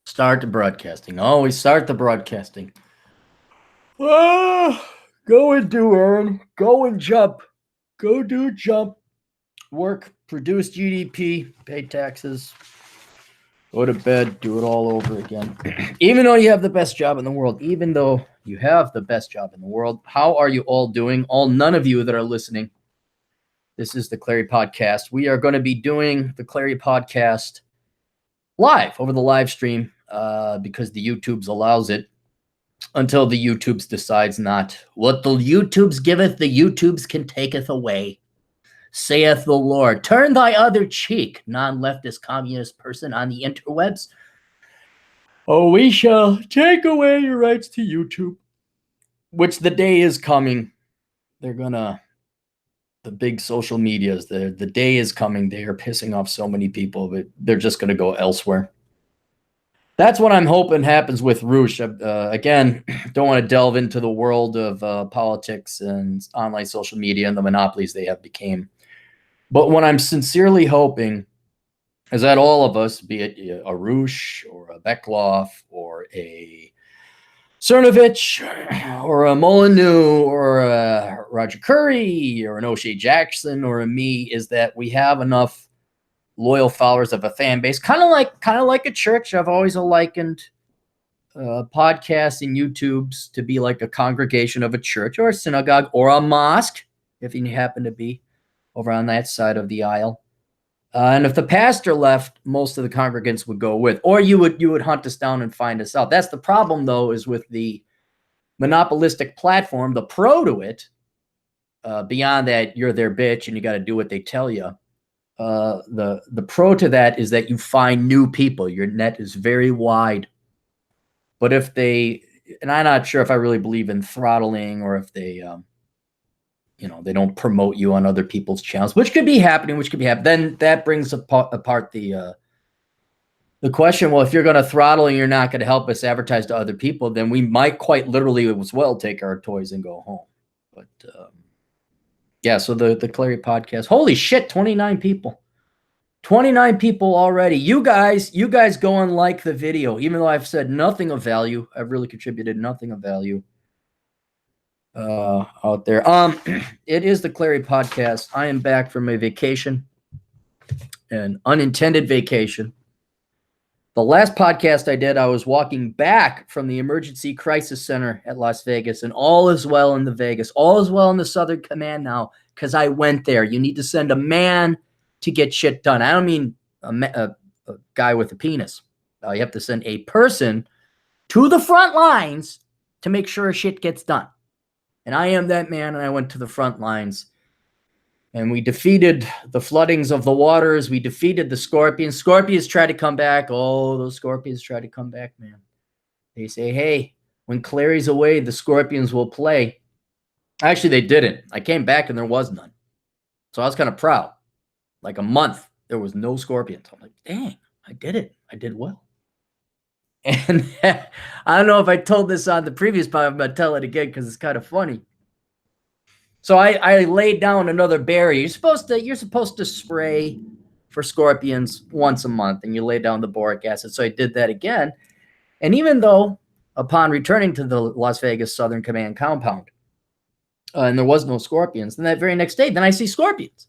Start the broadcasting. Always start the broadcasting. Ah, go and do, Aaron. Go and jump. Go do jump. Work, produce GDP, pay taxes, go to bed, do it all over again. Even though you have the best job in the world, how are you all doing? None of you that are listening. This is the Clarey podcast. We are going to be doing the Clarey podcast live over the live stream because the YouTubes allows it until the YouTubes decides not. What the YouTubes giveth, the YouTubes can taketh away, saith the Lord. Turn thy other cheek, non-leftist communist person on the interwebs. Oh, we shall take away your rights to YouTube, which the day is coming. They're gonna, the big social medias, the day is coming. They are pissing off so many people, but they're just gonna go elsewhere. That's what I'm hoping happens with Roosh. Again, don't want to delve into the world of politics and online social media and the monopolies they have became. But what I'm sincerely hoping is that all of us, be it a Roosh or a Beckloff or a Cernovich or a Molyneux or a Roger Curry or an O'Shea Jackson or a me, is that we have enough loyal followers of a fan base, kind of like a church. I've always likened podcasts and YouTubes to be like a congregation of a church or a synagogue or a mosque, if you happen to be over on that side of the aisle. And if the pastor left, most of the congregants would go with, or you would hunt us down and find us out. That's the problem, though, is with the monopolistic platform, the pro to it. Beyond that, you're their bitch and you got to do what they tell you. The pro to that is that you find new people. Your net is very wide. But if they, and I'm not sure if I really believe in throttling or if they, they don't promote you on other people's channels, which could be happening, then that brings apart the question. Well, if you're going to throttle and you're not going to help us advertise to other people, then we might quite literally as well take our toys and go home. But, yeah, so the Clarey podcast. Holy shit, 29 people. 29 people already. You guys go and like the video, even though I've said nothing of value. I've really contributed nothing of value out there. It is the Clarey podcast. I am back from a vacation, an unintended vacation. The last podcast I did, I was walking back from the Emergency Crisis Center at Las Vegas, and all is well in the Vegas. All is well in the Southern Command now, because I went there. You need to send a man to get shit done. I don't mean a guy with a penis. You have to send a person to the front lines to make sure shit gets done. And I am that man, and I went to the front lines. And we defeated the floodings of the waters. We defeated the scorpions. Scorpions try to come back. Oh, those scorpions try to come back, man. They say, hey, when Clarey's away, the scorpions will play. Actually, they didn't. I came back and there was none. So I was kind of proud. Like a month, there was no scorpions. I'm like, dang, I did it. I did well. And I don't know if I told this on the previous podcast, I'm going to tell it again because it's kind of funny. So I laid down another barrier. You're supposed to spray for scorpions once a month, and you lay down the boric acid. So I did that again. And even though upon returning to the Las Vegas Southern Command compound, and there was no scorpions, then that very next day, then I see scorpions.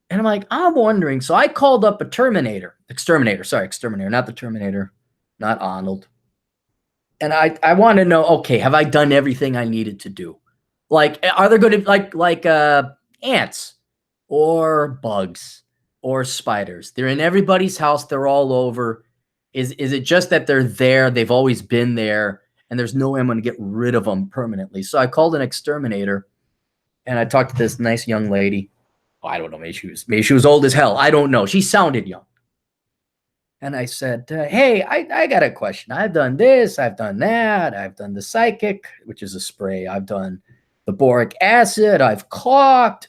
And I'm like, I'm wondering. So I called up a exterminator, not the Terminator, not Arnold. And I want to know, okay, have I done everything I needed to do? Like, are there going to be like ants or bugs or spiders? They're in everybody's house. They're all over. Is it just that they're there? They've always been there, and there's no way I'm going to get rid of them permanently. So I called an exterminator, and I talked to this nice young lady. Oh, I don't know. Maybe she was old as hell. I don't know. She sounded young. And I said, hey, I got a question. I've done this. I've done that. I've done the psychic, which is a spray. I've done the boric acid. I've caulked.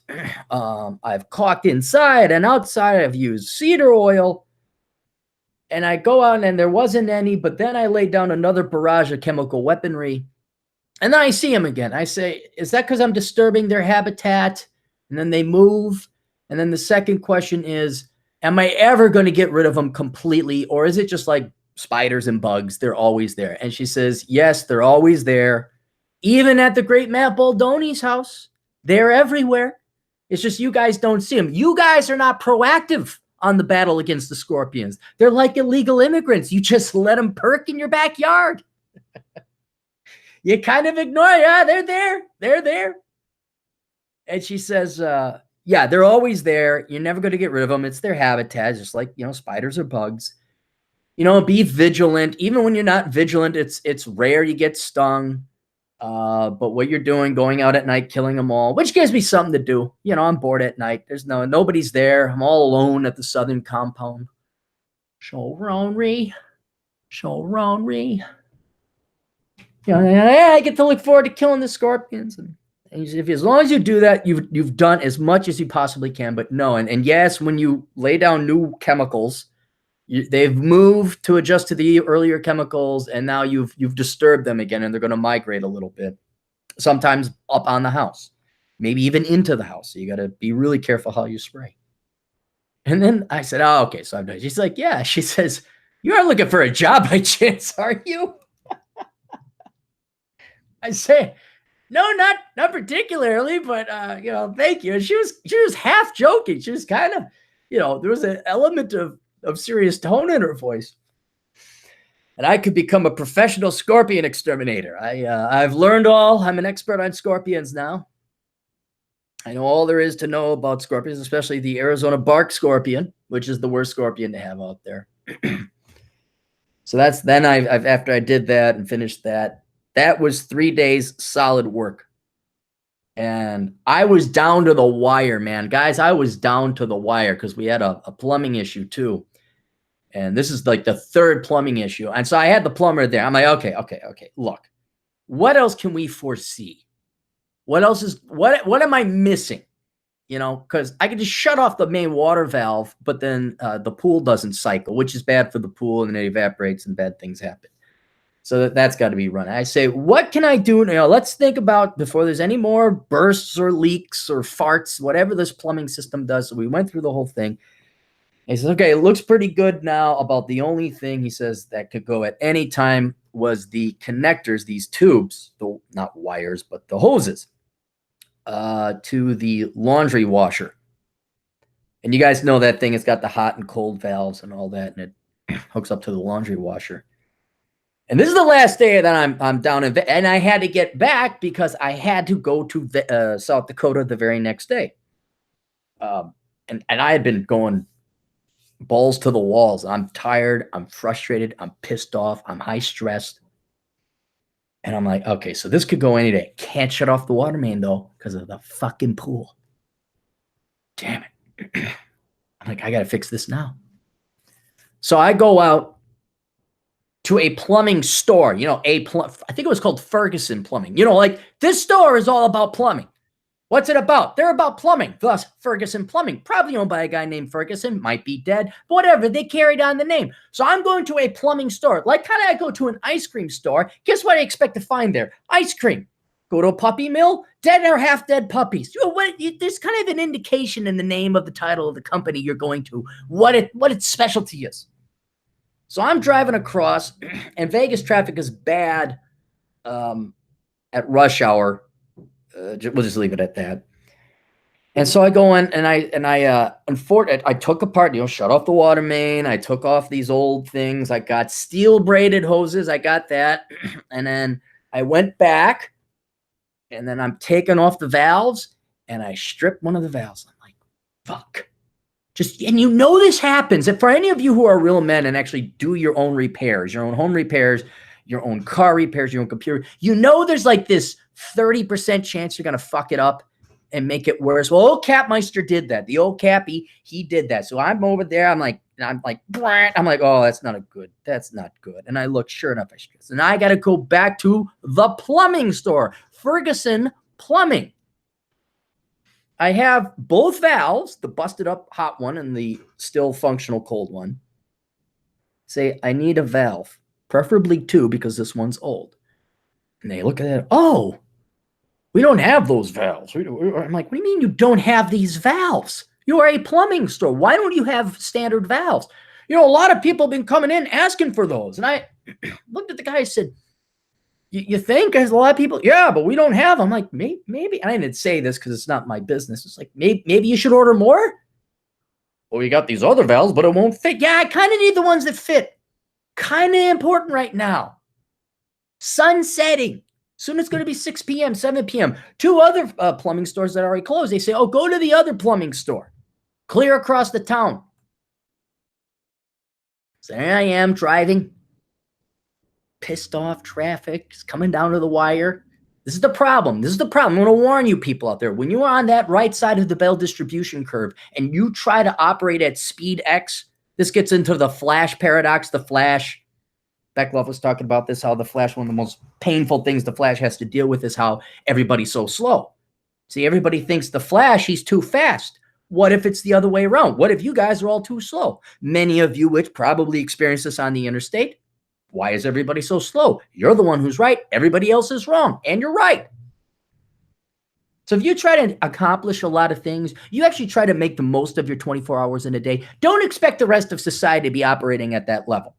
I've caulked inside and outside. I've used cedar oil. And I go out and there wasn't any, but then I laid down another barrage of chemical weaponry. And then I see them again. I say, is that because I'm disturbing their habitat? And then they move. And then the second question is, am I ever going to get rid of them completely? Or is it just like spiders and bugs, they're always there. And she says, yes, they're always there. Even at the great Matt Baldoni's house, they're everywhere. It's just you guys don't see them. You guys are not proactive on the battle against the scorpions. They're like illegal immigrants. You just let them perk in your backyard. You kind of ignore, yeah, they're there. They're there. And she says, yeah, they're always there. You're never going to get rid of them. It's their habitat, just like, spiders or bugs. Be vigilant. Even when you're not vigilant, it's rare you get stung. But what you're doing, going out at night, killing them all, which gives me something to do. I'm bored at night. There's nobody's there. I'm all alone at the southern compound. Showronery. I get to look forward to killing the scorpions. And as long as you do that, you've done as much as you possibly can. But no, and yes, when you lay down new chemicals, they've moved to adjust to the earlier chemicals, and now you've disturbed them again, and they're going to migrate a little bit. Sometimes up on the house, maybe even into the house. So you got to be really careful how you spray. And then I said, "Oh, okay." So I'm done. She's like, "Yeah." She says, "You aren't looking for a job by chance, are you?" I say, "No, not particularly, but thank you." And she was half joking. She was kind of, there was an element of serious tone in her voice. And I could become a professional scorpion exterminator. I've learned all. I'm an expert on scorpions now. I know all there is to know about scorpions, especially the Arizona bark scorpion, which is the worst scorpion to have out there. So after I did that and finished that was 3 days solid work. And I was down to the wire, man. Guys, I was down to the wire because we had a plumbing issue too. And this is like the third plumbing issue. And so I had the plumber there. I'm like, okay. Look, what else can we foresee? What am I missing? Because I could just shut off the main water valve, but then the pool doesn't cycle, which is bad for the pool, and it evaporates and bad things happen. So that's got to be run. I say, what can I do now? Let's think about before there's any more bursts or leaks or farts, whatever this plumbing system does. So we went through the whole thing. And he says, okay, it looks pretty good now. About the only thing he says that could go at any time was the connectors, these tubes, not wires, but the hoses to the laundry washer. And you guys know that thing. It's got the hot and cold valves and all that, and it hooks up to the laundry washer. And this is the last day that I'm down in, and I had to get back because I had to go to South Dakota the very next day. And I had been going balls to the walls. I'm tired. I'm frustrated. I'm pissed off. I'm high stressed. And I'm like, okay, so this could go any day. Can't shut off the water main though because of the fucking pool. Damn it. I'm like, I got to fix this now. So I go out to a plumbing store, I think it was called Ferguson Plumbing. Like this store is all about plumbing. What's it about? They're about plumbing. Thus, Ferguson Plumbing, probably owned by a guy named Ferguson, might be dead, but whatever. They carried on the name. So I'm going to a plumbing store. Like kind of I go to an ice cream store. Guess what I expect to find there? Ice cream. Go to a puppy mill, dead or half-dead puppies. There's kind of an indication in the name of the title of the company you're going to, what its specialty is. So I'm driving across, and Vegas traffic is bad at rush hour. We'll just leave it at that. And so I go in, and I took apart, shut off the water main. I took off these old things. I got steel braided hoses. I got that, and then I went back, and then I'm taking off the valves, and I stripped one of the valves. I'm like, fuck. And this happens. And for any of you who are real men and actually do your own repairs, your own home repairs, your own car repairs, your own computer, there's like this 30% chance you're going to fuck it up and make it worse. Well, old Capmeister did that. The old Cappy, he did that. So I'm over there. I'm like, oh, that's not good. And I look, sure enough, I stress. And I got to go back to the plumbing store, Ferguson Plumbing. I have both valves, the busted up hot one and the still functional cold one. Say, I need a valve, preferably two because this one's old. And they look at it. Oh, we don't have those valves. I'm like, what do you mean you don't have these valves? You are a plumbing store. Why don't you have standard valves? You know, a lot of people have been coming in asking for those. And I looked at the guy and said, you think there's a lot of people? Yeah, but we don't have them. I'm like, maybe. And I didn't say this because it's not my business. It's like, maybe you should order more. Well, we got these other valves, but it won't fit. Yeah, I kind of need the ones that fit. Kind of important right now. Sun setting. Soon it's going to be 6 p.m., 7 p.m. 2 other plumbing stores that are already closed. They say, oh, go to the other plumbing store. Clear across the town. So there I am driving. Pissed off, traffic. It's coming down to the wire. This is the problem. This is the problem. I'm going to warn you people out there. When you are on that right side of the Belle distribution curve and you try to operate at speed X, this gets into the flash paradox, the flash. Becklove was talking about this, how the Flash, one of the most painful things the Flash has to deal with is how everybody's so slow. See, everybody thinks the Flash, he's too fast. What if it's the other way around? What if you guys are all too slow? Many of you which probably experience this on the interstate. Why is everybody so slow? You're the one who's right. Everybody else is wrong. And you're right. So if you try to accomplish a lot of things, you actually try to make the most of your 24 hours in a day. Don't expect the rest of society to be operating at that level.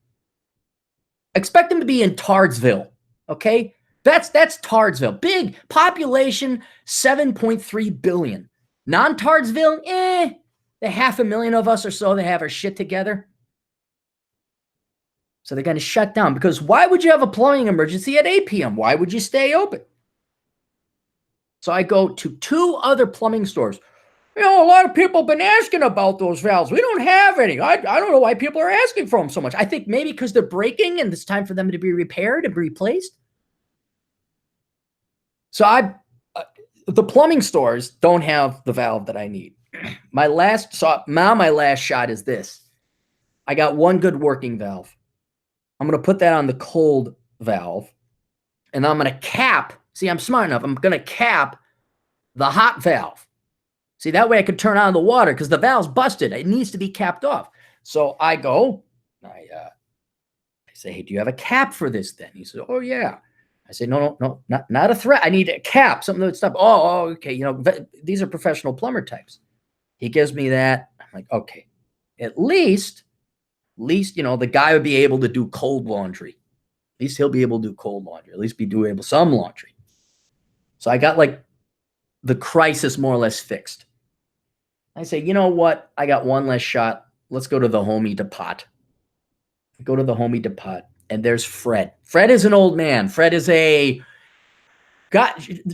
Expect them to be in Tardsville, okay? That's Tardsville. Big population, 7.3 billion. Non-Tardsville, the 500,000 of us or so that have our shit together. So they're going to shut down because why would you have a plumbing emergency at 8 p.m.? Why would you stay open? So I go to 2 other plumbing stores. You know, a lot of people have been asking about those valves. We don't have any. I don't know why people are asking for them so much. I think maybe because they're breaking and it's time for them to be repaired and replaced. So the plumbing stores don't have the valve that I need. My last shot is this. I got one good working valve. I'm going to put that on the cold valve. And I'm going to cap. See, I'm smart enough. I'm going to cap the hot valve. See, that way I could turn on the water because the valve's busted. It needs to be capped off. So I go, I say, hey, do you have a cap for this then? He said, oh, yeah. I say, no, not a threat. I need a cap, something that would stop. Oh, okay. You know, these are professional plumber types. He gives me that. I'm like, okay, at least, you know, the guy would be able to do cold laundry. At least he'll be able to do cold laundry. At least be doing some laundry. So I got like the crisis more or less fixed. I say, you know what? I got one less shot. Let's go to the Homey Depot. Go to the Homey Depot, and there's Fred. Fred is an old man. Fred is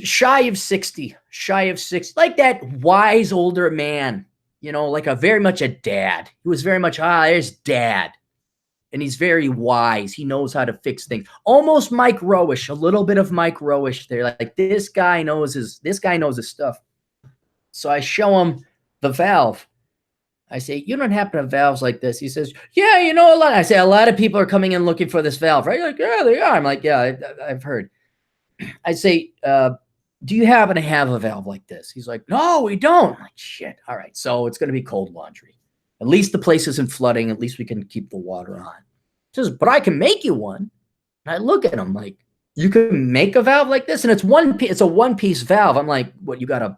shy of 60, like that wise older man, you know, like very much a dad. He was very much, there's dad. And he's very wise. He knows how to fix things. Almost Mike Rowish, a little bit of Mike Rowish there. Like this guy knows his stuff. So I show him the valve. I say, you don't happen to have valves like this? He says, yeah, you know, a lot. I say, a lot of people are coming in looking for this valve, right? You're like, yeah, they are. I'm like, yeah, I've heard. I say, do you happen to have a valve like this? He's like, no, we don't. I'm like, shit. All right. So it's going to be cold laundry. At least the place isn't flooding. At least we can keep the water on. He says, but I can make you one. And I look at him like, you can make a valve like this? And it's a one-piece valve. I'm like, what, you got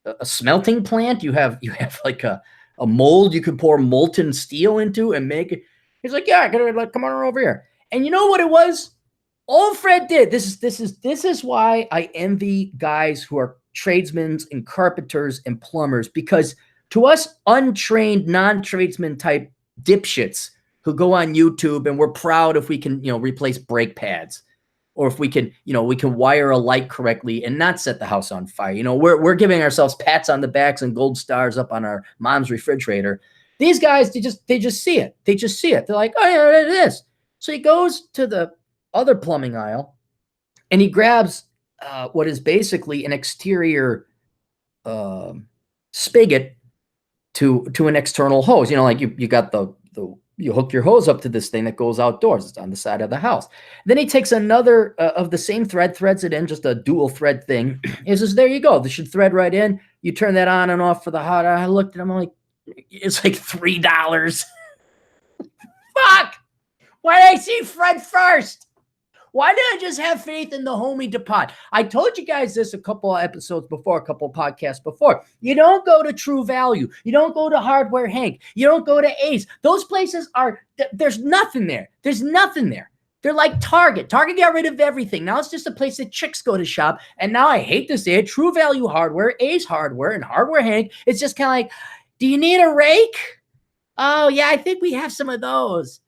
a smelting plant? You have like a mold you could pour molten steel into and make it? He's like, yeah, I gotta come on over here. And you know what it was? All Fred did, this is why I envy guys who are tradesmen and carpenters and plumbers, because to us untrained, non-tradesman type dipshits who go on YouTube and we're proud if we can, you know, replace brake pads, or if we can, you know, we can wire a light correctly and not set the house on fire. You know, we're giving ourselves pats on the backs and gold stars up on our mom's refrigerator. These guys, they just see it. They just see it. They're like, oh yeah, it is. So he goes to the other plumbing aisle and he grabs what is basically an exterior spigot to an external hose. You know, like you got you hook your hose up to this thing that goes outdoors. It's on the side of the house. Then he takes another of the same thread, threads it in, just a dual thread thing. He says, there you go. This should thread right in. You turn that on and off for the hot. I looked at him, I'm like, it's like $3. Fuck! Why did I see Fred first? Why did I just have faith in the homie depot? I told you guys this a couple of episodes before, a couple of podcasts before. You don't go to True Value. You don't go to Hardware Hank. You don't go to Ace. Those places are, there's nothing there. There's nothing there. They're like Target. Target got rid of everything. Now it's just a place that chicks go to shop. And now I hate to say it, True Value Hardware, Ace Hardware, and Hardware Hank, it's just kind of like, do you need a rake? Oh, yeah, I think we have some of those.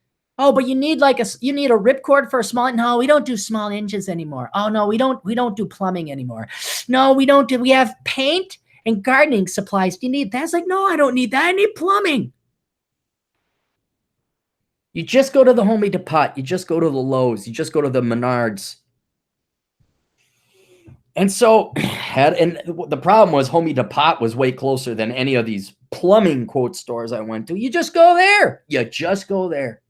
Oh, but you need like you need a ripcord for a small. No, we don't do small engines anymore. Oh no, we don't do plumbing anymore. No, we don't do. We have paint and gardening supplies. Do you need that? It's like, no, I don't need that. I need plumbing. You just go to the Home Depot. You just go to the Lowe's. You just go to the Menards. And so, the problem was Home Depot was way closer than any of these plumbing quote stores I went to. You just go there. You just go there.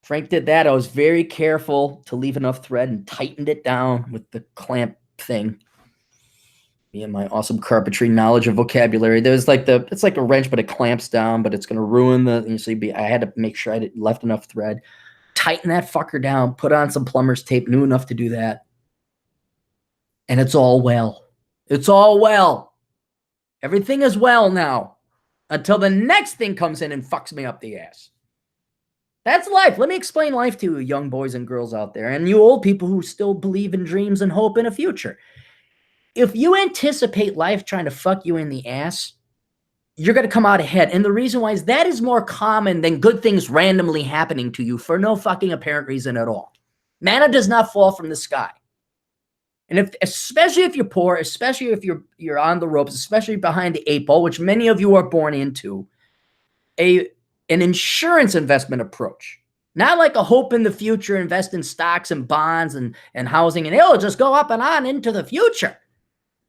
Frank did that. I was very careful to leave enough thread and tightened it down with the clamp thing. Me and my awesome carpentry knowledge and vocabulary. There's like it's like a wrench, but it clamps down, but it's going to ruin I had to make sure I left enough thread. Tighten that fucker down, put on some plumber's tape, knew enough to do that. And it's all well. It's all well. Everything is well now until the next thing comes in and fucks me up the ass. That's life. Let me explain life to you young boys and girls out there, and you old people who still believe in dreams and hope in a future. If you anticipate life trying to fuck you in the ass, you're going to come out ahead. And the reason why is that is more common than good things randomly happening to you for no fucking apparent reason at all. Manna does not fall from the sky. And especially if you're poor, especially if you're on the ropes, especially behind the 8 ball, which many of you are born into, an insurance investment approach, not like a hope in the future, invest in stocks and bonds and housing, and it'll just go up and on into the future.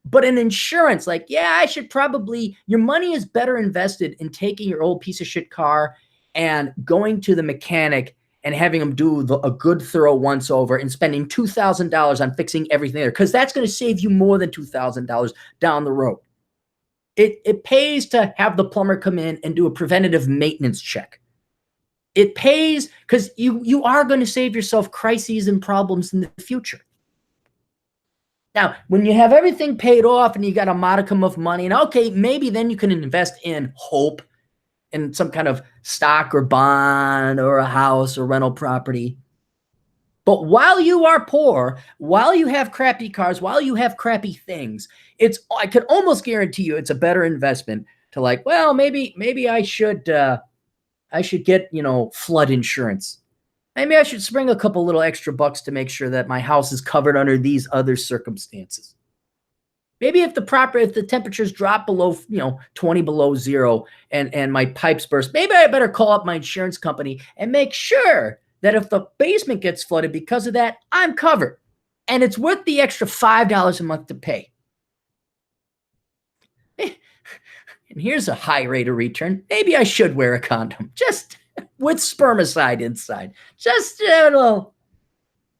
But an insurance, like, yeah, I should probably, your money is better invested in taking your old piece of shit car and going to the mechanic and having them do a good thorough once over and spending $2,000 on fixing everything there, because that's going to save you more than $2,000 down the road. It pays to have the plumber come in and do a preventative maintenance check. It pays because you are going to save yourself crises and problems in the future. Now, when you have everything paid off and you got a modicum of money, and okay, maybe then you can invest in hope in some kind of stock or bond or a house or rental property. But while you are poor, while you have crappy cars, while you have crappy things, I could almost guarantee you it's a better investment to like, well, maybe I should get, flood insurance. Maybe I should spring a couple little extra bucks to make sure that my house is covered under these other circumstances. Maybe if the temperatures drop below, 20 below zero and my pipes burst, maybe I better call up my insurance company and make sure that if the basement gets flooded because of that, I'm covered. And it's worth the extra $5 a month to pay. And here's a high rate of return. Maybe I should wear a condom, just with spermicide inside. Just a little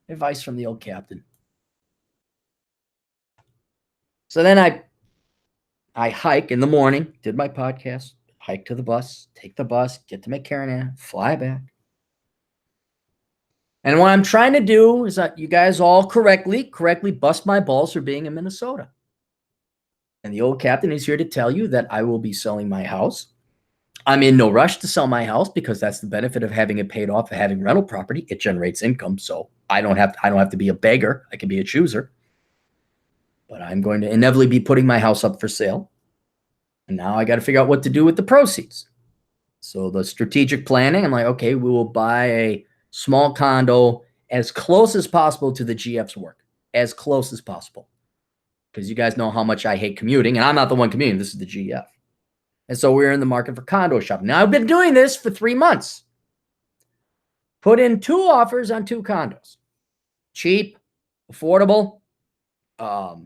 advice from the old captain. So then I hike in the morning, did my podcast, hike to the bus, take the bus, get to McCarran, fly back. And what I'm trying to do is that you guys all correctly bust my balls for being in Minnesota. And the old captain is here to tell you that I will be selling my house. I'm in no rush to sell my house because that's the benefit of having it paid off, of having rental property. It generates income, so I don't have to be a beggar. I can be a chooser. But I'm going to inevitably be putting my house up for sale. And now I got to figure out what to do with the proceeds. So the strategic planning, I'm like, okay, we will buy a small condo as close as possible to the GF's work, as close as possible. Because you guys know how much I hate commuting, and I'm not the one commuting. This is the GF. And so we're in the market for condo shopping. Now, I've been doing this for 3 months. Put in 2 offers on 2 condos. Cheap, affordable. Because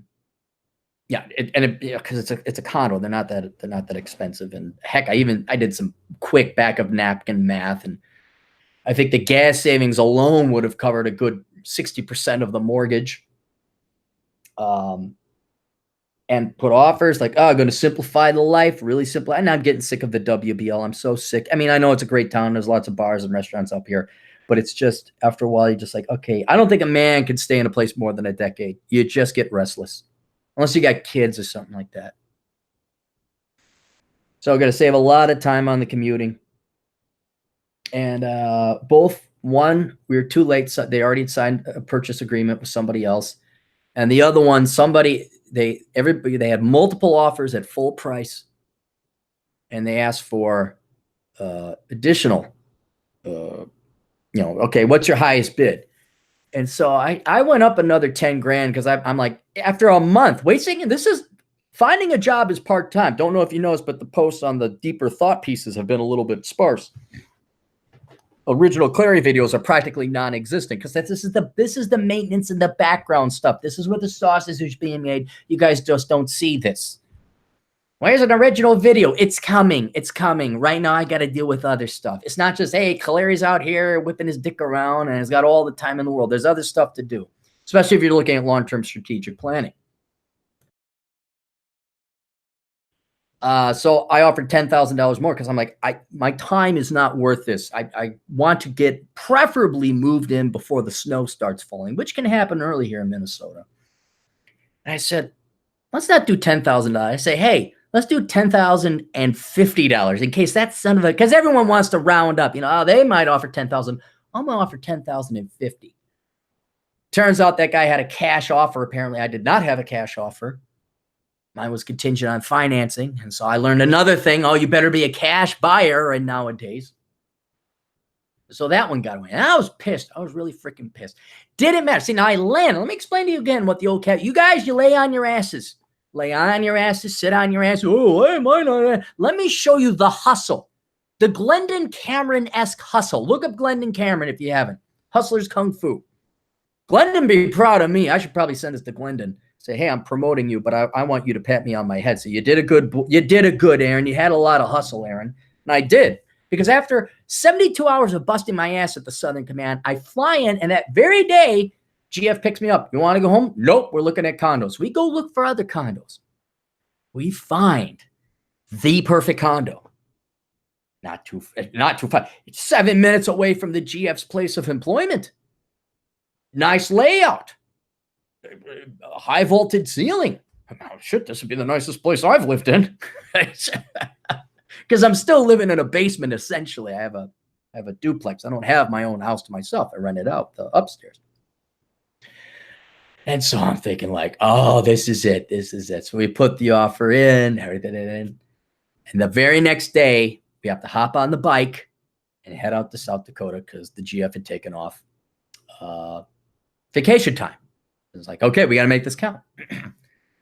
it's a condo. They're not that expensive. And heck, I did some quick back of napkin math, and I think the gas savings alone would have covered a good 60% of the mortgage. And put offers like, I'm going to simplify the life, really simple. And I'm getting sick of the WBL. I'm so sick. I mean, I know it's a great town. There's lots of bars and restaurants up here, but it's just after a while, you're just like, okay, I don't think a man could stay in a place more than a decade. You just get restless unless you got kids or something like that. So I'm going to save a lot of time on the commuting. And one, we were too late. So they already signed a purchase agreement with somebody else. And the other one, they had multiple offers at full price. And they asked for additional, okay, what's your highest bid? And so I went up another 10 grand because I'm like, after a month, finding a job is part-time. Don't know if you noticed, but the posts on the deeper thought pieces have been a little bit sparse. Original Clarey videos are practically non-existent because this is the maintenance and the background stuff. This is where the sausage is being made. You guys just don't see this. Where's an original video? It's coming. It's coming. Right now, I got to deal with other stuff. It's not just, hey, Clarey's out here whipping his dick around and he's got all the time in the world. There's other stuff to do, especially if you're looking at long-term strategic planning. So I offered $10,000 more because I'm like, my time is not worth this. I want to get preferably moved in before the snow starts falling, which can happen early here in Minnesota. And I said, let's not do $10,000. I say, hey, let's do $10,050 in case that son of a, because everyone wants to round up. They might offer $10,000. I'm gonna offer $10,050. Turns out that guy had a cash offer. Apparently, I did not have a cash offer. Mine was contingent on financing. And so I learned another thing. Oh, you better be a cash buyer and nowadays. So that one got away. And I was pissed. I was really freaking pissed. Didn't matter. See, now I landed. Let me explain to you again what the old cat. You guys, you lay on your asses. Lay on your asses. Sit on your asses. Oh, hey, mine. Let me show you the hustle. The Glendon Cameron-esque hustle. Look up Glendon Cameron if you haven't. Hustler's Kung Fu. Glendon be proud of me. I should probably send this to Glendon. Say, hey, I'm promoting you, but I want you to pat me on my head. So you did a good, Aaron. You had a lot of hustle, Aaron. And I did. Because after 72 hours of busting my ass at the Southern Command, I fly in, and that very day, GF picks me up. You want to go home? Nope, we're looking at condos. We go look for other condos. We find the perfect condo. Not too far. It's 7 minutes away from the GF's place of employment. Nice layout. High voltage ceiling. Oh, shit, this would be the nicest place I've lived in. Because I'm still living in a basement, essentially. I have a duplex. I don't have my own house to myself. I rent it out, the upstairs. And so I'm thinking like, oh, this is it. This is it. So we put the offer in, everything in. And the very next day, we have to hop on the bike and head out to South Dakota because the GF had taken off vacation time. It's like, okay, we got to make this count.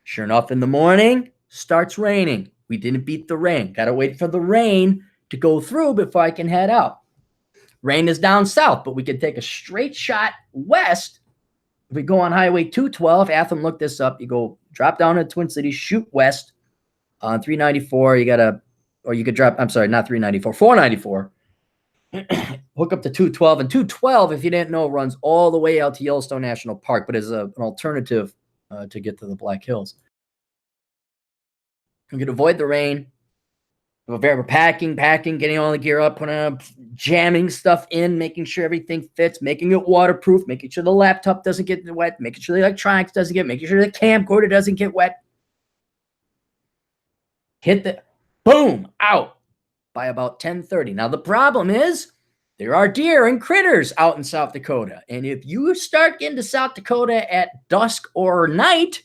Sure enough, in the morning, starts raining. We didn't beat the rain. Got to wait for the rain to go through before I can head out. Rain is down south, but we could take a straight shot west. If we go on Highway 212, Atham looked this up. You go drop down to Twin Cities, shoot west on 394. You could drop, I'm sorry, not 394, 494. Hook up to 212, and 212, if you didn't know, runs all the way out to Yellowstone National Park, but is an alternative to get to the Black Hills. We could avoid the rain. We're packing, getting all the gear up, putting up, jamming stuff in, making sure everything fits, making it waterproof, making sure the laptop doesn't get wet, making sure the electronics doesn't get, making sure the camcorder doesn't get wet. Hit the boom out by about 10:30. Now the problem is there are deer and critters out in South Dakota, and if you start getting to South Dakota at dusk or night,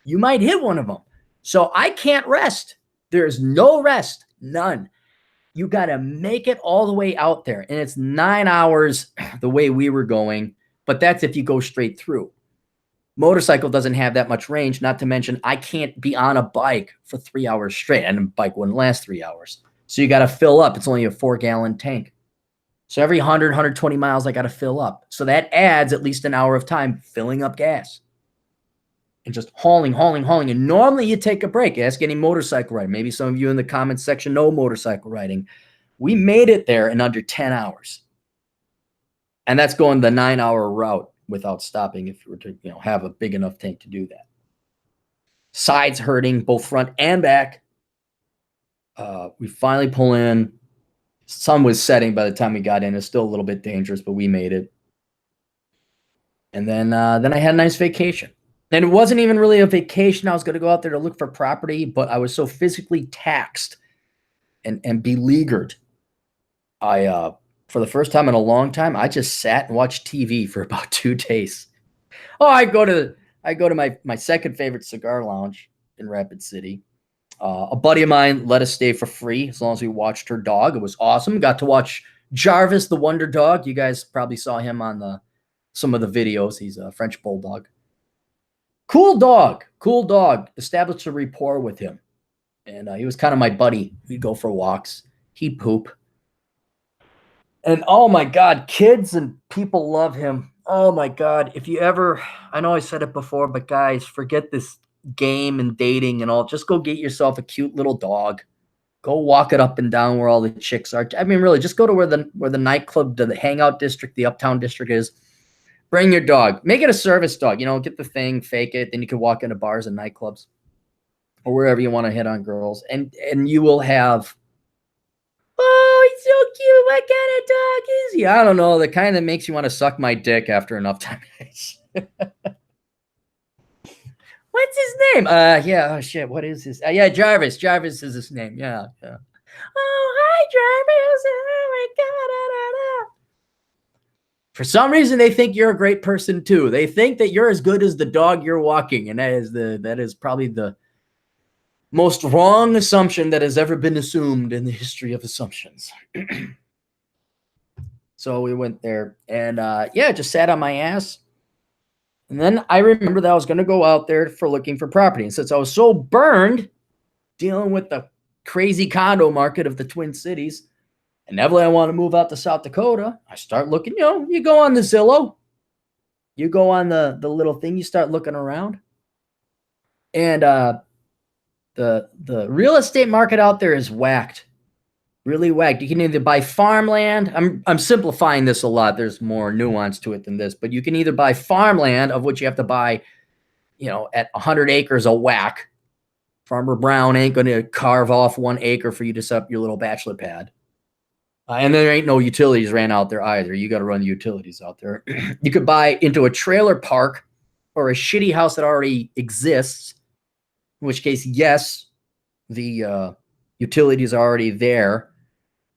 you might hit one of them. So I can't rest. There's no rest. None. You got to make it all the way out there. And it's 9 hours the way we were going, but that's if you go straight through. Motorcycle doesn't have that much range, not to mention I can't be on a bike for 3 hours straight, and a bike wouldn't last 3 hours. So you got to fill up. It's only a 4-gallon tank. So every 100, 120 miles, I got to fill up. So that adds at least an hour of time filling up gas. And just hauling. And normally you take a break. Ask any motorcycle rider. Maybe some of you in the comments section know motorcycle riding. We made it there in under 10 hours. And that's going the 9-hour route without stopping if you were to have a big enough tank to do that. Sides hurting, both front and back. We finally pull in. sun was setting by the time we got in. It's still a little bit dangerous, but we made it. And then I had a nice vacation. And it wasn't even really a vacation. I was going to go out there to look for property, but I was so physically taxed and beleaguered. For the first time in a long time, I just sat and watched TV for about 2 days. Oh, I go to my second favorite cigar lounge in Rapid City. A buddy of mine let us stay for free as long as we watched her dog. It was awesome. Got to watch Jarvis, the Wonder Dog. You guys probably saw him on some of the videos. He's a French bulldog. Cool dog. Established a rapport with him. And he was kind of my buddy. We'd go for walks. He'd poop. And oh my God, kids and people love him. Oh my God. If you ever, I know I said it before, but guys, forget this game and dating and all. Just go get yourself a cute little dog. Go walk it up and down where all the chicks are. I mean, really, just go to where the nightclub, the hangout district, the uptown district is. Bring your dog. Make it a service dog. Get the thing, fake it. Then you can walk into bars and nightclubs or wherever you want to hit on girls. And you will have, oh, he's so cute. What kind of dog is he? I don't know. The kind that makes you want to suck my dick after enough time. What's his name? Yeah. Oh shit. What is his? Yeah, Jarvis. Jarvis is his name. Yeah. Oh, hi, Jarvis. Oh my God. For some reason, they think you're a great person too. They think that you're as good as the dog you're walking, and that is probably the most wrong assumption that has ever been assumed in the history of assumptions. So we went there, and just sat on my ass. And then I remember that I was going to go out there for looking for property. And since I was so burned dealing with the crazy condo market of the Twin Cities, and inevitably I want to move out to South Dakota, I start looking, you go on the Zillow, you go on the little thing, you start looking around. And the real estate market out there is whacked. Really whacked. You can either buy farmland. I'm simplifying this a lot. There's more nuance to it than this, but you can either buy farmland, of which you have to buy, at 100 acres a whack. Farmer Brown ain't going to carve off 1 acre for you to set up your little bachelor pad. And there ain't no utilities ran out there either. You got to run the utilities out there. You could buy into a trailer park or a shitty house that already exists, in which case, yes, the utilities are already there,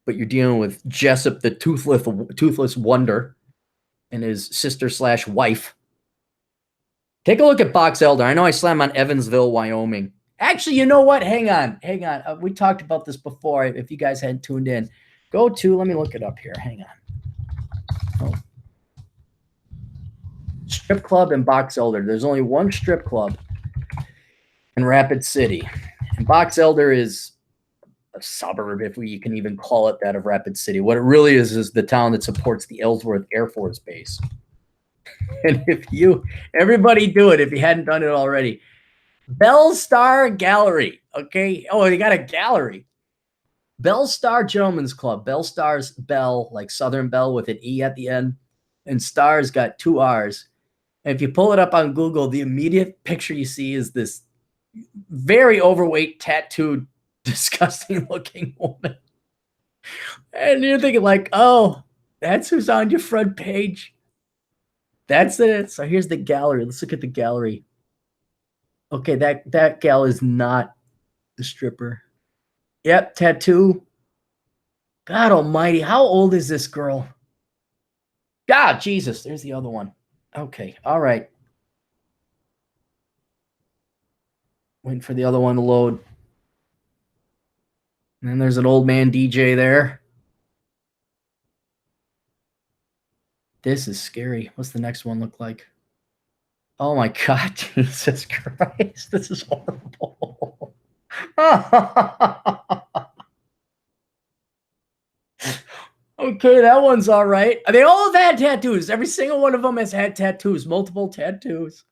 but you're dealing with Jessup, the toothless wonder, and his sister/wife. Take a look at Box Elder. I know I slam on Evansville, Wyoming. Actually, you know what? Hang on. We talked about this before. If you guys hadn't tuned in, let me look it up here. Hang on. Oh. Strip club in Box Elder. There's only one strip club in Rapid City. And Box Elder is a suburb, if you can even call it that, of Rapid City. What it really is the town that supports the Ellsworth Air Force Base. And everybody do it if you hadn't done it already. Belle Starr Gallery. Okay. Oh, they got a gallery. Belle Starr Gentlemen's Club. Belle Starr's Belle, like Southern Belle with an E at the end. And Starr's got 2 R's. And if you pull it up on Google, the immediate picture you see is this very overweight, tattooed, disgusting looking woman. And you're thinking like, oh, that's who's on your front page. That's it. So here's the gallery. Let's look at the gallery. Okay, that gal is not the stripper. Yep, tattoo. God almighty, how old is this girl? God, Jesus, there's the other one. Okay, all right. Waiting for the other one to load. And then there's an old man DJ there. This is scary. What's the next one look like? Oh my God, Jesus Christ. This is horrible. Okay, that one's all right. They all have had tattoos. Every single one of them has had tattoos, multiple tattoos.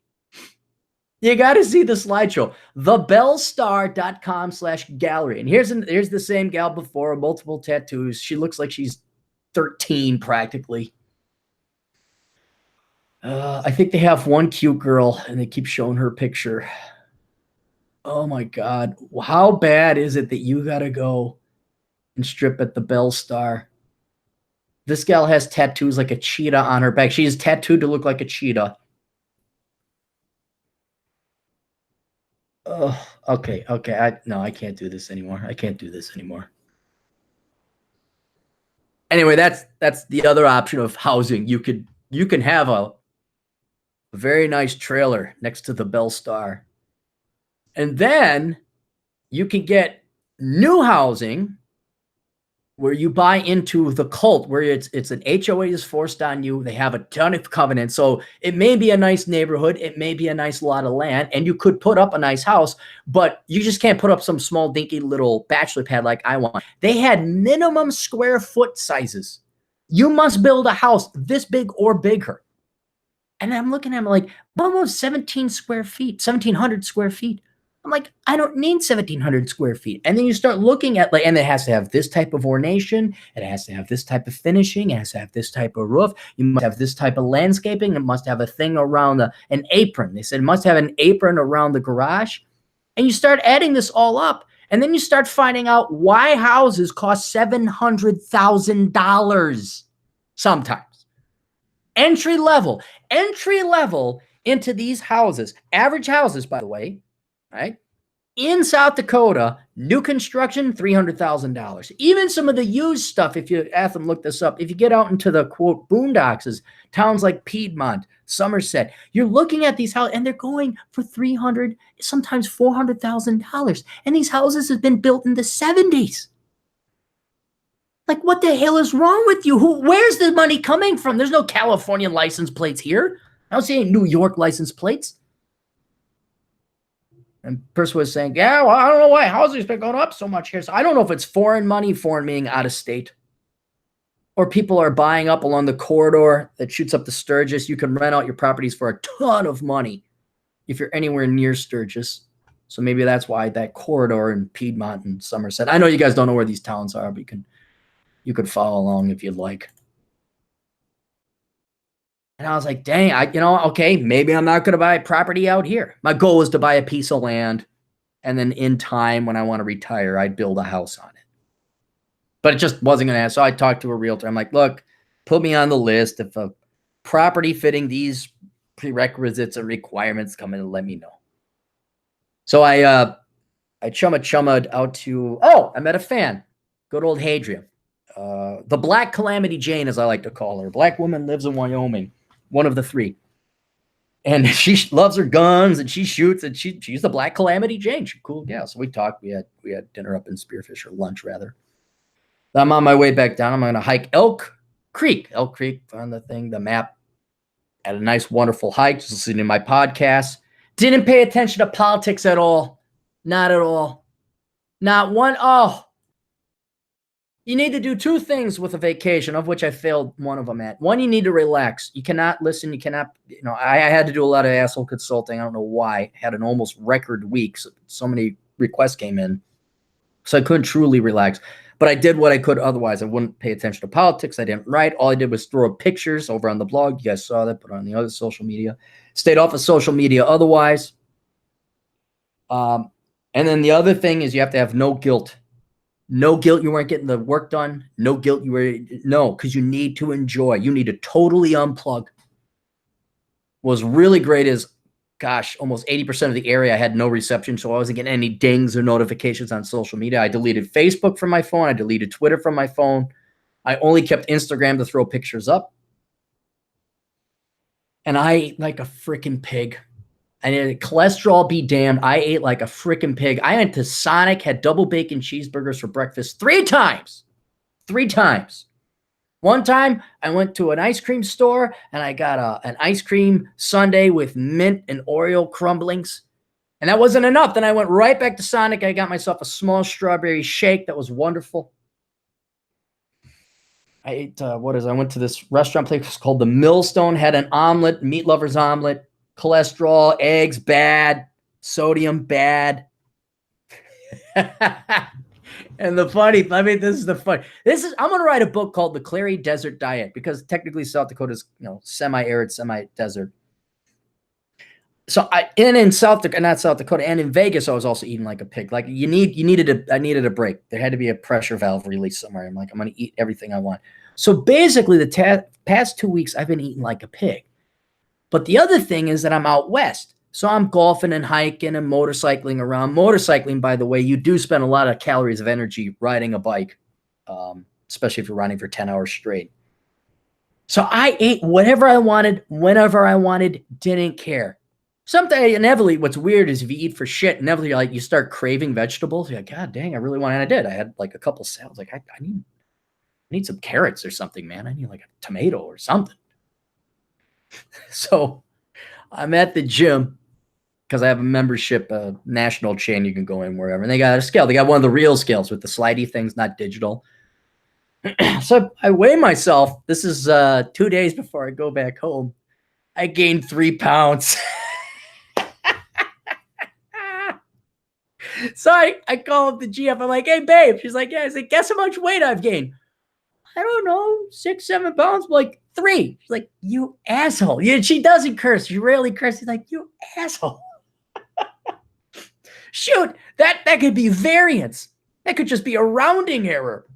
You got to see the slideshow. thebellstar.com/gallery. And here's the same gal before, multiple tattoos. She looks like she's 13 practically. I think they have one cute girl, and they keep showing her picture. Oh, my God. How bad is it that you got to go and strip at the Belle Starr. This gal has tattoos like a cheetah on her back. She is tattooed to look like a cheetah. Oh, okay. I can't do this anymore. I can't do this anymore. Anyway, that's the other option of housing. You can have a very nice trailer next to the Belle Starr. And then you can get new housing where you buy into the cult, where it's an HOA is forced on you. They have a ton of covenants. So it may be a nice neighborhood. It may be a nice lot of land, and you could put up a nice house, but you just can't put up some small dinky little bachelor pad like I want. They had minimum square foot sizes. You must build a house this big or bigger. And I'm looking at them like, almost 17 square feet, 1,700 square feet. I'm like, I don't need 1,700 square feet. And then you start looking at and it has to have this type of ornation. It has to have this type of finishing. It has to have this type of roof. You must have this type of landscaping. It must have a thing around an apron. They said it must have an apron around the garage. And you start adding this all up. And then you start finding out why houses cost $700,000 sometimes. Entry level into these houses, average houses, by the way, right? In South Dakota, new construction, $300,000. Even some of the used stuff, if you ask them, look this up, if you get out into the, quote, boondocks, towns like Piedmont, Somerset, you're looking at these houses, and they're going for $300,000, sometimes $400,000. And these houses have been built in the 70s. Like, what the hell is wrong with you? Where's the money coming from? There's no California license plates here. I don't see any New York license plates. And person was saying, yeah, well, I don't know why housing's been going up so much here. So I don't know if it's foreign money, foreign meaning out of state, or people are buying up along the corridor that shoots up to Sturgis. You can rent out your properties for a ton of money if you're anywhere near Sturgis. So maybe that's why that corridor in Piedmont and Somerset. I know you guys don't know where these towns are, but you could follow along if you'd like. And I was like, dang, okay, maybe I'm not going to buy property out here. My goal is to buy a piece of land, and then in time, when I want to retire, I'd build a house on it. But it just wasn't going to happen. So I talked to a realtor. I'm like, look, put me on the list. If a property fitting these prerequisites and requirements come in, and let me know. So I chumma out to, I met a fan. Good old Hadrian. The Black Calamity Jane, as I like to call her. Black woman, lives in Wyoming. One of the three. And she loves her guns, and she shoots, and she's the Black Calamity Jane. She's a cool gal. So we talked. We had dinner up in Spearfish, or lunch rather. I'm on my way back down. I'm going to hike Elk Creek on the map. Had a nice, wonderful hike. Just listening to my podcast. Didn't pay attention to politics at all. Not at all. Not one. Oh. You need to do two things with a vacation, of which I failed one of them at. One, you need to relax. You cannot listen. You cannot, I had to do a lot of asshole consulting. I don't know why. I had an almost record week. So many requests came in. So I couldn't truly relax. But I did what I could otherwise. I wouldn't pay attention to politics. I didn't write. All I did was throw up pictures over on the blog. You guys saw that. Put it on the other social media. Stayed off of social media otherwise. And then the other thing is you have to have no guilt. No guilt you weren't getting the work done. No guilt because you need to enjoy. You need to totally unplug. What was really great is, gosh, almost 80% of the area I had no reception, so I wasn't getting any dings or notifications on social media. I deleted Facebook from my phone. I deleted Twitter from my phone. I only kept Instagram to throw pictures up. And I ate like a freaking pig. And cholesterol be damned. I ate like a freaking pig. I went to Sonic, had double bacon cheeseburgers for breakfast 3 times. 3 times. One time, I went to an ice cream store, and I got an ice cream sundae with mint and Oreo crumblings. And that wasn't enough. Then I went right back to Sonic. I got myself a small strawberry shake. That was wonderful. I ate, I went to this restaurant place called the Millstone, had an omelet, meat lover's omelet. Cholesterol, eggs, bad. Sodium, bad. And this is the fun. I'm going to write a book called The Clarey Desert Diet, because technically South Dakota is, semi-arid, semi-desert. So in South Dakota, not South Dakota, and in Vegas, I was also eating like a pig. Like I needed a break. There had to be a pressure valve release somewhere. I'm like, I'm going to eat everything I want. So basically, the past 2 weeks, I've been eating like a pig. But the other thing is that I'm out west. So I'm golfing and hiking and motorcycling around. Motorcycling, by the way, you do spend a lot of calories of energy riding a bike, especially if you're running for 10 hours straight. So I ate whatever I wanted, whenever I wanted, didn't care. Sometimes, inevitably, what's weird is if you eat for shit, inevitably, like, you start craving vegetables. You're like, God dang, I really want, and I did. I had like a couple salads. Like, I need some carrots or something, man. I need like a tomato or something. So I'm at the gym because I have a membership, national chain. You can go in wherever. And they got a scale. They got one of the real scales with the slidey things, not digital. So I weigh myself. This is 2 days before I go back home. I gained 3 pounds. So I call up the GF. I'm like, hey, babe. She's like, yeah. I said, guess how much weight I've gained? I don't know, 6, 7 pounds. I'm like, 3. She's like, you asshole. Yeah, she doesn't curse. She rarely curses. She's like, you asshole. Shoot, that could be variance. That could just be a rounding error.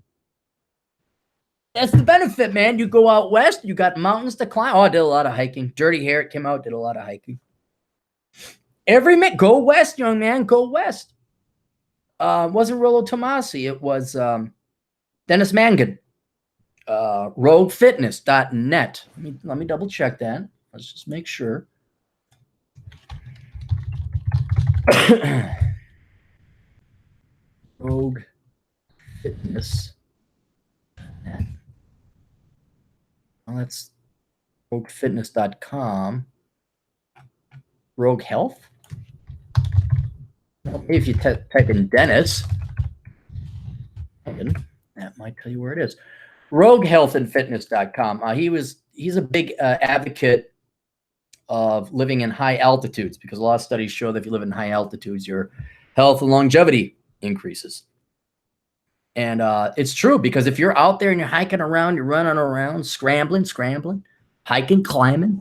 That's the benefit, man. You go out west, you got mountains to climb. Oh, I did a lot of hiking. Dirty Hair came out, did a lot of hiking. Go west, young man, go west. Wasn't Rollo Tomasi. It was Dennis Mangan. Roguefitness.net. Let me double check that. Let's just make sure. Roguefitness.net. Well, that's roguefitness.com. Rogue Health. Well, if you type in Dennis, that might tell you where it is. RogueHealthAndFitness.com. He's a big advocate of living in high altitudes, because a lot of studies show that if you live in high altitudes, your health and longevity increases. And it's true, because if you're out there and you're hiking around, you're running around, scrambling, hiking, climbing,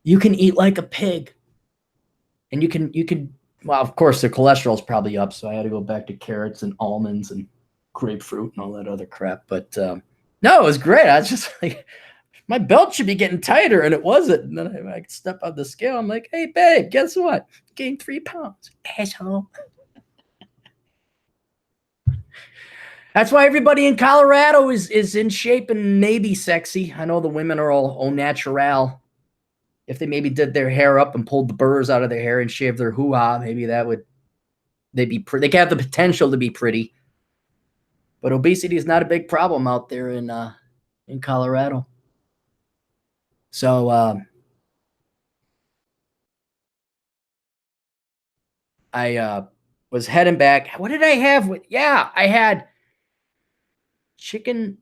you can eat like a pig. And you can, well, of course, the cholesterol's probably up, so I had to go back to carrots and almonds and grapefruit and all that other crap. But no, it was great. I was just like, my belt should be getting tighter, and it wasn't. And then I step on the scale. I'm like, hey, babe, guess what? Gained 3 pounds. Asshole. That's why everybody in Colorado is in shape and maybe sexy. I know the women are all au natural. If they maybe did their hair up and pulled the burrs out of their hair and shaved their hoo-ha, maybe they'd be pretty. They could have the potential to be pretty. But obesity is not a big problem out there in Colorado. So I was heading back. What did I have? I had chicken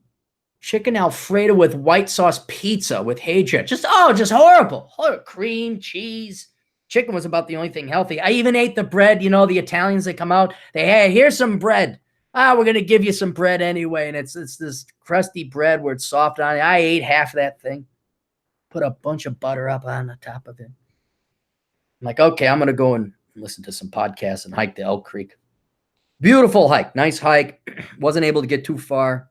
Alfredo with white sauce pizza with Haja. Just horrible. Cream, cheese. Chicken was about the only thing healthy. I even ate the bread. You know, the Italians that come out, hey, here's some bread. We're going to give you some bread anyway. And it's this crusty bread where it's soft on it. I ate half of that thing. Put a bunch of butter up on the top of it. I'm like, okay, I'm going to go and listen to some podcasts and hike to Elk Creek. Beautiful hike. Nice hike. Wasn't able to get too far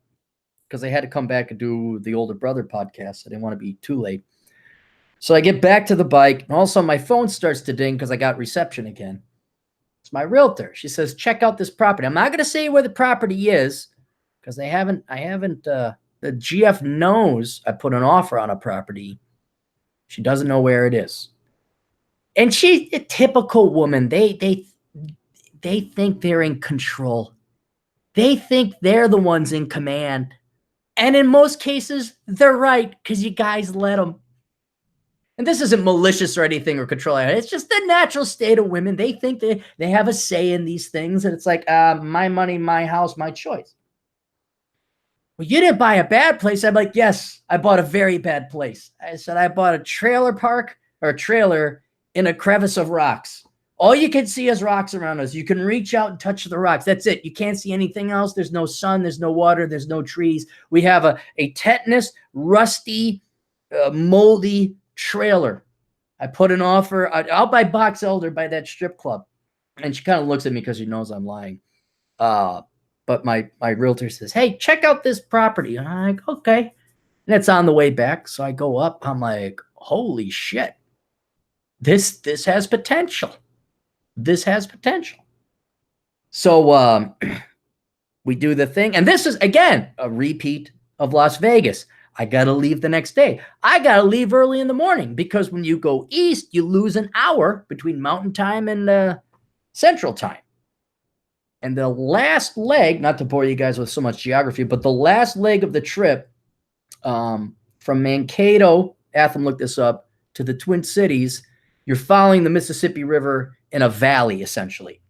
because I had to come back and do the older brother podcast. I didn't want to be too late. So I get back to the bike, and also my phone starts to ding because I got reception again. It's my realtor. She says, check out this property. I'm not going to say where the property is because the GF knows I put an offer on a property. She doesn't know where it is. And she's a typical woman. They think they're in control. They think they're the ones in command. And in most cases, they're right because you guys let them. And this isn't malicious or anything or controlling. It's just the natural state of women. They think they have a say in these things. And it's like, my money, my house, my choice. Well, you didn't buy a bad place. I'm like, yes, I bought a very bad place. I said, I bought a trailer park or a trailer in a crevice of rocks. All you can see is rocks around us. You can reach out and touch the rocks. That's it. You can't see anything else. There's no sun. There's no water. There's no trees. We have a tetanus, rusty, moldy trailer. I put an offer out by Box Elder by that strip club. And she kind of looks at me because she knows I'm lying. But my realtor says, hey, check out this property. And I'm like, okay. And it's on the way back. So I go up. I'm like, holy shit. This has potential. This has potential. So we do the thing. And this is, again, a repeat of Las Vegas. I got to leave the next day. I got to leave early in the morning because when you go east, you lose an hour between Mountain Time and Central Time. And the last leg, not to bore you guys with so much geography, but the last leg of the trip from Mankato, Atham looked this up, to the Twin Cities, you're following the Mississippi River in a valley, essentially.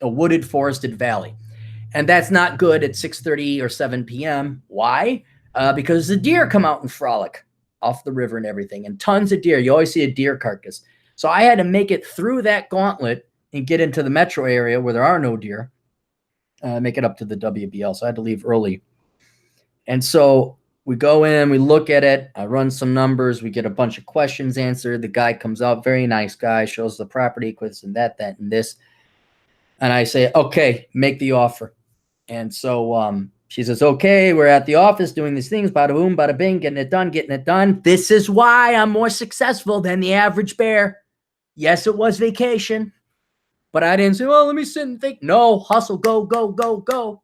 A wooded, forested valley. And that's not good at 6:30 or 7 p.m. Why? Because the deer come out and frolic off the river and everything. And tons of deer. You always see a deer carcass. So I had to make it through that gauntlet and get into the metro area where there are no deer, make it up to the WBL. So I had to leave early. And so we go in, we look at it. I run some numbers. We get a bunch of questions answered. The guy comes out, very nice guy, shows the property, this and that, and this. And I say, okay, make the offer. And so she says, okay, we're at the office doing these things, bada boom, bada bing, getting it done. This is why I'm more successful than the average bear. Yes, it was vacation. But I didn't say, well, let me sit and think. No, hustle, go, go, go, go.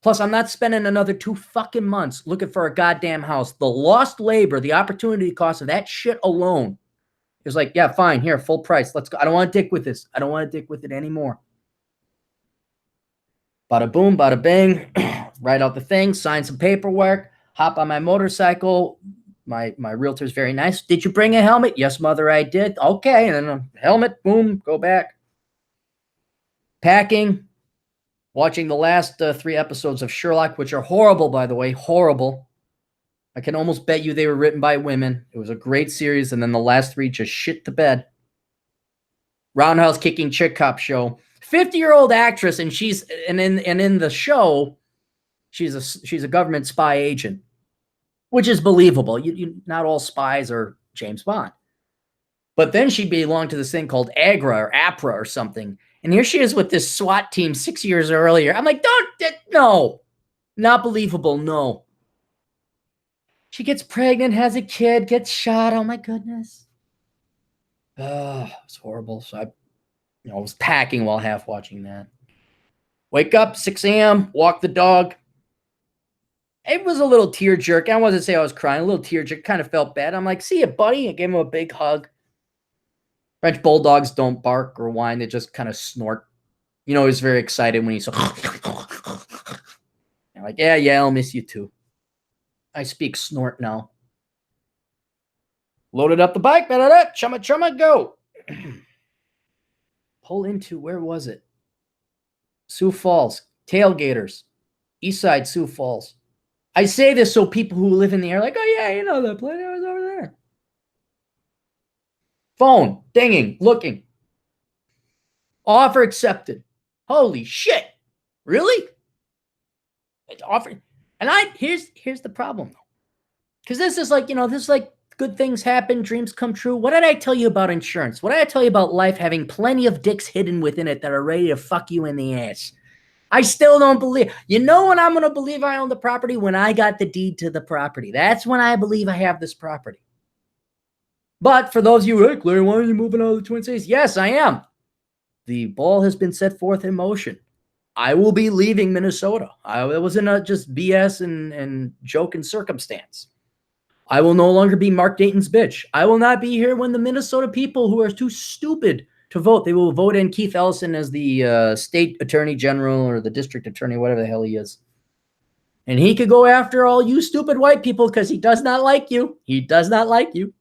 Plus, I'm not spending another 2 fucking months looking for a goddamn house. The lost labor, the opportunity cost of that shit alone is like, yeah, fine, here, full price. Let's go. I don't want to dick with this. I don't want to dick with it anymore. Bada boom, bada bing. Write out the thing, sign some paperwork, hop on my motorcycle. My realtor's very nice. Did you bring a helmet? Yes, mother, I did. Okay, and then a helmet, boom, go back. Packing, watching the last 3 episodes of Sherlock, which are horrible, by the way, horrible. I can almost bet you they were written by women. It was a great series, and then the last 3 just shit the bed. Roundhouse kicking chick cop show. 50-year-old actress, and she's in the show, she's a government spy agent, which is believable. Not all spies are James Bond. But then she belonged to this thing called AGRA or APRA or something. And here she is with this SWAT team 6 years earlier. I'm like, no, not believable. No. She gets pregnant, has a kid, gets shot. Oh my goodness. It was horrible. So I was packing while half watching that. Wake up, 6 a.m., walk the dog. It was a little tear jerk. I wasn't say I was crying, a little tear jerk. Kind of felt bad. I'm like, see ya, buddy. I gave him a big hug. French bulldogs don't bark or whine. They just kind of snort. He's very excited when he's so. I'm like, yeah, I'll miss you too. I speak snort now. Loaded up the bike. Chumma, go. Pull into, where was it? Sioux Falls. Tailgaters. Eastside Sioux Falls. I say this so people who live in the area are like, oh yeah, that place was over there. Phone, dinging, looking. Offer accepted. Holy shit. Really? It's offered. And here's the problem though. Because this is like, good things happen, dreams come true. What did I tell you about insurance? What did I tell you about life having plenty of dicks hidden within it that are ready to fuck you in the ass? I still don't believe. You know when I'm going to believe I own the property? When I got the deed to the property. That's when I believe I have this property. But for those of you, hey, Clarey, why are you moving out of the Twin Cities? Yes, I am. The ball has been set forth in motion. I will be leaving Minnesota. It wasn't just BS and joke and circumstance. I will no longer be Mark Dayton's bitch. I will not be here when the Minnesota people who are too stupid to vote, they will vote in Keith Ellison as the state attorney general or the district attorney, whatever the hell he is. And he could go after all you stupid white people because he does not like you. He does not like you.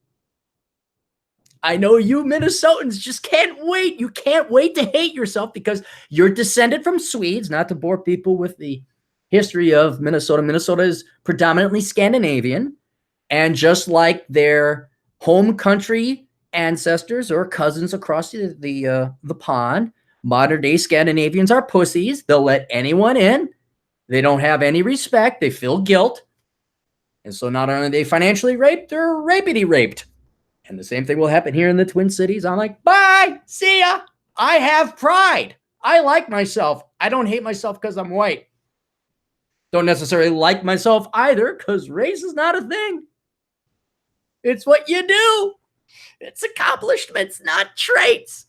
I know you Minnesotans just can't wait. You can't wait to hate yourself because you're descended from Swedes, not to bore people with the history of Minnesota. Minnesota is predominantly Scandinavian. And just like their home country ancestors or cousins across the pond, modern-day Scandinavians are pussies. They'll let anyone in. They don't have any respect. They feel guilt. And so not only are they financially raped, they're rapity raped. And the same thing will happen here in the Twin Cities. I'm like, bye, see ya. I have pride. I like myself. I don't hate myself because I'm white. Don't necessarily like myself either because race is not a thing. It's what you do. It's accomplishments, not traits.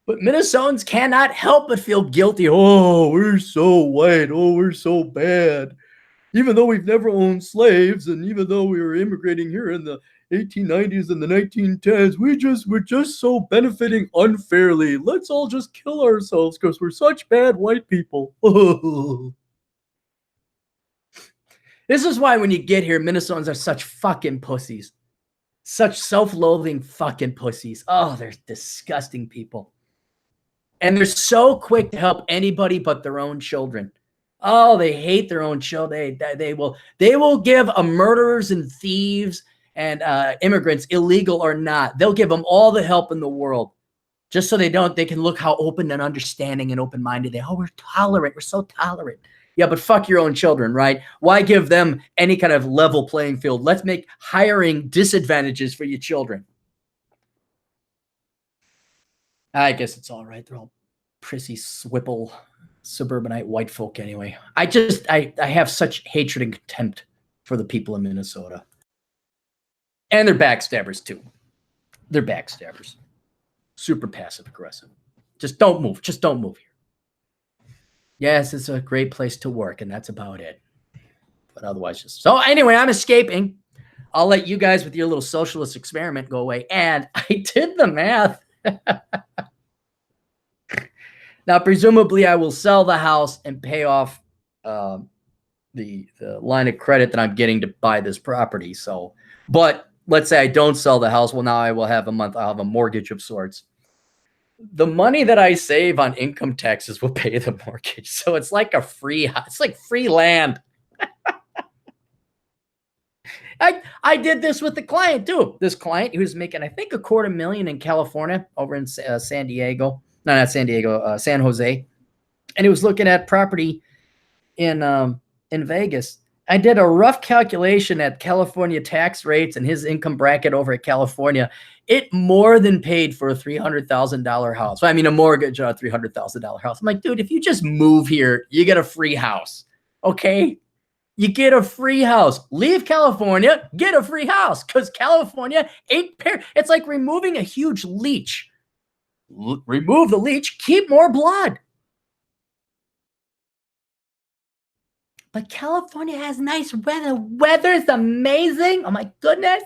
But Minnesotans cannot help but feel guilty. Oh, we're so white. Oh, we're so bad. Even though we've never owned slaves, and even though we were immigrating here in the 1890s and the 1910s, we're just so benefiting unfairly. Let's all just kill ourselves because we're such bad white people. This is why when you get here, Minnesotans are such fucking pussies. Such self-loathing fucking pussies. Oh, they're disgusting people. And they're so quick to help anybody but their own children. Oh, they hate their own children. They will give a murderers and thieves and immigrants, illegal or not, they'll give them all the help in the world, just so they can look how open and understanding and open-minded they are. Oh, we're tolerant. We're so tolerant. Yeah, but fuck your own children, right? Why give them any kind of level playing field? Let's make hiring disadvantages for your children. I guess it's all right. They're all prissy, swipple, suburbanite white folk anyway. I have such hatred and contempt for the people in Minnesota. And they're backstabbers too. They're backstabbers. Super passive aggressive. Just don't move. Just don't move here. Yes, it's a great place to work, and that's about it. But otherwise, just so anyway, I'm escaping. I'll let you guys with your little socialist experiment go away. And I did the math. Now, presumably, I will sell the house and pay off the line of credit that I'm getting to buy this property. So, but let's say I don't sell the house. Well, now I will have I'll have a mortgage of sorts. The money that I save on income taxes will pay the mortgage. So it's like it's like free land. I did this with the client too. This client who's making, I think, $250,000 in California over in San Diego. No, not San Diego, San Jose. And he was looking at property in Vegas. I did a rough calculation at California tax rates and his income bracket over at California. It more than paid for a $300,000 house. I mean, a mortgage on a $300,000 house. I'm like, dude, if you just move here, you get a free house. Okay? You get a free house. Leave California, get a free house. Because California ain't it's like removing a huge leech. Remove the leech, keep more blood. But California has nice weather. Weather's amazing. Oh my goodness.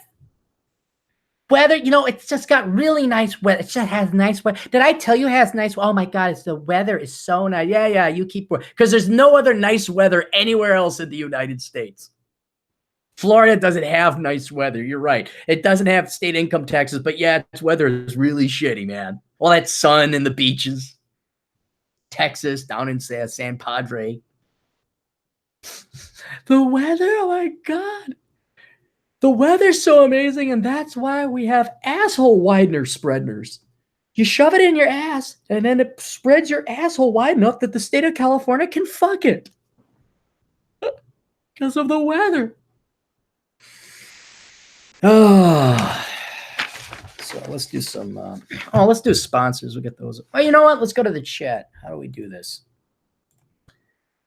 Weather, it's just got really nice weather. It just has nice weather. Did I tell you it has nice? Oh my God, the weather is so nice. Yeah, you keep, because there's no other nice weather anywhere else in the United States. Florida doesn't have nice weather. You're right. It doesn't have state income taxes, but yeah, its weather is really shitty, man. All that sun and the beaches. Texas, down in San Padre. The weather, oh my God. The weather's so amazing, and that's why we have asshole widener spreaders. You shove it in your ass, and then it spreads your asshole wide enough that the state of California can fuck it. Because of the weather. Oh. So let's do some, let's do sponsors. We'll get those. Oh, you know what? Let's go to the chat. How do we do this?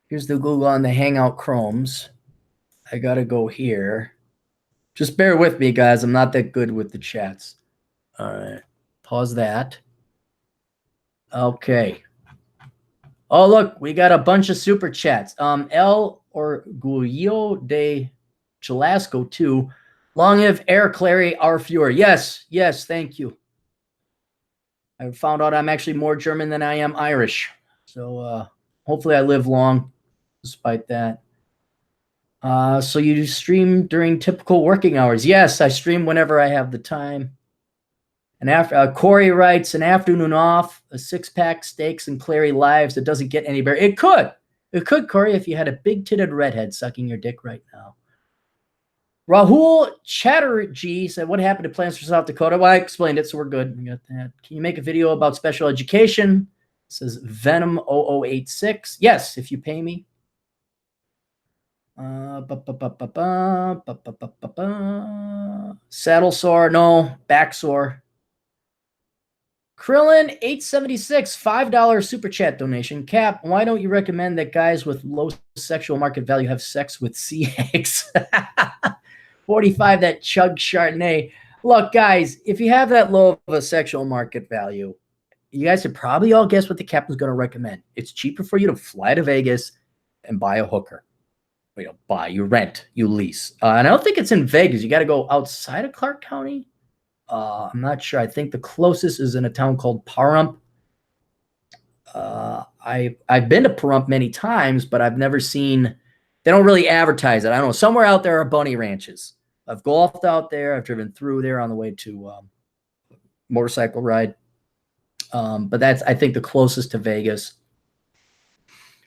Here's the Google on the Hangout Chromes. I got to go here. Just bear with me, guys. I'm not that good with the chats. All right. Pause that. Okay. Oh, look. We got a bunch of super chats. El Orgullo de Chalasco, too. Long live Air Clarey, our Fuhrer. Yes, thank you. I found out I'm actually more German than I am Irish. So hopefully I live long despite that. So you stream during typical working hours? Yes, I stream whenever I have the time. And after Corey writes, an afternoon off, a 6-pack steaks and Clarey lives. It doesn't get any better. It could, Corey, if you had a big-titted redhead sucking your dick right now. Rahul Chatterjee said, what happened to plans for South Dakota? Well, I explained it, so we're good. We got that. Can you make a video about special education? It says Venom 0086. Yes, if you pay me. Saddle sore, no. Back sore. Krillin 876, $5 super chat donation. Cap, why don't you recommend that guys with low sexual market value have sex with sea eggs? 45, that chug Chardonnay. Look, guys, if you have that low of a sexual market value, you guys should probably all guess what the captain's going to recommend. It's cheaper for you to fly to Vegas and buy a hooker. You rent, you lease. And I don't think it's in Vegas. You got to go outside of Clark County. I'm not sure. I think the closest is in a town called Pahrump. I've been to Pahrump many times, but I've never seen. They don't really advertise it. I don't know. Somewhere out there are bunny ranches. I've golfed out there. I've driven through there on the way to motorcycle ride. But that's, I think, the closest to Vegas.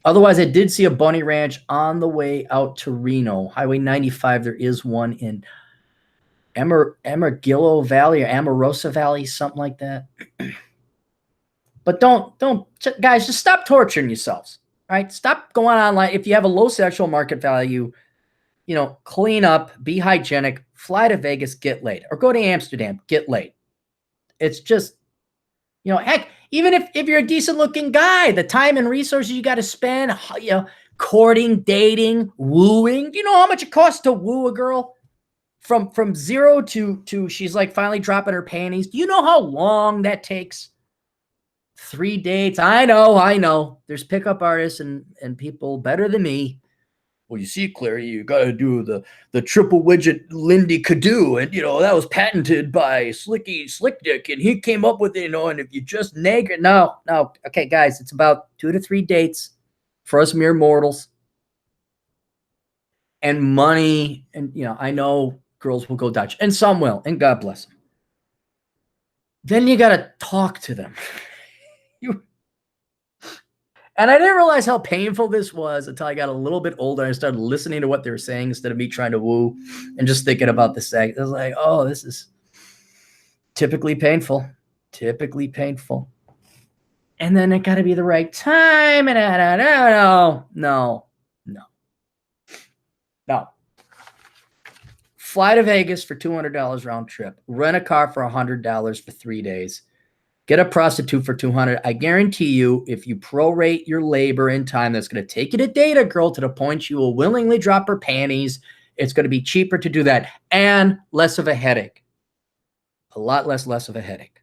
Otherwise, I did see a bunny ranch on the way out to Reno. Highway 95, there is one in Amarillo Valley or Amorosa Valley, something like that. But don't, guys, just stop torturing yourselves. All right? Stop going online. If you have a low sexual market value, clean up, be hygienic, fly to Vegas, get laid. Or go to Amsterdam, get laid. It's just, heck, even if you're a decent looking guy, the time and resources you got to spend, courting, dating, wooing. Do you know how much it costs to woo a girl? From zero to she's like finally dropping her panties. Do you know how long that takes? 3 dates. I know. There's pickup artists and people better than me. Well, you see, Clary, you got to do the triple widget Lindy Cadu, and that was patented by Slicky Slickdick, and he came up with it, and if you just nag it, no. Okay, guys, it's about 2 to 3 dates for us mere mortals, and money, and I know girls will go Dutch, and some will, and God bless them. Then you got to talk to them. And I didn't realize how painful this was until I got a little bit older. I started listening to what they were saying instead of me trying to woo and just thinking about the sex. I was like, oh, this is typically painful. And then it got to be the right time. And I don't know. No. Fly to Vegas for $200 round trip. Rent a car for $100 for 3 days. Get a prostitute for $200. I guarantee you, if you prorate your labor and time, that's going to take you to date a girl to the point you will willingly drop her panties. It's going to be cheaper to do that and less of a headache. A lot less of a headache.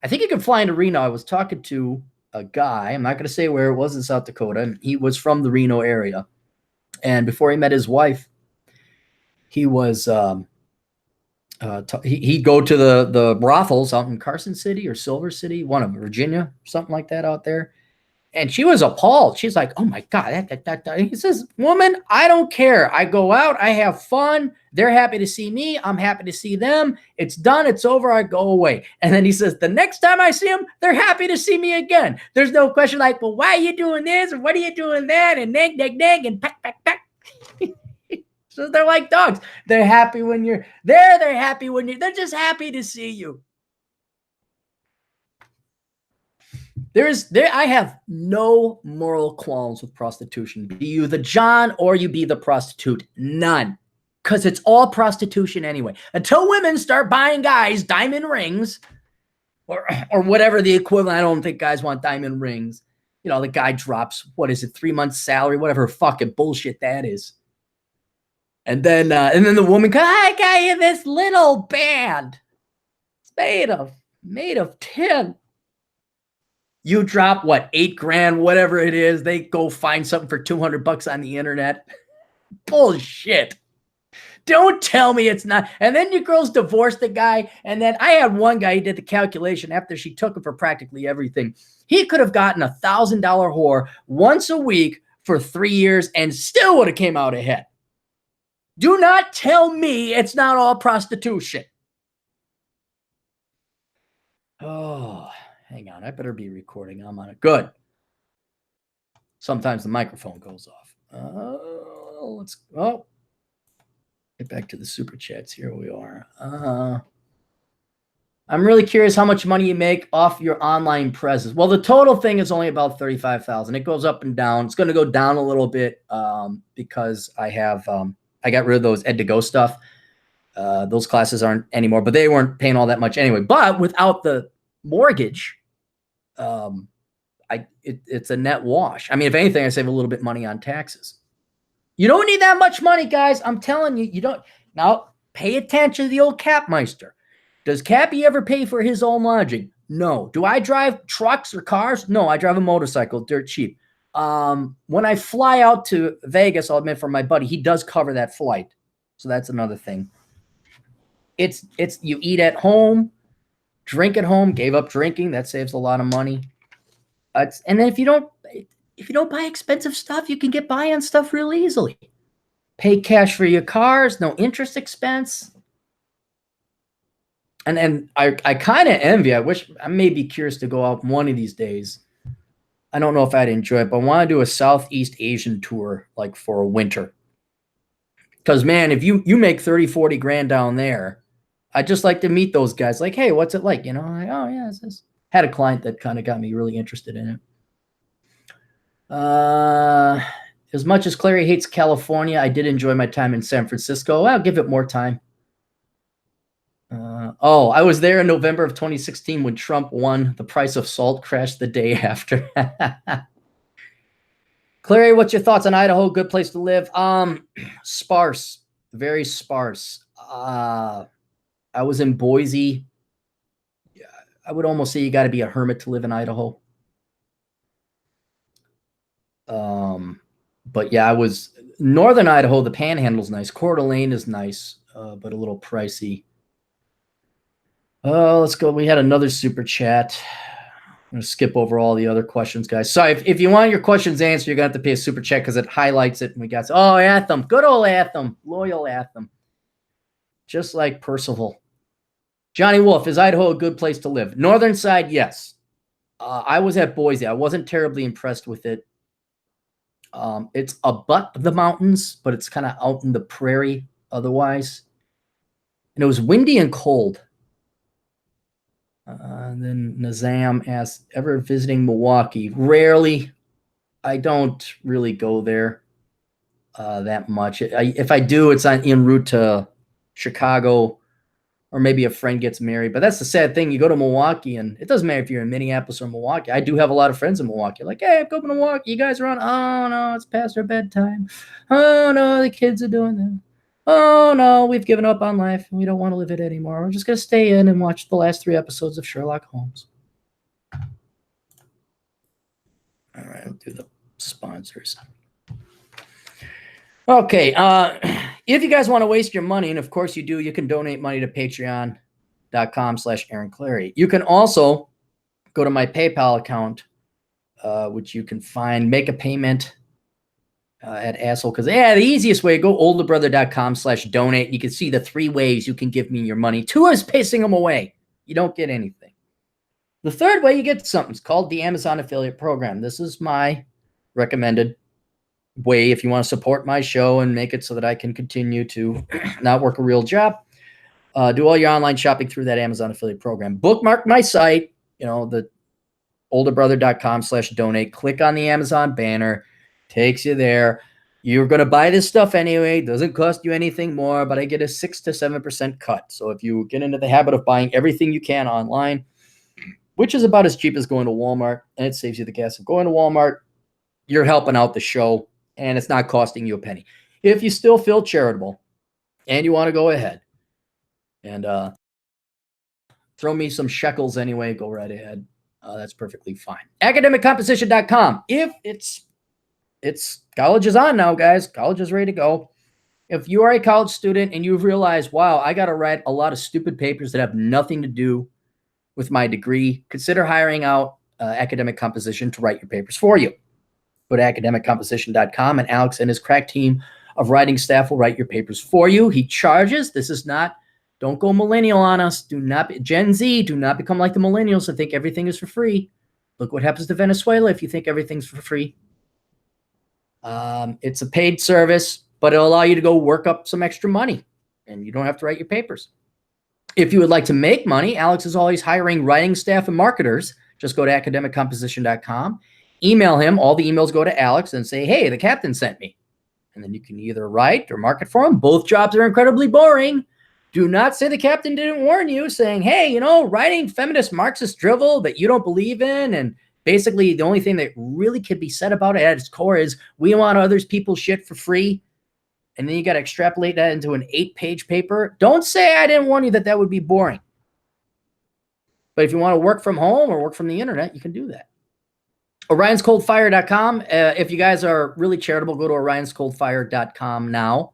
I think you can fly into Reno. I was talking to a guy. I'm not going to say where it was in South Dakota. And he was from the Reno area. And before he met his wife, he was he'd go to the brothels out in Carson City or Silver City, one of Virginia, something like that out there. And she was appalled. She's like, oh my God. He says, woman, I don't care. I go out. I have fun. They're happy to see me. I'm happy to see them. It's done. It's over. I go away. And then he says, the next time I see them, they're happy to see me again. There's no question like, well, why are you doing this? Or what are you doing that? And neg, and peck. So they're like dogs. They're happy when you're there. They're happy when they're just happy to see you. I have no moral qualms with prostitution. Be you the John or you be the prostitute. None. Because it's all prostitution anyway. Until women start buying guys diamond rings or whatever the equivalent. I don't think guys want diamond rings. The guy drops, 3 months salary, whatever fucking bullshit that is. And then the woman goes, I got you this little band. It's made of tin. You drop $8,000, whatever it is. They go find something for $200 on the internet. Bullshit. Don't tell me it's not. And then your girls divorced the guy. And then I had one guy, he did the calculation after she took him for practically everything. He could have gotten a $1,000 whore once a week for 3 years and still would have came out ahead. Do not tell me it's not all prostitution. Oh, hang on. I better be recording. I'm on it. Good. Sometimes the microphone goes off. Get back to the super chats. Here we are. I'm really curious how much money you make off your online presence. Well, the total thing is only about 35,000. It goes up and down. It's going to go down a little bit because I got rid of those Ed to Go stuff. Those classes aren't anymore, but they weren't paying all that much anyway. But without the mortgage, it's a net wash. I mean, if anything, I save a little bit money on taxes. You don't need that much money, guys. I'm telling you, you don't. Now, pay attention to the old Capmeister. Does Cappy ever pay for his own lodging? No. Do I drive trucks or cars? No, I drive a motorcycle, dirt cheap. When I fly out to Vegas, I'll admit for my buddy, he does cover that flight. So that's another thing. It's you eat at home, drink at home, gave up drinking. That saves a lot of money. And then if you don't buy expensive stuff, you can get by on stuff real easily. Pay cash for your cars, no interest expense. And I kind of envy. I wish I may be curious to go out one of these days. I don't know if I'd enjoy it, but I want to do a Southeast Asian tour like for a winter. Because, man, if you make 30, 40 grand down there, I'd just like to meet those guys. Like, hey, what's it like? You know, like, oh, yeah, it's this. Had a client that kind of got me really interested in it. As much as Clarey hates California, I did enjoy my time in San Francisco. I'll give it more time. I was there in November of 2016 when Trump won. The price of salt crashed the day after. Clarey, what's your thoughts on Idaho? Good place to live. Sparse, very sparse. I was in Boise. I would almost say you got to be a hermit to live in Idaho. But yeah, I was northern Idaho. The Panhandle's nice. Coeur d'Alene is nice, but a little pricey. Let's go. We had another super chat. I'm going to skip over all the other questions, guys. Sorry, if you want your questions answered, you're going to have to pay a super chat because it highlights it. And we got, Atham. Good old Atham. Loyal Atham. Just like Percival. Johnny Wolf, is Idaho a good place to live? Northern side, yes. I was at Boise. I wasn't terribly impressed with it. It's abut the mountains, but it's kind of out in the prairie otherwise. And it was windy and cold. And then Nazam asked, ever visiting Milwaukee? Rarely. I don't really go there that much. If I do, it's en route to Chicago, or maybe a friend gets married. But that's the sad thing. You go to Milwaukee, and it doesn't matter if you're in Minneapolis or Milwaukee. I do have a lot of friends in Milwaukee. Like, hey, I'm going to Milwaukee. You guys are on. Oh, no, it's past our bedtime. Oh, no, the kids are doing that. Oh, no, we've given up on life. And we don't want to live it anymore. We're just going to stay in and watch the last 3 episodes of Sherlock Holmes. All right, I'll do the sponsors. Okay, if you guys want to waste your money, and of course you do, you can donate money to patreon.com/Aaron Clarey. You can also go to my PayPal account, which you can find, make a payment at asshole. Because, the easiest way, go olderbrother.com/donate. You can see the 3 ways you can give me your money. 2 is pissing them away. You don't get anything. The 3rd way, you get something. It's called the Amazon Affiliate Program. This is my recommended way if you want to support my show and make it so that I can continue to not work a real job. Do all your online shopping through that Amazon Affiliate Program. Bookmark my site, the olderbrother.com/donate. Click on the Amazon banner. Takes you there. You're going to buy this stuff anyway. Doesn't cost you anything more, but I get a 6 to 7% cut. So if you get into the habit of buying everything you can online, which is about as cheap as going to Walmart, and it saves you the gas of going to Walmart, you're helping out the show, and it's not costing you a penny. If you still feel charitable and you want to go ahead and throw me some shekels anyway, go right ahead. That's perfectly fine. Academiccomposition.com. If it's college is on now, guys. College is ready to go. If you are a college student and you've realized, wow, I got to write a lot of stupid papers that have nothing to do with my degree, consider hiring out Academic Composition to write your papers for you. Go to academiccomposition.com, and Alex and his crack team of writing staff will write your papers for you. He charges. This is not, don't go millennial on us. Do not, Gen Z, do not become like the millennials and think everything is for free. Look what happens to Venezuela if you think everything's for free. It's a paid service, but it'll allow you to go work up some extra money, and you don't have to write your papers. If you would like to make money, Alex is always hiring writing staff and marketers. Just go to academiccomposition.com, email him. All the emails go to Alex and say, hey, the captain sent me. And then you can either write or market for him. Both jobs are incredibly boring. Do not say the captain didn't warn you, saying, hey, you know, writing feminist Marxist drivel that you don't believe in. And basically the only thing that really can be said about it at its core is we want others people's shit for free. And then you got to extrapolate that into an 8-page paper. Don't say I didn't warn you that that would be boring. But if you want to work from home or work from the internet, you can do that. OrionsColdFire.com. If you guys are really charitable, go to OrionsColdFire.com now.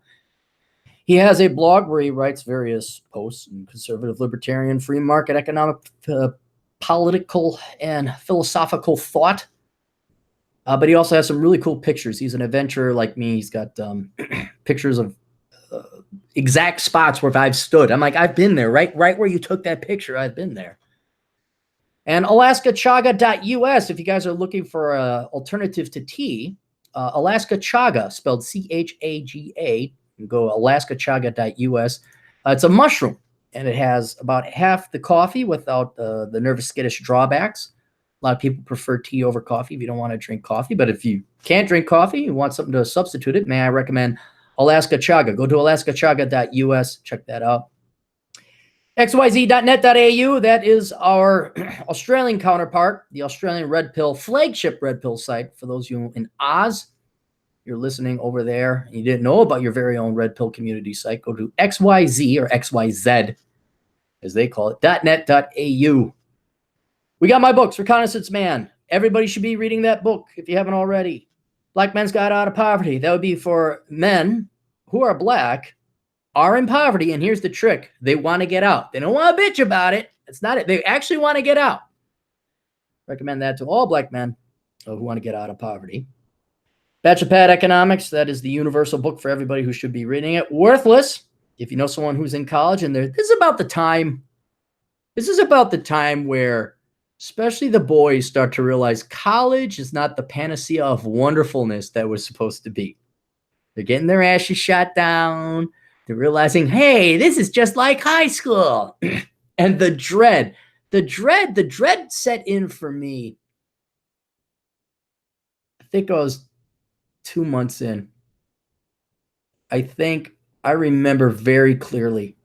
He has a blog where he writes various posts in conservative, libertarian, free market, economic, political, and philosophical thought. But he also has some really cool pictures. He's an adventurer like me. He's got pictures of exact spots where I've stood. I'm like, I've been there, right where you took that picture. I've been there. And alaskachaga.us, if you guys are looking for an alternative to tea, Alaska Chaga, spelled Chaga, you go alaskachaga.us. It's a mushroom, and it has about half the coffee without the nervous, skittish drawbacks. A lot of people prefer tea over coffee if you don't want to drink coffee. But if you can't drink coffee, you want something to substitute it, may I recommend Alaska Chaga. Go to alaskachaga.us. Check that out. xyz.net.au, that is our Australian counterpart, the Australian Red Pill, flagship Red Pill site. For those of you in Oz, you're listening over there, and you didn't know about your very own Red Pill community site, go to XYZ or XYZ, as they call it, .net.au. We got my books, Reconnaissance Man. Everybody should be reading that book if you haven't already. Black Men's Guide Out of Poverty. That would be for men who are black, are in poverty, and here's the trick. They want to get out. They don't want to bitch about it. It's not it. They actually want to get out. Recommend that to all black men who want to get out of poverty. Bachelor Pad Economics, that is the universal book for everybody who should be reading it. Worthless, if you know someone who's in college, and this is about the time where especially the boys start to realize college is not the panacea of wonderfulness that was supposed to be. They're getting their asses shot down. They're realizing, hey, this is just like high school. And the dread set in for me. I think I was 2 months in. I remember very clearly.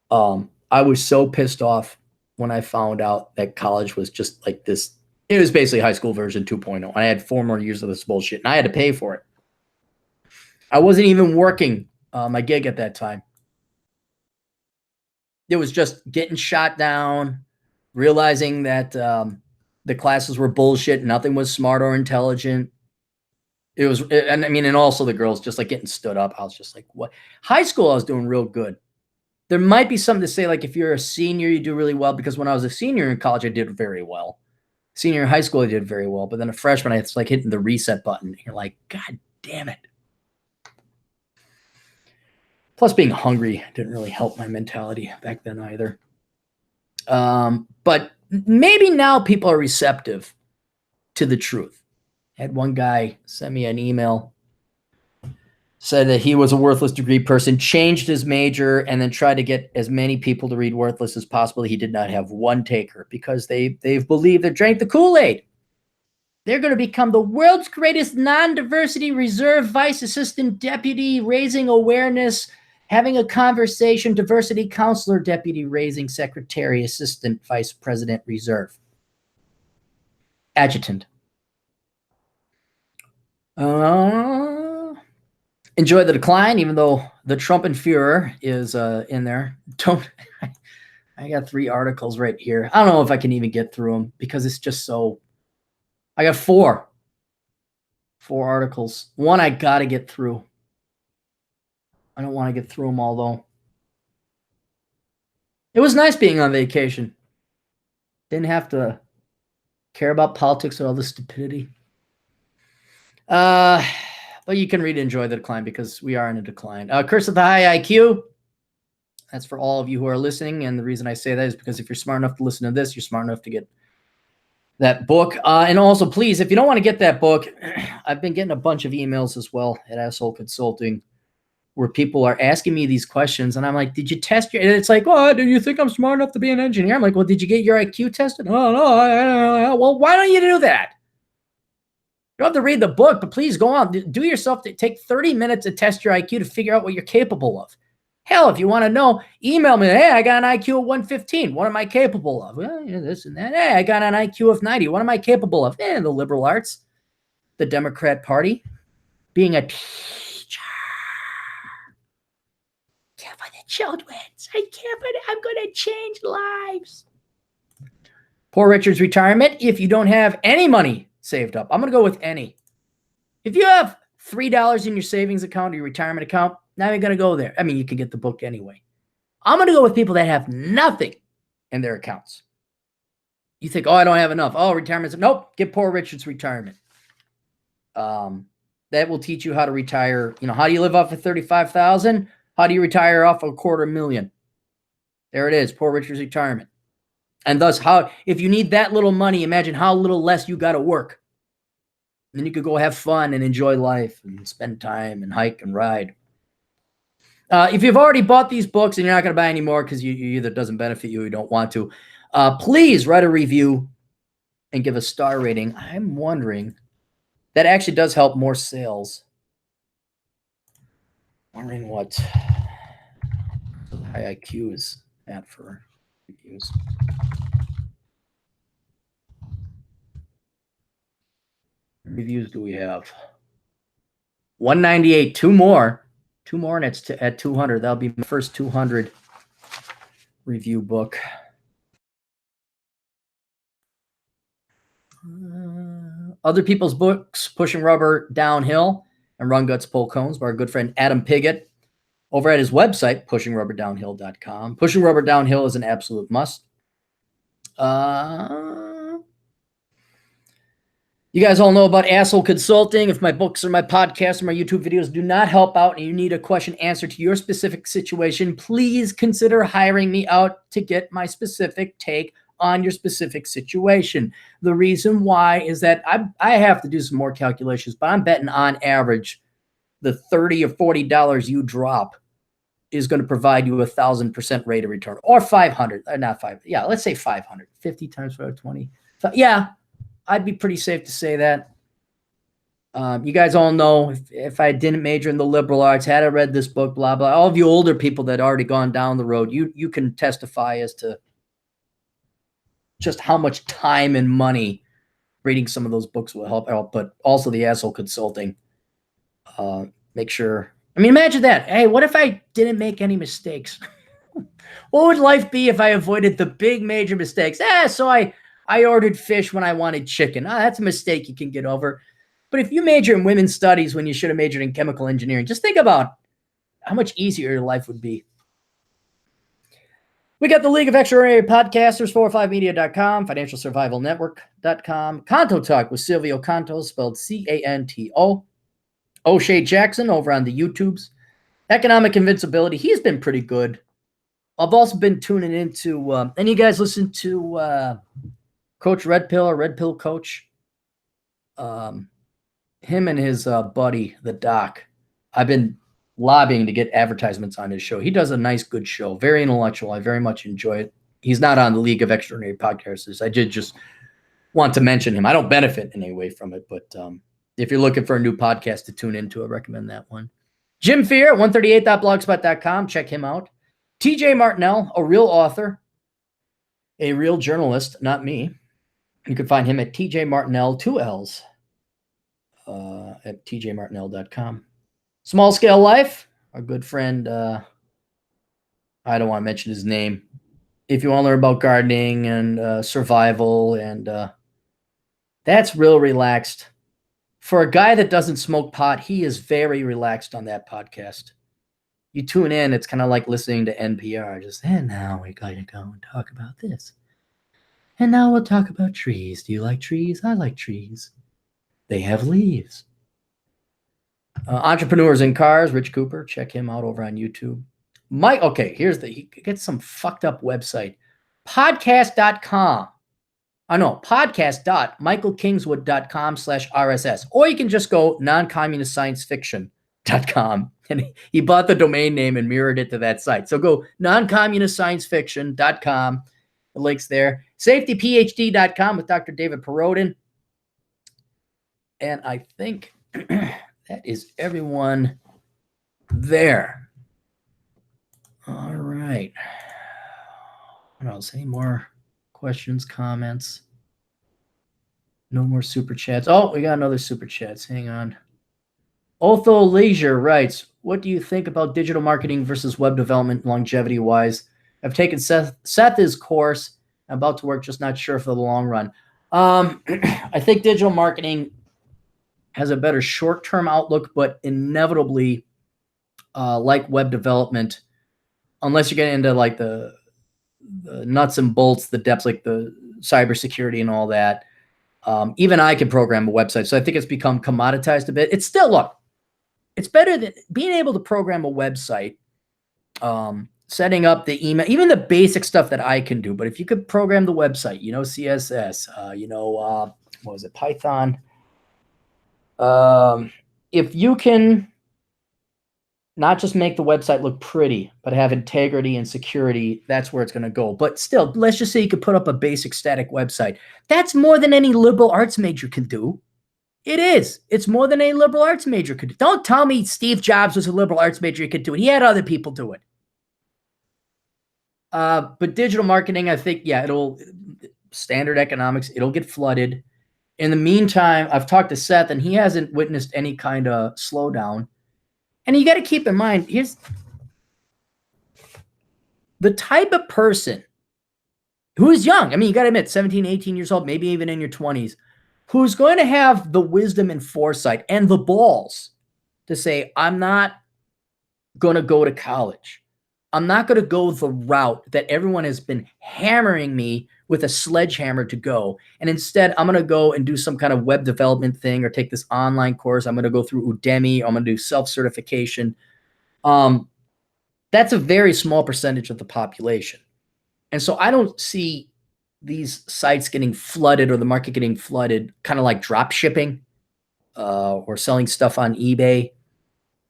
I was so pissed off when I found out that college was just like this. It was basically high school version 2.0. I had 4 more years of this bullshit, and I had to pay for it. I wasn't even working my gig at that time. It was just getting shot down, realizing that the classes were bullshit. Nothing was smart or intelligent. And also the girls just like getting stood up. I was just like, what? High school, I was doing real good. There might be something to say, like if you're a senior, you do really well, because when I was a senior in college, I did very well. Senior in high school, I did very well. But then a freshman, it's like hitting the reset button. You're like, God damn it. Plus being hungry didn't really help my mentality back then either. But maybe now people are receptive to the truth. I had one guy send me an email, said that he was a worthless degree person, changed his major, and then tried to get as many people to read Worthless as possible. He did not have one taker because they've believed they drank the Kool-Aid. They're going to become the world's greatest non-diversity reserve vice assistant deputy, raising awareness, having a conversation, diversity counselor deputy, raising secretary, assistant, vice president, reserve. Adjutant. Enjoy the decline, even though the Trumpenführer is in there. I got 3 articles right here. I don't know if I can even get through them because it's just so. I got 4 articles. One I got to get through. I don't want to get through them all, though. It was nice being on vacation. Didn't have to care about politics or all the stupidity. But you can read Enjoy the Decline because we are in a decline. Curse of the High IQ. That's for all of you who are listening. And the reason I say that is because if you're smart enough to listen to this, you're smart enough to get that book. And also, please, if you don't want to get that book, I've been getting a bunch of emails as well at Asshole Consulting where people are asking me these questions, and I'm like, did you test your, and it's like, oh, do you think I'm smart enough to be an engineer? I'm like, well, did you get your IQ tested? Oh, no. Well, why don't you do that? You don't have to read the book, but please go on. Do yourself, take 30 minutes to test your IQ to figure out what you're capable of. Hell, if you want to know, email me. Hey, I got an IQ of 115. What am I capable of? Well, this and that. Hey, I got an IQ of 90. What am I capable of? The liberal arts, the Democrat Party, being a teacher. Care for the children. I care for I'm going to change lives. Poor Richard's retirement. If you don't have any money saved up, I'm going to go with any. If you have $3 in your savings account or your retirement account, now you're going to go there. I mean, you can get the book anyway. I'm going to go with people that have nothing in their accounts. You think, oh, I don't have enough. Oh, retirement. Nope. Get Poor Richard's retirement. That will teach you how to retire. You know, how do you live off of $35,000? How do you retire off of $250,000? There it is. Poor Richard's retirement. And thus, how, if you need that little money, imagine how little less you got to work. And then you could go have fun and enjoy life and spend time and hike and ride. If you've already bought these books and you're not going to buy any more because you either doesn't benefit you or you don't want to, please write a review and give a star rating. I'm wondering, that actually does help more sales. Wondering what high IQ is at for reviews. Reviews do we have? 198, two more, and it's at 200. That'll be my first 200 review book. Other people's books, Pushing Rubber Downhill and Run Guts Pull Cones by our good friend Adam Piggott over at his website, pushingrubberdownhill.com. Pushing Rubber Downhill is an absolute must. You guys all know about Asshole Consulting. If my books or my podcasts or my YouTube videos do not help out and you need a question answered to your specific situation, please consider hiring me out to get my specific take on your specific situation. The reason why is that I have to do some more calculations, but I'm betting on average the $30 or $40 you drop is going to provide you 1,000% rate of return, or 500, not 5. Yeah, let's say 500. 50 times 20. Yeah. I'd be pretty safe to say that. You guys all know if I didn't major in the liberal arts, had I read this book, blah, blah, all of you older people that already gone down the road, you can testify as to just how much time and money reading some of those books will help out, but also the Asshole Consulting. Make sure. I mean, imagine that. Hey, what if I didn't make any mistakes? What would life be if I avoided the big major mistakes? So I ordered fish when I wanted chicken. That's a mistake you can get over. But if you major in women's studies when you should have majored in chemical engineering, just think about how much easier your life would be. We got the League of Extraordinary Podcasters, 405media.com, financialsurvivalnetwork.com, Canto Talk with Silvio Canto, spelled C-A-N-T-O, O'Shea Jackson over on the YouTubes, Economic Invincibility. He's been pretty good. I've also been tuning into, and you guys listen to Coach Red Pill or Red Pill Coach, him and his buddy, the Doc. I've been lobbying to get advertisements on his show. He does a nice, good show. Very intellectual. I very much enjoy it. He's not on the League of Extraordinary Podcasters. I did just want to mention him. I don't benefit in any way from it, but if you're looking for a new podcast to tune into, I recommend that one. Jim Fear, 138.blogspot.com. Check him out. TJ Martinell, a real author, a real journalist, not me. You can find him at TJ Martinell, 2 L's, at tjmartinell.com. Small Scale Life, our good friend, I don't want to mention his name. If you want to learn about gardening and survival, and that's real relaxed. For a guy that doesn't smoke pot, he is very relaxed on that podcast. You tune in, it's kind of like listening to NPR. Just, and now we're going to go and talk about this. And now we'll talk about trees. Do you like trees? I like trees. They have leaves. Entrepreneurs in Cars, Rich Cooper. Check him out over on YouTube. He gets some fucked up website. Podcast.com. Podcast.michaelkingswood.com/RSS. Or you can just go non-communist science fiction .com, and he bought the domain name and mirrored it to that site. So go noncommunistsciencefiction.com. The link's there. Safetyphd.com with Dr. David Perodin. And I think that is everyone there. All right. What else? Any more questions, comments? No more super chats. Oh, we got another super chats. Hang on. Otho Leisure writes, what do you think about digital marketing versus web development longevity-wise? I've taken Seth's course. I'm about to work, just not sure for the long run. I think digital marketing has a better short-term outlook, but inevitably, like web development, unless you get into like the nuts and bolts, the depths, like the cybersecurity and all that, even I can program a website. So I think it's become commoditized a bit. It's still, look, it's better than being able to program a website, setting up the email, even the basic stuff that I can do. But if you could program the website, CSS, what was it, Python? If you can not just make the website look pretty, but have integrity and security, that's where it's going to go. But still, let's just say you could put up a basic static website. That's more than any liberal arts major can do. It is. It's more than a liberal arts major could do. Don't tell me Steve Jobs was a liberal arts major. He could do it. He had other people do it. But digital marketing, I think, yeah, standard economics, it'll get flooded. In the meantime, I've talked to Seth, and he hasn't witnessed any kind of slowdown. And you got to keep in mind, here's the type of person who is young. I mean, you got to admit, 17, 18 years old, maybe even in your 20s, who's going to have the wisdom and foresight and the balls to say, I'm not going to go to college. I'm not going to go the route that everyone has been hammering me with a sledgehammer to go. And instead, I'm going to go and do some kind of web development thing or take this online course. I'm going to go through Udemy. I'm going to do self-certification. That's a very small percentage of the population. And so I don't see these sites getting flooded or the market getting flooded, kind of like drop shipping or selling stuff on eBay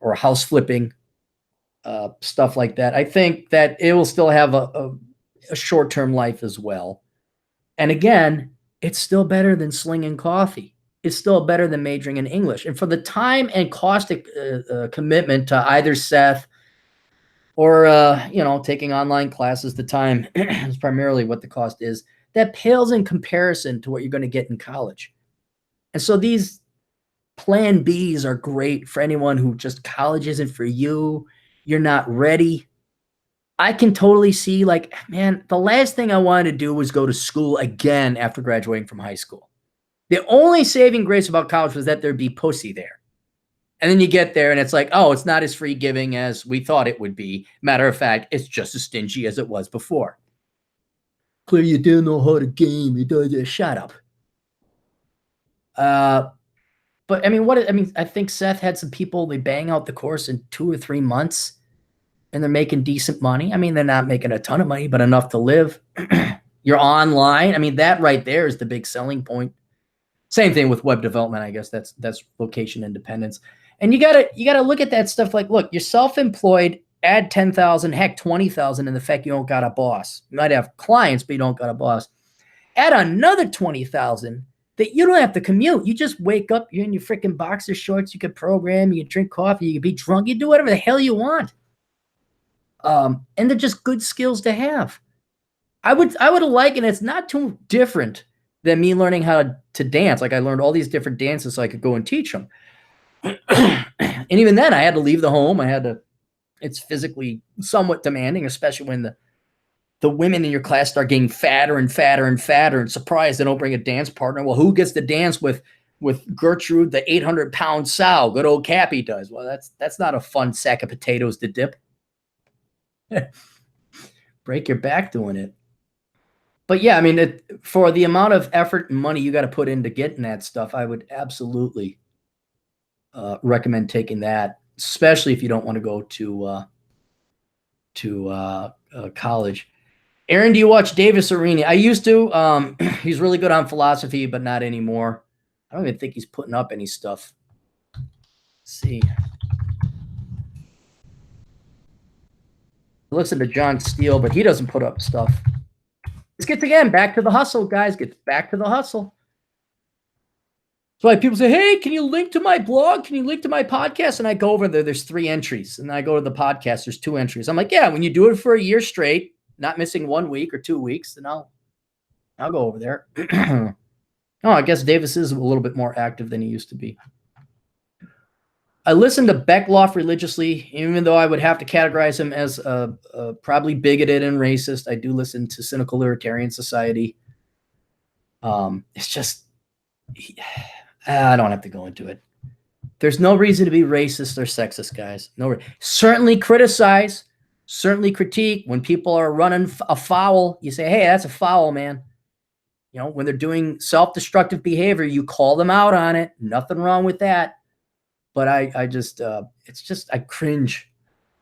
or house flipping, stuff like that. I think that it will still have a short-term life as well. And again, it's still better than slinging coffee. It's still better than majoring in English. And for the time and cost commitment to either Seth or, taking online classes, the time is primarily what the cost is. That pales in comparison to what you're going to get in college. And so these plan Bs are great for anyone who just college isn't for you. You're not ready. I can totally see, like, man, the last thing I wanted to do was go to school again after graduating from high school. The only saving grace about college was that there'd be pussy there. And then you get there and it's like, oh, it's not as free giving as we thought it would be. Matter of fact, it's just as stingy as it was before. Clarey, you don't know how to game. You don't shut up. But I mean, I think Seth had some people, they bang out the course in 2 or 3 months and they're making decent money. I mean, they're not making a ton of money, but enough to live. You're online. I mean, that right there is the big selling point. Same thing with web development. I guess that's location independence. And you gotta look at that stuff like, look, you're self-employed, add 10,000, heck, 20,000 in the fact you don't got a boss. You might have clients, but you don't got a boss. Add another 20,000 that you don't have to commute. You just wake up, you're in your freaking boxer shorts, you can program, you can drink coffee, you can be drunk, you do whatever the hell you want. And they're just good skills to have. I would like, and it's not too different than me learning how to dance. Like I learned all these different dances so I could go and teach them. And even then I had to leave the home. It's physically somewhat demanding, especially when the women in your class start getting fatter and fatter and fatter and surprised they don't bring a dance partner. Well, who gets to dance with Gertrude, the 800-pound sow? Good old Cappy does. Well, that's not a fun sack of potatoes to dip. Break your back doing it. But yeah, I mean, for the amount of effort and money you got to put into getting that stuff, I would absolutely recommend taking that, especially if you don't want to go to college. Aaron, do you watch Davis Arini? I used to. He's really good on philosophy, but not anymore. I don't even think he's putting up any stuff. Let's see. I listen to John Steele, but he doesn't put up stuff. Let's get again back to the hustle, guys. Get back to the hustle. That's why people say, hey, can you link to my blog? Can you link to my podcast? And I go over there. There's 3 entries. And I go to the podcast. There's 2 entries. I'm like, yeah, when you do it for a year straight, not missing 1 week or 2 weeks, then I'll go over there. Oh, I guess Davis is a little bit more active than he used to be. I listen to Beckloff religiously, even though I would have to categorize him as probably bigoted and racist. I do listen to Cynical Libertarian Society. It's just, I don't have to go into it. There's no reason to be racist or sexist, guys. No, certainly criticize, certainly critique. When people are running afoul, you say, hey, that's a foul, man. You know, when they're doing self-destructive behavior, you call them out on it. Nothing wrong with that. But I just, it's just, I cringe.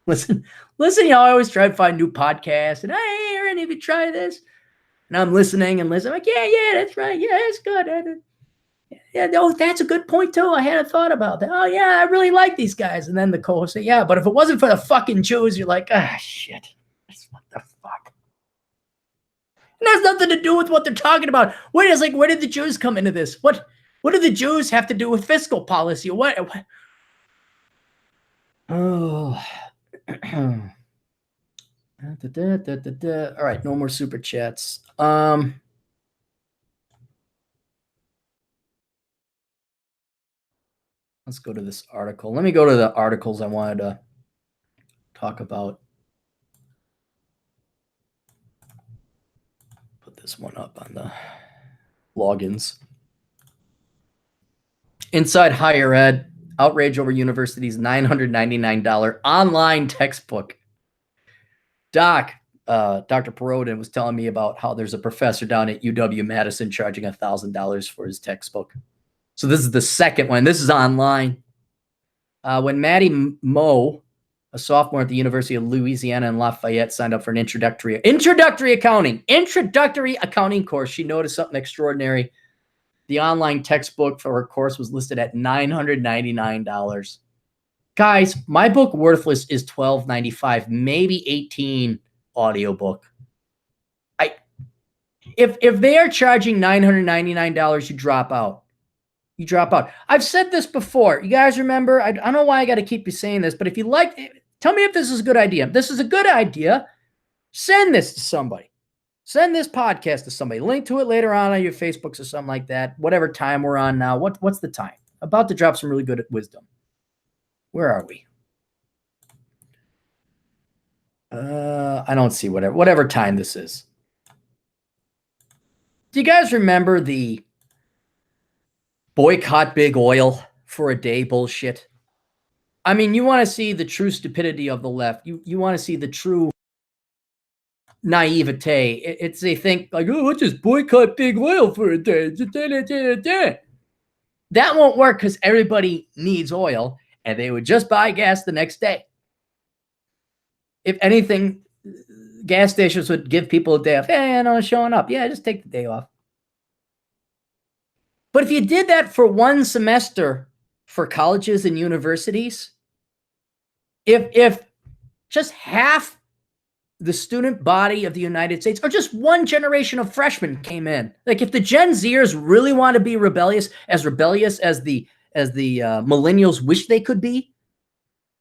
Listen, you know, I always try to find new podcasts. And, hey, are any of you try this? And I'm listening. I'm like, yeah, that's right. Yeah, that's good. Yeah, no, that's a good point, too. I hadn't thought about that. Oh, yeah, I really like these guys. And then the co-host say, yeah, but if it wasn't for the fucking Jews, you're like, shit. What the fuck? And that has nothing to do with what they're talking about. Where did the Jews come into this? What do the Jews have to do with fiscal policy? What? Oh. All right, no more super chats. Let's go to this article. Let me go to the articles I wanted to talk about. Put this one up on the logins. Inside Higher Ed, outrage over university's $999 online textbook. Dr. Perodin was telling me about how there's a professor down at UW-Madison charging $1,000 for his textbook. So this is the second one. This is online. When Maddie Moe, a sophomore at the University of Louisiana in Lafayette, signed up for an introductory accounting course, she noticed something extraordinary. The online textbook for her course was listed at $999. Guys, my book Worthless is $12.95, maybe $18 audiobook. If they are charging $999, you drop out. You drop out. I've said this before. You guys remember? I don't know why I got to keep you saying this, but if you like, tell me if this is a good idea. If this is a good idea, send this to somebody. Send this podcast to somebody. Link to it later on your Facebooks or something like that. Whatever time we're on now. What's the time? About to drop some really good wisdom. Where are we? I don't see whatever time this is. Do you guys remember the boycott big oil for a day bullshit? I mean, you want to see the true stupidity of the left. You want to see the true naivete. It's they think like, oh, let's just boycott big oil for a day. That won't work because everybody needs oil and they would just buy gas the next day. If anything, gas stations would give people a day off. Hey, I'm not showing up. Yeah, just take the day off. But if you did that for one semester for colleges and universities, if just half the student body of the United States, or just one generation of freshmen came in, like if the Gen Zers really want to be rebellious as the millennials wish they could be,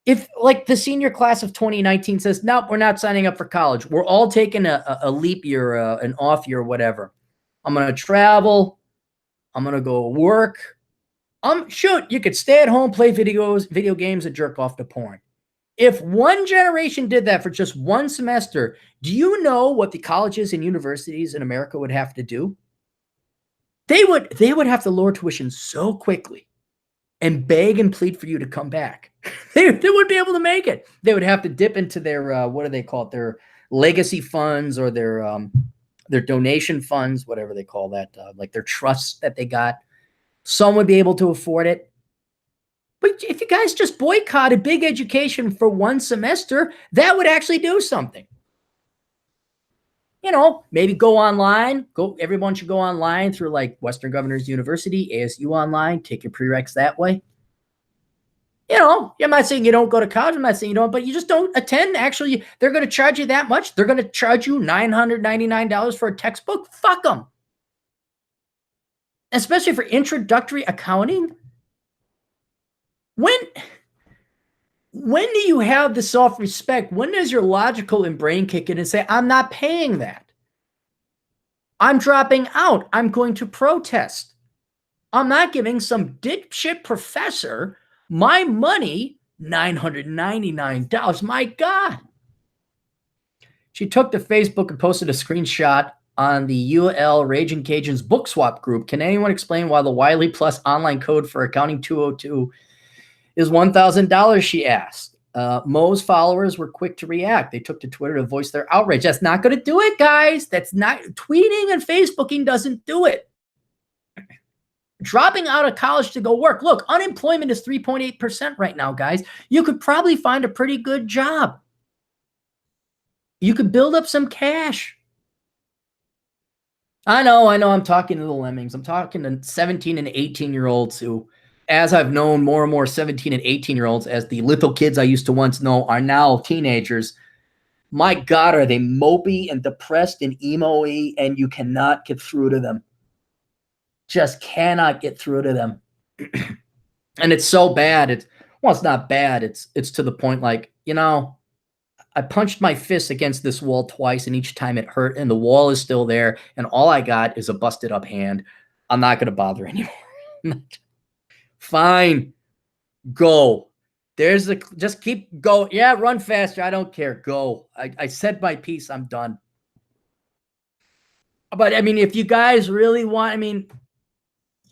if like the senior class of 2019 says, nope, we're not signing up for college. We're all taking a leap year, an off year, whatever. I'm going to travel. I'm going to go work. Shoot, you could stay at home, play video games, and jerk off to porn. If one generation did that for just one semester, do you know what the colleges and universities in America would have to do? They would have to lower tuition so quickly and beg and plead for you to come back. They wouldn't be able to make it. They would have to dip into their, what do they call it? Their legacy funds or their donation funds, whatever they call that, like their trusts that they got. Some would be able to afford it. But if you guys just boycotted big education for one semester, that would actually do something. You know, maybe go online. Everyone should go online through like Western Governors University, ASU online, take your prereqs that way. You know, I'm not saying you don't go to college. I'm not saying you don't, but you just don't attend. Actually, they're going to charge you that much. They're going to charge you $999 for a textbook. Fuck them. Especially for introductory accounting. When do you have the self-respect? When does your logical and brain kick in and say, I'm not paying that? I'm dropping out. I'm going to protest. I'm not giving some dipshit professor my money, $999. My God. She took to Facebook and posted a screenshot on the UL Raging Cajuns book swap group. Can anyone explain why the Wiley Plus online code for accounting 202 is $1,000, she asked. Mo's followers were quick to react. They took to Twitter to voice their outrage. That's not going to do it, guys. That's not, tweeting and Facebooking doesn't do it. Dropping out of college to go work. Look, unemployment is 3.8% right now, guys. You could probably find a pretty good job. You could build up some cash. I know. I'm talking to the lemmings. I'm talking to 17 and 18-year-olds who, as I've known more and more 17 and 18-year-olds, as the little kids I used to once know are now teenagers. My God, are they mopey and depressed and emo-y, and you cannot get through to them. Just cannot get through to them. And it's so bad. It's not bad. It's to the point like, you know, I punched my fist against this wall twice, and each time it hurt, and the wall is still there, and all I got is a busted up hand. I'm not going to bother anymore. Fine. Go. Just keep going. Yeah, run faster. I don't care. Go. I said my piece. I'm done. But I mean, if you guys really want,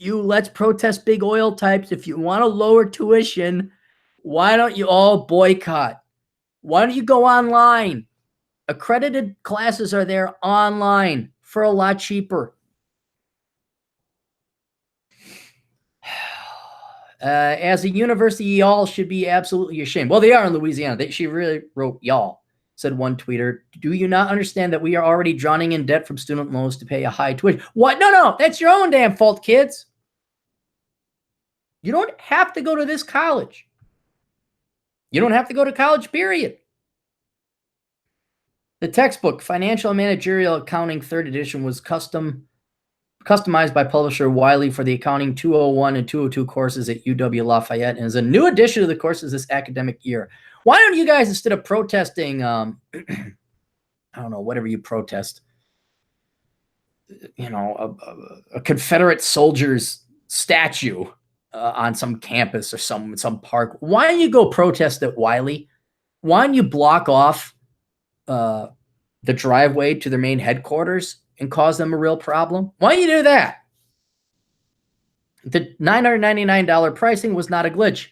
let's protest big oil types. If you want to lower tuition, why don't you all boycott? Why don't you go online? Accredited classes are there online for a lot cheaper. As a university, y'all should be absolutely ashamed. Well, they are in Louisiana. She really wrote y'all, said one tweeter. Do you not understand that we are already drowning in debt from student loans to pay a high tuition? What? No. That's your own damn fault, kids. You don't have to go to this college. You don't have to go to college, period. The textbook, Financial and Managerial Accounting 3rd edition, was customized by publisher Wiley for the Accounting 201 and 202 courses at UW Lafayette, and is a new addition to the courses this academic year. Why don't you guys, instead of protesting, I don't know, whatever you protest, you know, a Confederate soldier's statue on some campus or some park, why don't you go protest at Wiley? Why don't you block off the driveway to their main headquarters and cause them a real problem? Why don't you do that? The $999 pricing was not a glitch.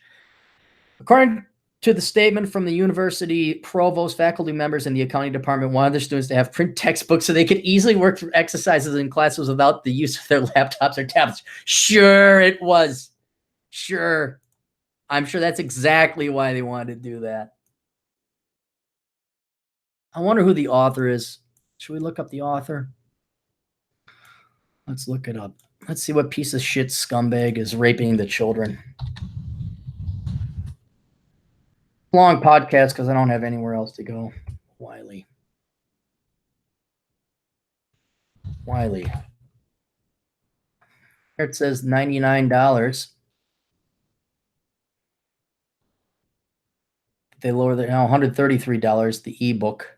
According to the statement from the university provost, faculty members in the accounting department wanted their students to have print textbooks so they could easily work through exercises in classes without the use of their laptops or tablets. Sure, it was. Sure. I'm sure that's exactly why they wanted to do that. I wonder who the author is. Should we look up the author? Let's look it up. Let's see what piece of shit scumbag is raping the children. Long podcast because I don't have anywhere else to go. Wiley. Here it says $99. They lower the $133, the ebook.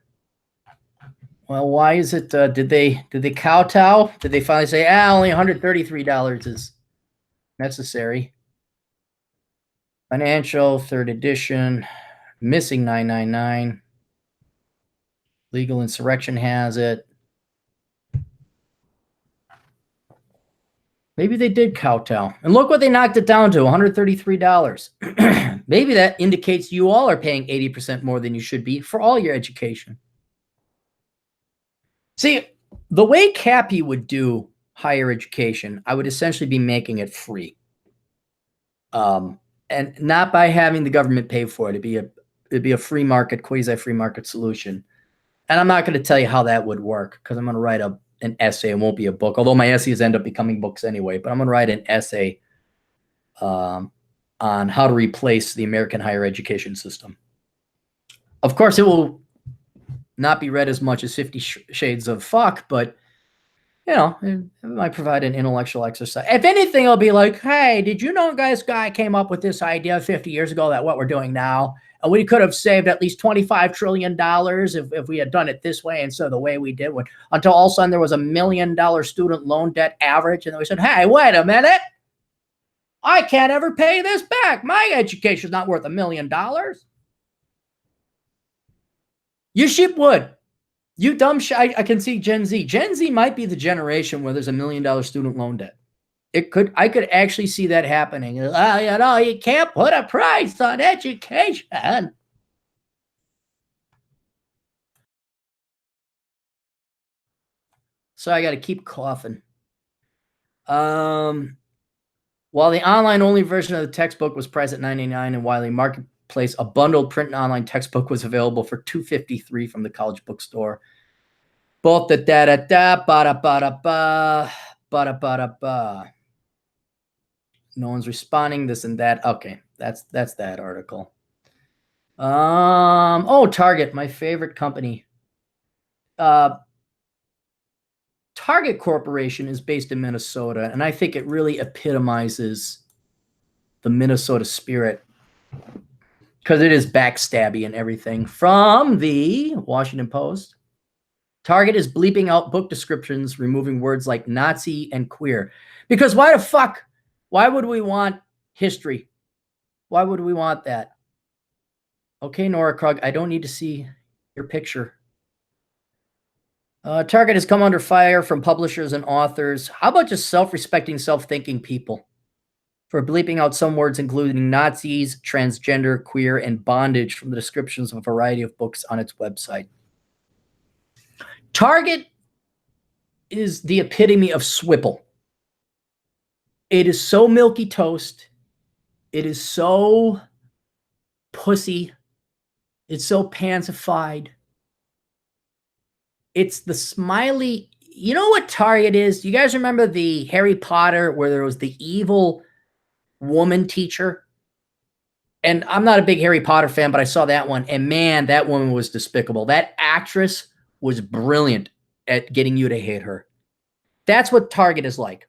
Well, why is it? Did they kowtow? Did they finally say, only $133 is necessary? Financial 3rd edition, missing $999. Legal Insurrection has it. Maybe they did kowtow. And look what they knocked it down to, $133. Maybe that indicates you all are paying 80% more than you should be for all your education. See, the way Cappy would do higher education, I would essentially be making it free. And not by having the government pay for it. It'd be a free market, quasi-free market solution. And I'm not going to tell you how that would work because I'm going to write an essay. It won't be a book, although my essays end up becoming books anyway. But I'm going to write an essay on how to replace the American higher education system. Of course, it will not be read as much as 50 Shades of Fuck, but it might provide an intellectual exercise. If anything, it'll be like, hey, did you know this guy came up with this idea 50 years ago that what we're doing now? And we could have saved at least $25 trillion if we had done it this way instead of the way we did. Until all of a sudden there was $1 million student loan debt average. And then we said, hey, wait a minute. I can't ever pay this back. My education's not worth $1 million. You sheep would. You dumb shit. I can see Gen Z. Gen Z might be the generation where there's $1 million student loan debt. I could actually see that happening. You can't put a price on education. So I got to keep coughing. While the online-only version of the textbook was priced at $99, and while the marketplace, a bundled print and online textbook was available for $253 from the college bookstore. Both the da-da-da, ba-da-ba-da-ba, ba-da-ba-da-ba. No one's responding, this and that. Okay, that's that article. Target, my favorite company. Target Corporation is based in Minnesota, and I think it really epitomizes the Minnesota spirit because it is backstabby and everything. From the Washington Post, Target is bleeping out book descriptions, removing words like Nazi and queer. Because why the fuck? Why would we want history? Why would we want that? Okay, Nora Krug, I don't need to see your picture. Target has come under fire from publishers and authors. How about just self-respecting, self-thinking people for bleeping out some words including Nazis, transgender, queer, and bondage from the descriptions of a variety of books on its website? Target is the epitome of swipple. It is so milky toast. It is so pussy. It's so pansified. It's the smiley. You know what Target is? You guys remember the Harry Potter where there was the evil woman teacher? And I'm not a big Harry Potter fan, but I saw that one. And man, that woman was despicable. That actress was brilliant at getting you to hate her. That's what Target is like.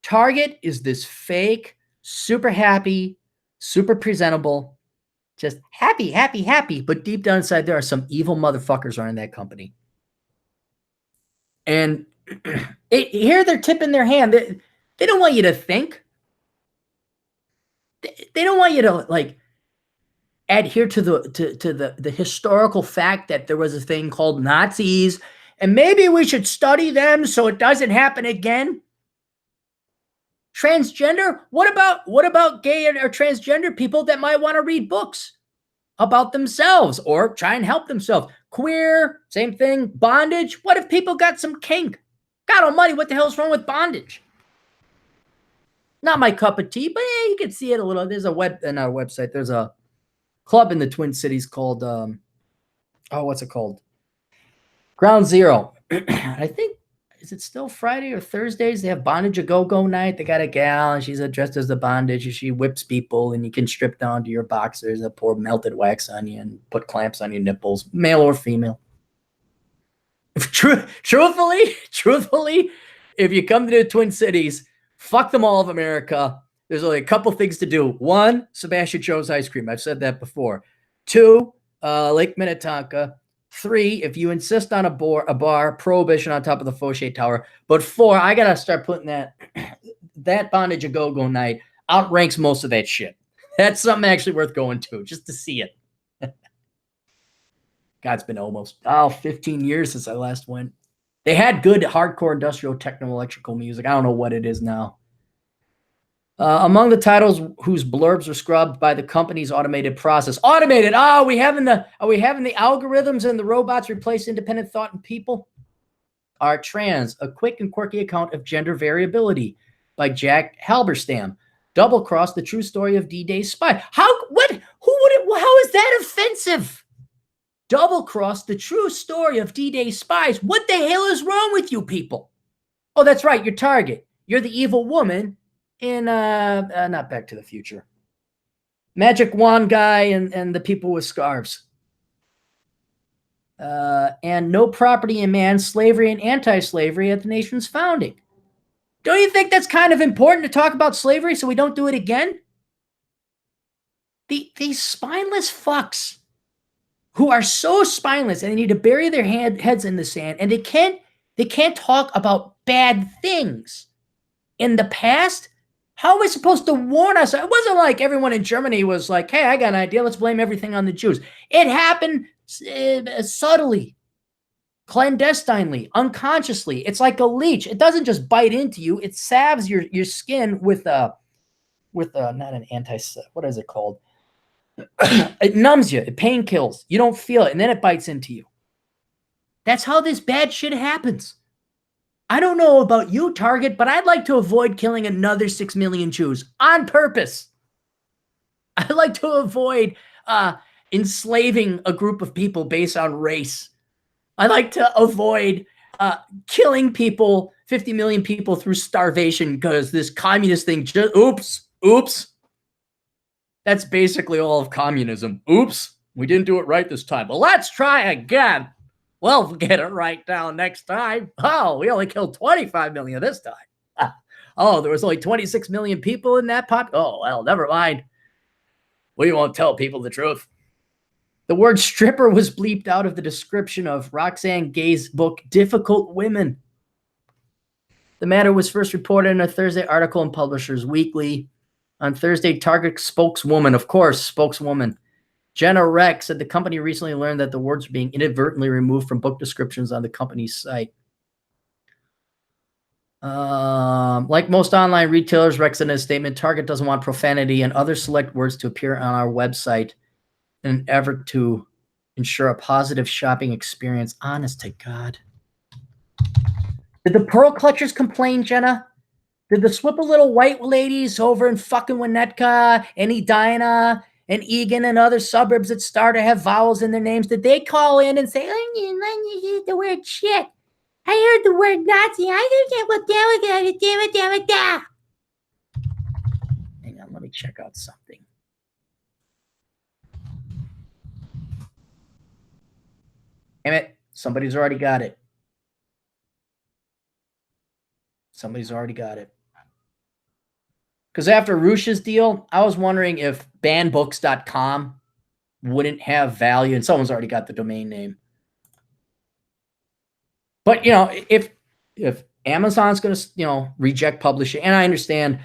Target is this fake, super happy, super presentable, just happy, happy, happy. But deep down inside, there are some evil motherfuckers running that company. And here they're tipping their hand. They don't want you to think. They don't want you to like adhere to the historical fact that there was a thing called Nazis, and maybe we should study them so it doesn't happen again. Transgender? What about gay or transgender people that might want to read books about themselves or try and help themselves? Queer, same thing. Bondage? What if people got some kink? God almighty, what the hell's wrong with bondage? Not my cup of tea, but yeah, you can see it a little. There's a website. There's a club in the Twin Cities called what's it called? Ground Zero. I think, is it still Friday or Thursdays? They have bondage a go-go night. They got a gal and she's dressed as the bondage and she whips people and you can strip down to your boxers and pour melted wax on you and put clamps on your nipples, male or female. Truthfully, if you come to the Twin Cities, fuck the Mall of America. There's only a couple things to do. One, Sebastian Joe's ice cream. I've said that before. Two, Lake Minnetonka. Three, if you insist on a bar, Prohibition on top of the Fauché Tower. But four, I got to start putting that bondage a go-go night outranks most of that shit. That's something actually worth going to, just to see it. God, it's been almost 15 years since I last went. They had good hardcore industrial techno-electrical music. I don't know what it is now. Among the titles whose blurbs are scrubbed by the company's automated process. Automated. Are we having the algorithms and the robots replace independent thought and people? Are Trans, a quick and quirky account of gender variability by Jack Halberstam. Double cross the true story of D-Day spy. How is that offensive? Double cross the true story of D-Day spies. What the hell is wrong with you people? Oh, that's right. You're Target. You're the evil woman in not Back to the Future. Magic wand guy and the people with scarves. And no property in man, slavery and anti-slavery at the nation's founding. Don't you think that's kind of important to talk about slavery so we don't do it again? These spineless fucks who are so spineless and they need to bury their heads in the sand, and they can't talk about bad things in the past. How are we supposed to warn us? It wasn't like everyone in Germany was like, hey, I got an idea, let's blame everything on the Jews. It happened subtly, clandestinely, unconsciously. It's like a leech. It doesn't just bite into you. It salves your skin with not an what is it called? It numbs you. It pain kills. You don't feel it, and then it bites into you. That's how this bad shit happens. I don't know about you, Target, but I'd like to avoid killing another 6 million Jews on purpose. I'd like to avoid enslaving a group of people based on race. I like to avoid killing people, 50 million people through starvation because this communist thing just, oops. That's basically all of communism. Oops, we didn't do it right this time. Well, let's try again. We'll get it right down next time. Oh, we only killed 25 million this time. Oh, there was only 26 million people in that pop. Oh, well, never mind. We won't tell people the truth. The word stripper was bleeped out of the description of Roxane Gay's book, Difficult Women. The matter was first reported in a Thursday article in Publishers Weekly. On Thursday, Target spokeswoman, Jenna Rex, said the company recently learned that the words were being inadvertently removed from book descriptions on the company's site. Like most online retailers, Rex said in a statement, Target doesn't want profanity and other select words to appear on our website in an effort to ensure a positive shopping experience. Honest to God. Did the Pearl Clutchers complain, Jenna? Did the Swipple little white ladies over in fucking Winnetka and Edina and Egan and other suburbs that start to have vowels in their names, did they call in and say, I heard the word shit. I heard the word Nazi. I don't get what damn it. Hang on, let me check out something. Damn it, somebody's already got it. Because after Rush's deal, I was wondering if banbooks.com wouldn't have value, and someone's already got the domain name. But, if Amazon's going to, reject publishing, and I understand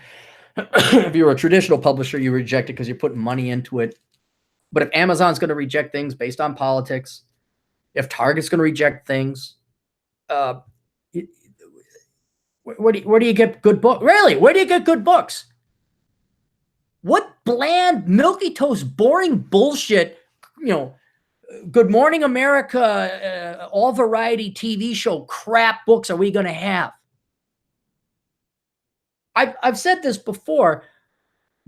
if you're a traditional publisher, you reject it because you're putting money into it. But if Amazon's going to reject things based on politics, if Target's going to reject things, where do you get good books? Really, where do you get good books? What bland, milky toast, boring bullshit, Good Morning America, all variety TV show crap books are we going to have? I've said this before.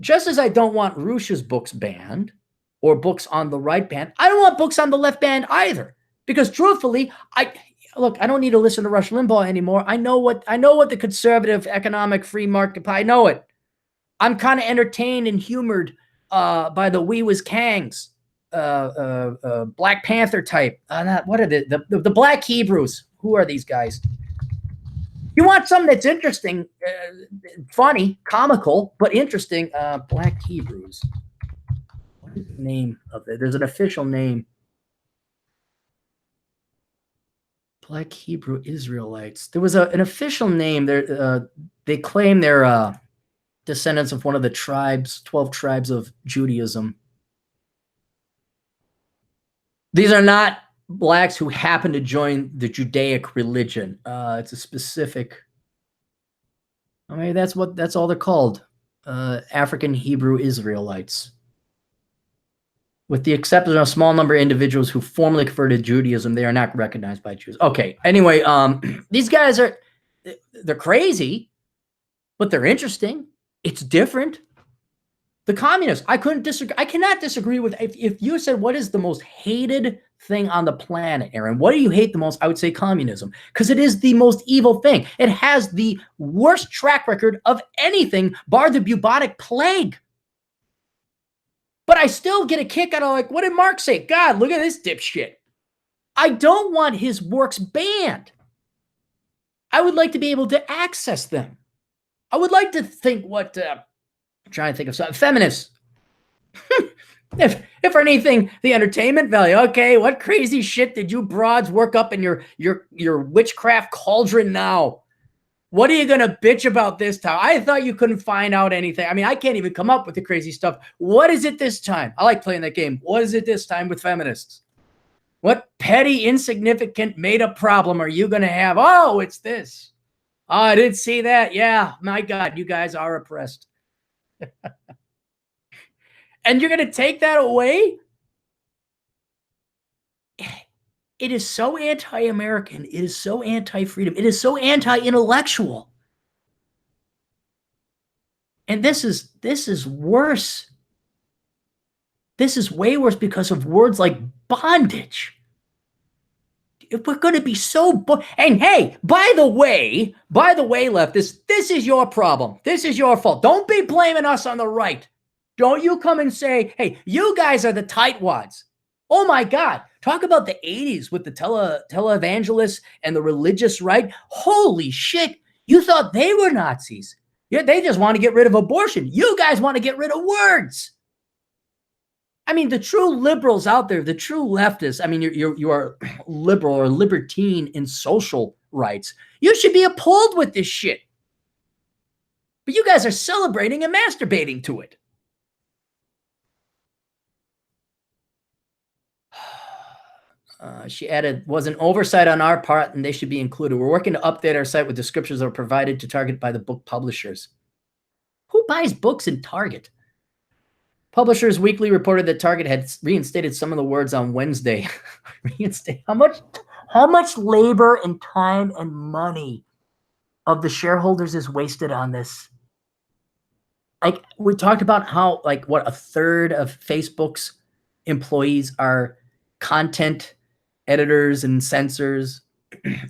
Just as I don't want Rush's books banned or books on the right banned, I don't want books on the left banned either. Because truthfully, I don't need to listen to Rush Limbaugh anymore. I know what the conservative economic free market. I know it. I'm kind of entertained and humored by the Wee Was Kangs, Black Panther type. What are the Black Hebrews? Who are these guys? You want something that's interesting, funny, comical, but interesting. Black Hebrews. What is the name of it? There's an official name. Black Hebrew Israelites. There was an official name. They claim they're descendants of one of the 12 tribes of Judaism. These are not blacks who happen to join the Judaic religion. It's a specific. I mean, that's all they're called. African Hebrew Israelites. With the exception of a small number of individuals who formally converted to Judaism, they are not recognized by Jews. Okay. Anyway, these guys they're crazy, but they're interesting. It's different. The communists, I cannot disagree with, if you said, what is the most hated thing on the planet, Aaron? What do you hate the most? I would say communism, because it is the most evil thing. It has the worst track record of anything bar the bubonic plague. But I still get a kick out of like, what did Mark say? God, look at this dipshit. I don't want his works banned. I would like to be able to access them. I would like to think what, I'm trying to think of something, feminists. if for anything, the entertainment value. Okay, what crazy shit did you broads work up in your witchcraft cauldron now? What are you going to bitch about this time? I thought you couldn't find out anything. I mean, I can't even come up with the crazy stuff. What is it this time? I like playing that game. What is it this time with feminists? What petty, insignificant, made-up problem are you going to have? Oh, it's this. Oh, I didn't see that. Yeah, my God, you guys are oppressed. And you're going to take that away? It is so anti-American. It is so anti-freedom. It is so anti-intellectual. And this is worse. This is way worse because of words like bondage. If we're going to be so and hey, by the way, leftists, this is your problem. This is your fault. Don't be blaming us on the right. Don't you come and say, hey, you guys are the tightwads. Oh my God. Talk about the 80s with the televangelists and the religious right. Holy shit. You thought they were Nazis. Yeah, they just want to get rid of abortion. You guys want to get rid of words. I mean, the true liberals out there, the true leftists, I mean, you are liberal or libertine in social rights. You should be appalled with this shit. But you guys are celebrating and masturbating to it. She added, was an oversight on our part and they should be included. We're working to update our site with descriptions that are provided to Target by the book publishers. Who buys books in Target? Publishers Weekly reported that Target had reinstated some of the words on Wednesday. Reinstate. How much labor and time and money of the shareholders is wasted on this? Like, we talked about how, like, what, a third of Facebook's employees are content editors and censors.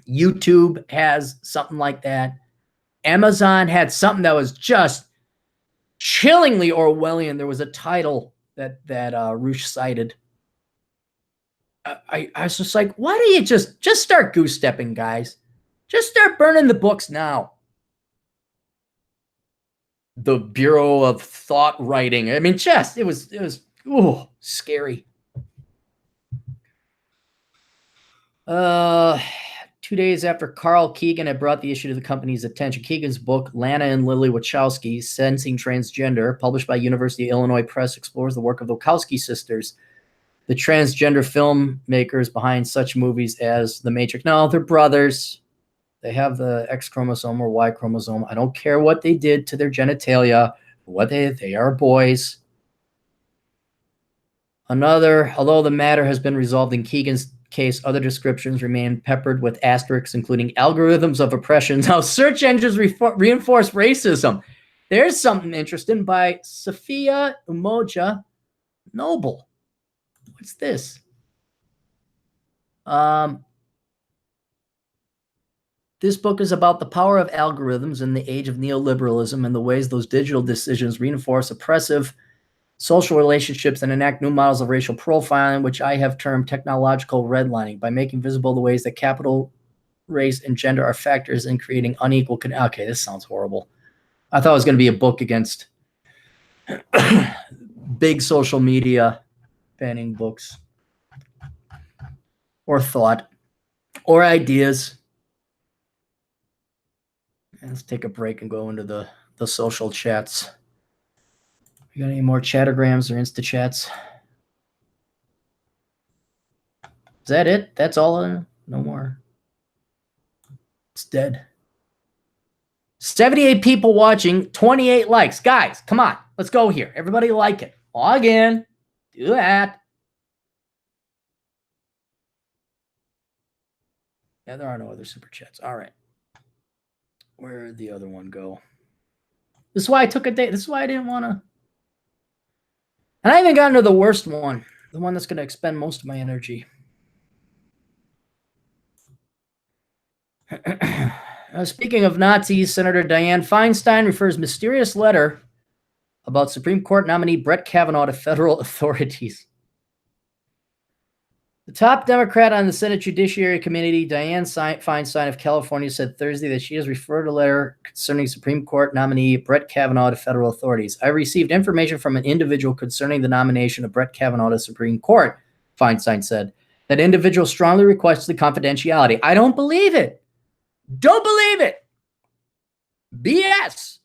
YouTube has something like that. Amazon had something that was just chillingly Orwellian. There was a title that Roosh cited. I was just like, why don't you just start goose stepping, guys? Just start burning the books now. The Bureau of Thought Writing. I mean, it was scary. 2 days after Carl Keegan had brought the issue to the company's attention, Keegan's book, Lana and Lily Wachowski, Sensing Transgender, published by University of Illinois Press, explores the work of the Wachowski sisters, the transgender filmmakers behind such movies as The Matrix. No, they're brothers. They have the X chromosome or Y chromosome. I don't care what they did to their genitalia. They are boys. Although the matter has been resolved in Keegan's case, other descriptions remain peppered with asterisks, including algorithms of oppression. How search engines reinforce racism. There's something interesting by Sophia Umoja Noble. What's this? This book is about the power of algorithms in the age of neoliberalism and the ways those digital decisions reinforce oppressive social relationships and enact new models of racial profiling, which I have termed technological redlining, by making visible the ways that capital, race, and gender are factors in creating unequal. Okay, this sounds horrible. I thought it was going to be a book against big social media banning books or thought or ideas. Let's take a break and go into the social chats. You got any more chattergrams or Insta chats? Is that it? That's all? No more. It's dead. 78 people watching, 28 likes. Guys, come on. Let's go here. Everybody like it. Log in. Do that. Yeah, there are no other super chats. All right. Where did the other one go? This is why I took a day. This is why I didn't want to. And I haven't gotten to the worst one, the one that's going to expend most of my energy. Speaking of Nazis, Senator Dianne Feinstein refers mysterious letter about Supreme Court nominee Brett Kavanaugh to federal authorities. The top Democrat on the Senate Judiciary Committee, Dianne Feinstein of California, said Thursday that she has referred a letter concerning Supreme Court nominee Brett Kavanaugh to federal authorities. I received information from an individual concerning the nomination of Brett Kavanaugh to Supreme Court, Feinstein said. That individual strongly requested confidentiality. I don't believe it. Don't believe it. BS.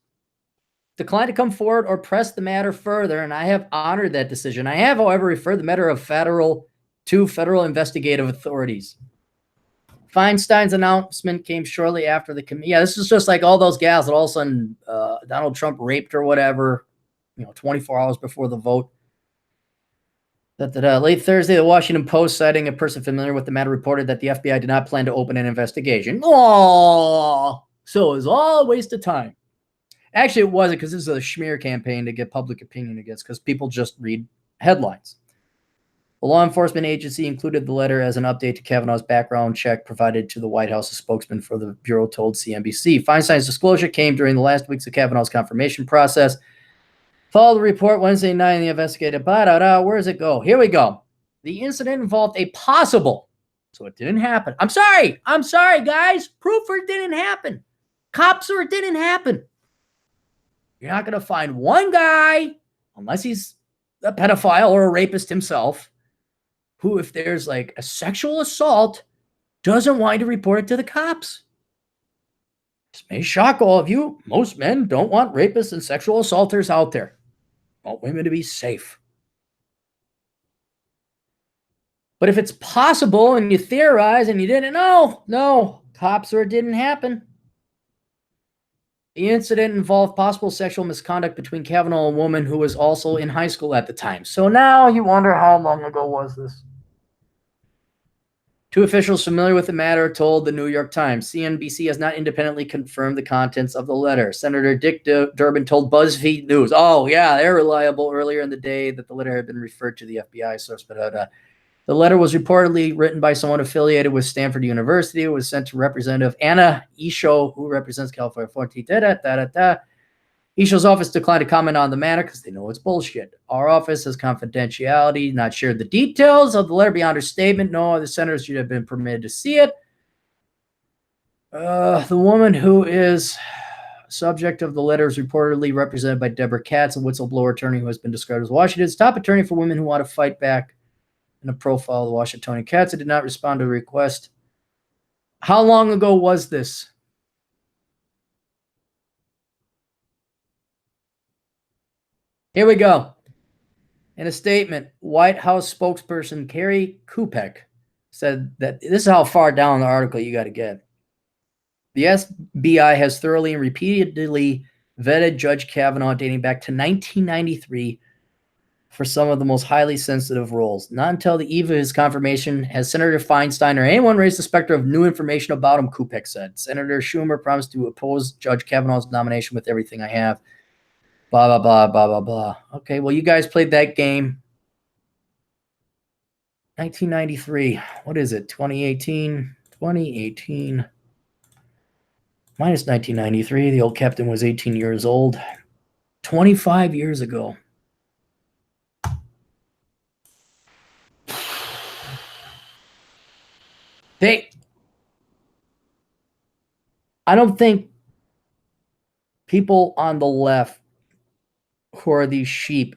Declined to come forward or press the matter further, and I have honored that decision. I have, however, referred the matter of to federal investigative authorities. Feinstein's announcement came shortly after the committee. Yeah, this is just like all those gals that all of a sudden Donald Trump raped or whatever, 24 hours before the vote. Late Thursday, the Washington Post, citing a person familiar with the matter, reported that the FBI did not plan to open an investigation. Oh, so it was all a waste of time. Actually, it wasn't, because this is a smear campaign to get public opinion against, because people just read headlines. The law enforcement agency included the letter as an update to Kavanaugh's background check provided to the White House. A spokesman for the Bureau told CNBC. Feinstein's disclosure came during the last weeks of Kavanaugh's confirmation process. Followed the report Wednesday night in the investigative. Where does it go? Here we go. The incident involved a possible, so it didn't happen. I'm sorry, guys. Proof or it didn't happen. Cops or it didn't happen. You're not going to find one guy, unless he's a pedophile or a rapist himself, who, if there's like a sexual assault, doesn't want to report it to the cops. This may shock all of you. Most men don't want rapists and sexual assaulters out there. Want women to be safe. But if it's possible and you theorize and you didn't know, no, cops or it didn't happen. The incident involved possible sexual misconduct between Kavanaugh and a woman who was also in high school at the time. So now you wonder, how long ago was this? Two officials familiar with the matter told the New York Times. CNBC has not independently confirmed the contents of the letter. Senator Dick Durbin told BuzzFeed News, oh, yeah, they're reliable, earlier in the day that the letter had been referred to the FBI source. But the letter was reportedly written by someone affiliated with Stanford University. It was sent to Representative Anna Isho, who represents California 14. Isho's office declined to comment on the matter because they know it's bullshit. Our office has confidentiality, not shared the details of the letter beyond her statement. No other senators should have been permitted to see it. The woman who is subject of the letter is reportedly represented by Deborah Katz, a whistleblower attorney who has been described as Washington's top attorney for women who want to fight back. In a profile of the Washingtonian. Katz did not respond to the request. How long ago was this? Here we go. In a statement, White House spokesperson Carrie Kupek said that this is how far down the article you got to get. The FBI has thoroughly and repeatedly vetted Judge Kavanaugh dating back to 1993 for some of the most highly sensitive roles. Not until the eve of his confirmation has Senator Feinstein or anyone raised the specter of new information about him, Kupek said. Senator Schumer promised to oppose Judge Kavanaugh's nomination with everything I have. Blah, blah, blah, blah, blah, blah. Okay, well, you guys played that game. 1993. What is it? 2018? 2018. Minus 1993. The old captain was 18 years old. 25 years ago. I don't think people on the left who are these sheep,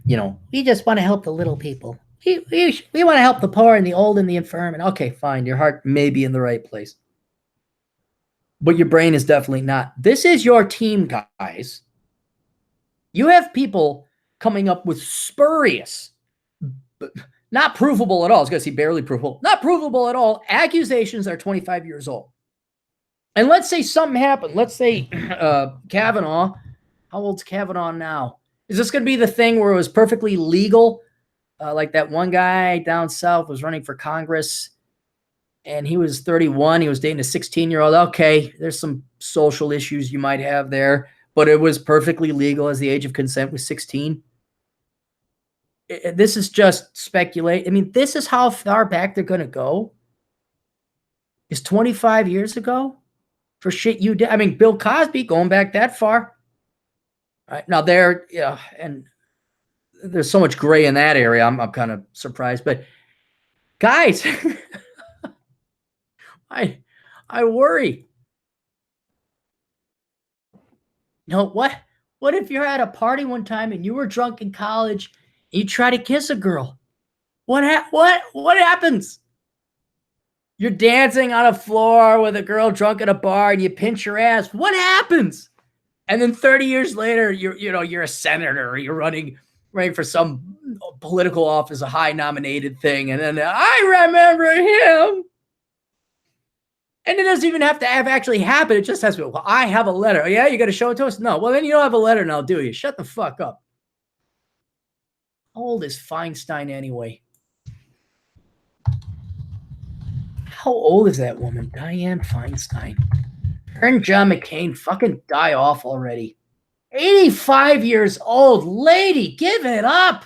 we just want to help the little people. We want to help the poor and the old and the infirm. And okay, fine, your heart may be in the right place, but your brain is definitely not. This is your team, guys. You have people coming up with spurious, not provable at all. I was going to say barely provable. Not provable at all. Accusations are 25 years old. And let's say something happened. Let's say Kavanaugh. How old's Kavanaugh now? Is this going to be the thing where it was perfectly legal? Like that one guy down south was running for Congress, and he was 31. He was dating a 16-year-old. Okay, there's some social issues you might have there, but it was perfectly legal as the age of consent was 16. This is just speculate. I mean, this is how far back they're going to go. Is 25 years ago for shit you did. I mean, Bill Cosby going back that far. Right now, there, yeah, and there's so much gray in that area. I'm kind of surprised, but guys, I I worry. No, what if you're at a party one time and you were drunk in college, and you try to kiss a girl? What happens? You're dancing on a floor with a girl drunk at a bar and you pinch her ass. What happens? And then 30 years later, you're a senator or you're running for some political office, a high nominated thing, and then I remember him. And it doesn't even have to have actually happened. It just has to be, well, I have a letter. Oh, yeah, you got to show it to us? No. Well, then you don't have a letter now, do you? Shut the fuck up. How old is Feinstein anyway? How old is that woman? Diane Feinstein. Her and John McCain fucking die off already. 85 years old. Lady, give it up.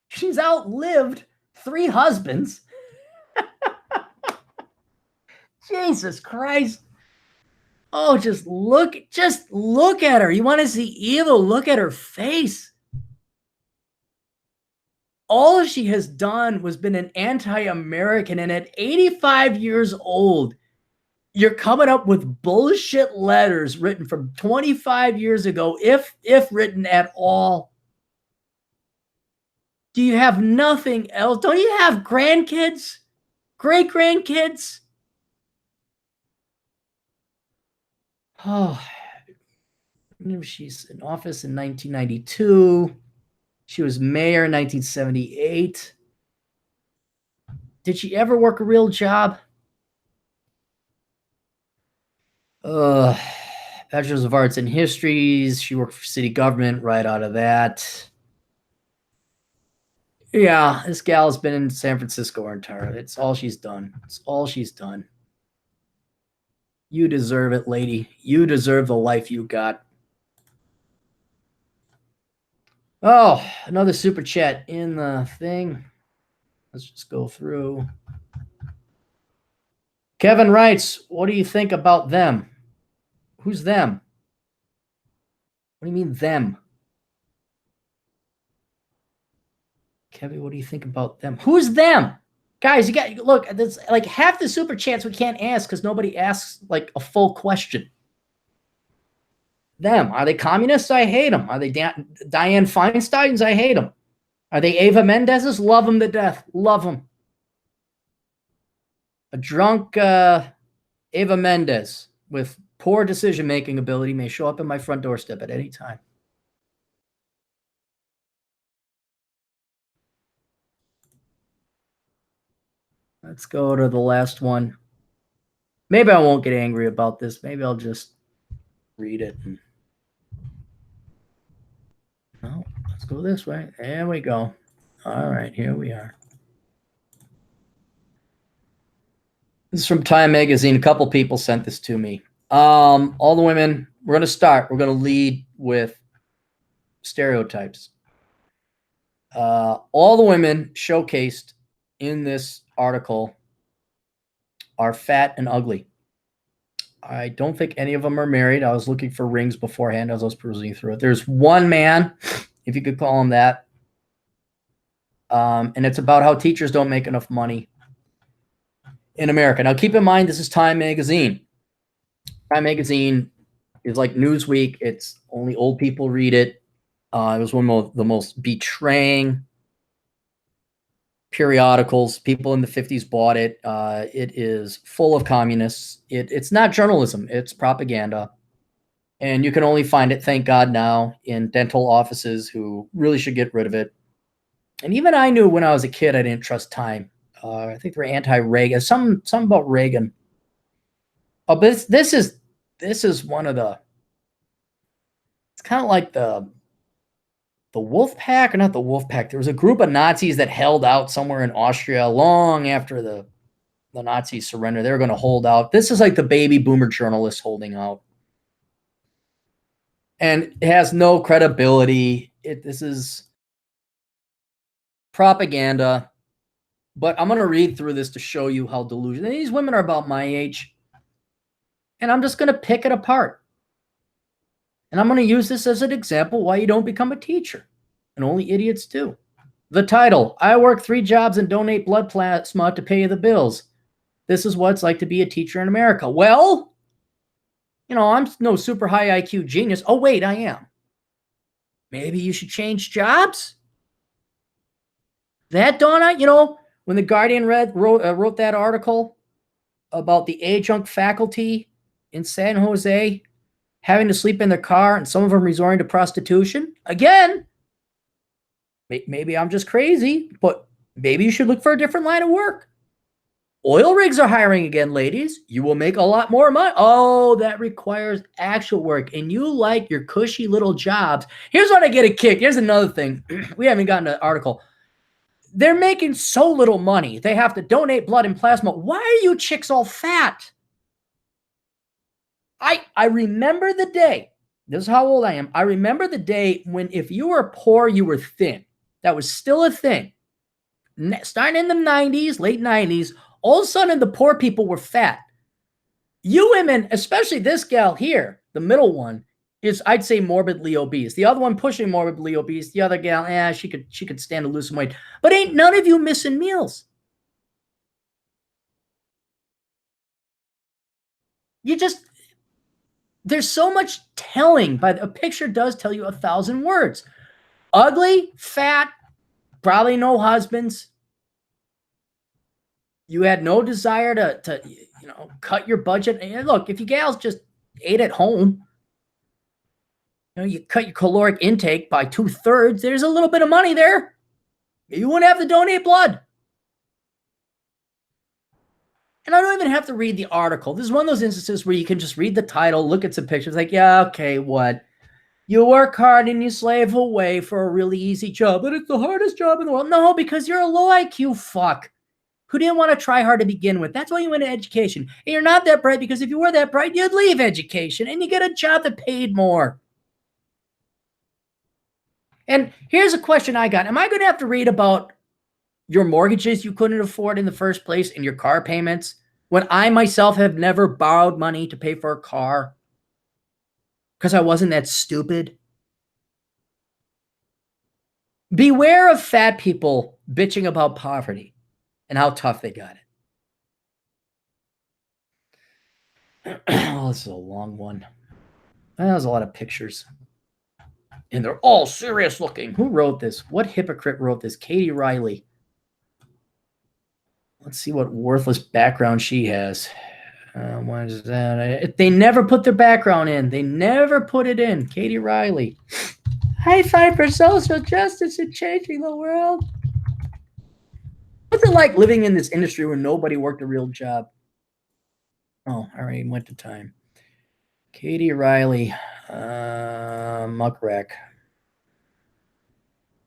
She's outlived 3 husbands. Jesus Christ. Oh, just look at her. You want to see evil? Look at her face. All she has done was been an anti-American, and at 85 years old, you're coming up with bullshit letters written from 25 years ago, if written at all. Do you have nothing else? Don't you have grandkids? Great-grandkids? Oh, she's in office in 1992. She was mayor in 1978. Did she ever work a real job? Bachelor's of Arts in Histories. She worked for city government right out of that. Yeah, this gal's been in San Francisco her entire life. It's all she's done. It's all she's done. You deserve it, lady. You deserve the life you got. Oh, another super chat in the thing. Let's just go through. Kevin writes, what do you think about them? Who's them? What do you mean them? Kevin, what do you think about them? Who's them? Guys, you got look, there's like half the super chats we can't ask because nobody asks like a full question. Them. Are they communists? I hate them. Are they Diane Feinsteins? I hate them. Are they Eva Mendez's? Love them to death. Love them. A drunk Eva Mendez with poor decision-making ability may show up in my front doorstep at any time. Let's go to the last one. Maybe I won't get angry about this. Maybe I'll just read it. No, let's go this way. There we go. All right, here we are. This is from Time Magazine. A couple people sent this to me. All the women, we're going to start. We're going to lead with stereotypes. All the women showcased in this article are fat and ugly. I don't think any of them are married. I was looking for rings beforehand as I was perusing through it. There's one man, if you could call him that. And it's about how teachers don't make enough money in America. Now, keep in mind, this is Time Magazine. Time Magazine is like Newsweek. It's only old people read it. It was one of the most betraying periodicals. People in the 50s bought it. It is full of communists. It's not journalism. It's propaganda. And you can only find it, thank God, now in dental offices who really should get rid of it. And even I knew when I was a kid I didn't trust Time. I think they were anti-Reagan. Some about Reagan. Oh, but this is one of the. It's kind of like the Wolf Pack, or not the Wolf Pack. There was a group of Nazis that held out somewhere in Austria long after the Nazis surrendered. They were going to hold out. This is like the baby boomer journalists holding out, and it has no credibility. This is propaganda. But I'm going to read through this to show you how delusional. These women are about my age. And I'm just going to pick it apart. And I'm going to use this as an example why you don't become a teacher. And only idiots do. The title, I work 3 jobs and donate blood plasma to pay the bills. This is what it's like to be a teacher in America. Well, I'm no super high IQ genius. Oh, wait, I am. Maybe you should change jobs? That dawn on, when the Guardian wrote that article about the adjunct faculty in San Jose having to sleep in their car and some of them resorting to prostitution. Again, maybe I'm just crazy, but maybe you should look for a different line of work. Oil rigs are hiring again, ladies. You will make a lot more money. Oh, that requires actual work. And you like your cushy little jobs. Here's what I get a kick. Here's another thing. We haven't gotten an article. They're making so little money. They have to donate blood and plasma. Why are you chicks all fat? I remember the day. This is how old I am. I remember the day when if you were poor, you were thin. That was still a thing. Starting in the 90s, late 90s, all of a sudden the poor people were fat. You women, especially this gal here, the middle one, is, I'd say, morbidly obese. The other one pushing morbidly obese. The other gal, she could stand to lose some weight. But ain't none of you missing meals. There's so much telling. A picture does tell you 1,000 words. Ugly, fat, probably no husbands. You had no desire to cut your budget. And look, if you gals just ate at home, you cut your caloric intake by 2/3, there's a little bit of money there. You wouldn't have to donate blood. And I don't even have to read the article. This is one of those instances where you can just read the title, look at some pictures, like, yeah, okay, what? You work hard and you slave away for a really easy job, but it's the hardest job in the world. No, because you're a low IQ fuck who didn't want to try hard to begin with. That's why you went to education. And you're not that bright, because if you were that bright, you'd leave education and you get a job that paid more. And here's a question I got. Am I going to have to read about your mortgages you couldn't afford in the first place and your car payments when I myself have never borrowed money to pay for a car because I wasn't that stupid? Beware of fat people bitching about poverty and how tough they got it. Oh, this is a long one. That was a lot of pictures. And they're all serious looking. Who wrote this? What hypocrite wrote this? Katie Riley. Let's see what worthless background she has. What is that? They never put their background in. They never put it in. Katie Riley. High five for social justice and changing the world. What's it like living in this industry where nobody worked a real job? Oh, I already went to time. Katie Riley. Muckrack.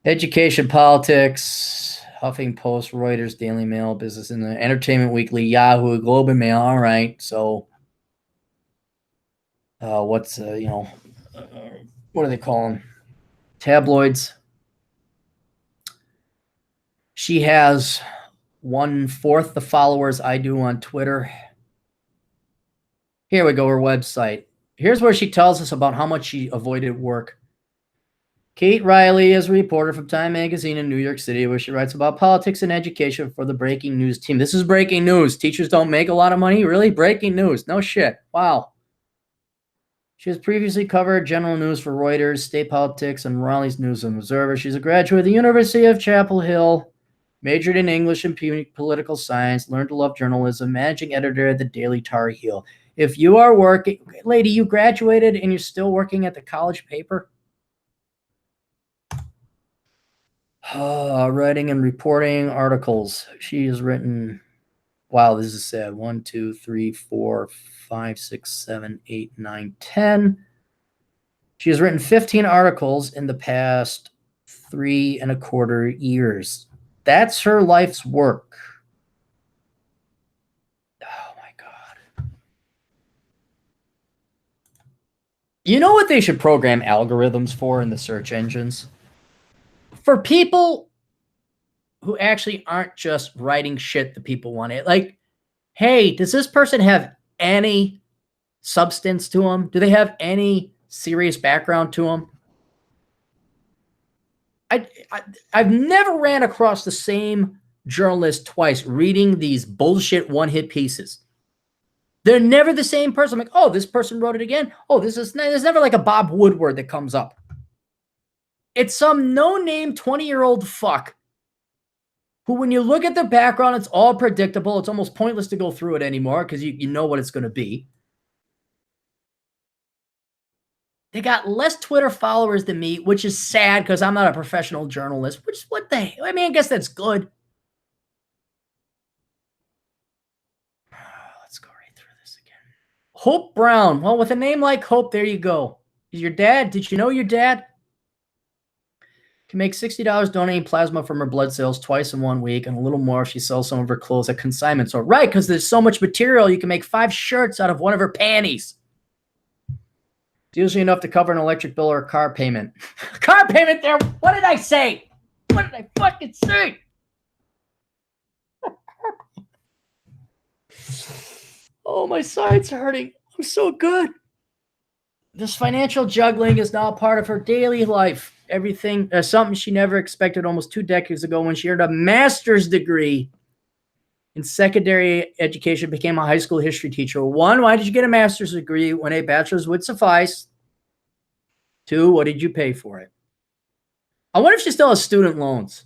Education, politics, Huffington Post, Reuters, Daily Mail, Business and Entertainment Weekly, Yahoo, Globe and Mail. All right, so what do they call them? Tabloids. She has 1/4 the followers I do on Twitter. Here we go, her website. Here's where she tells us about how much she avoided work. Kate Riley is a reporter from Time Magazine in New York City, where she writes about politics and education for the Breaking News team. This is breaking news. Teachers don't make a lot of money? Really? Breaking news. No shit. Wow. She has previously covered general news for Reuters, state politics, and Raleigh's News and Observer. She's a graduate of the University of Chapel Hill, majored in English and political science, learned to love journalism, managing editor at the Daily Tar Heel. If you are working, lady, you graduated and you're still working at the college paper? Writing and reporting articles. She has written, wow, this is sad. 1, 2, 3, 4, 5, 6, 7, 8, 9, 10. She has written 15 articles in the past 3.25 years. That's her life's work. Oh my God. You know what they should program algorithms for in the search engines? For people who actually aren't just writing shit that people want it. Like, hey, does this person have any substance to them? Do they have any serious background to them. I've never ran across the same journalist twice reading these bullshit one-hit pieces. They're never the same person. I'm like, oh, this person wrote it again. Oh, there's never like a Bob Woodward that comes up. It's some no-name 20-year-old fuck who, when you look at the background, it's all predictable. It's almost pointless to go through it anymore because you know what it's going to be. They got less Twitter followers than me, which is sad because I'm not a professional journalist. Which, what the hell? I mean, I guess that's good. Let's go right through this again. Hope Brown. Well, with a name like Hope, there you go. Is your dad? Did you know your dad can make $60 donating plasma from her blood cells twice in 1 week and a little more if she sells some of her clothes at consignment store? Right, because there's so much material, you can make 5 shirts out of one of her panties. It's usually enough to cover an electric bill or a car payment. Car payment there. What did I say? What did I fucking say? Oh, my sides are hurting. I'm so good. This financial juggling is now part of her daily life. Everything, something she never expected almost 2 decades ago when she earned a master's degree in secondary education, became a high school history teacher. 1, why did you get a master's degree when a bachelor's would suffice? 2, what did you pay for it? I wonder if she still has student loans.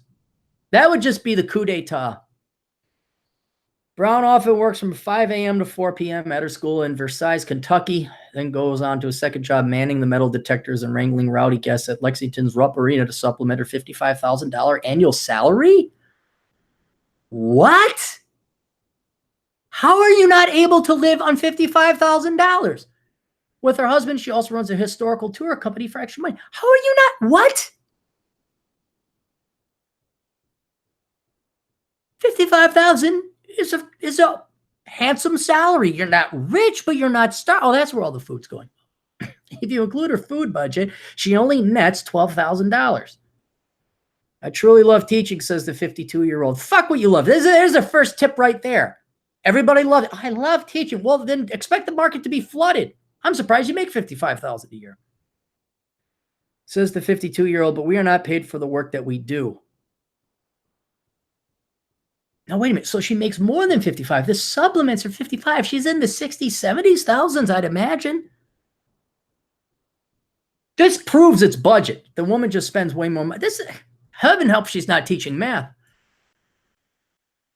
That would just be the coup d'etat. Brown often works from 5 a.m. to 4 p.m. at her school in Versailles, Kentucky, then goes on to a second job manning the metal detectors and wrangling rowdy guests at Lexington's Rupp Arena to supplement her $55,000 annual salary? What? How are you not able to live on $55,000? With her husband, she also runs a historical tour company for extra money. How are you not? What? $55,000 is a handsome salary. You're not rich, but you're not Starr. Oh, that's where all the food's going. If you include her food budget, she only nets $12,000. I truly love teaching, says the 52-year-old. Fuck what you love. There's the first tip right there. Everybody loves it. I love teaching. Well, then expect the market to be flooded. I'm surprised you make $55,000 a year. Says the 52-year-old, but we are not paid for the work that we do. Now, wait a minute. So she makes more than 55. The supplements are 55. She's in the 60s, 70s, thousands, I'd imagine. This proves its budget. The woman just spends way more money. This, heaven help she's not teaching math.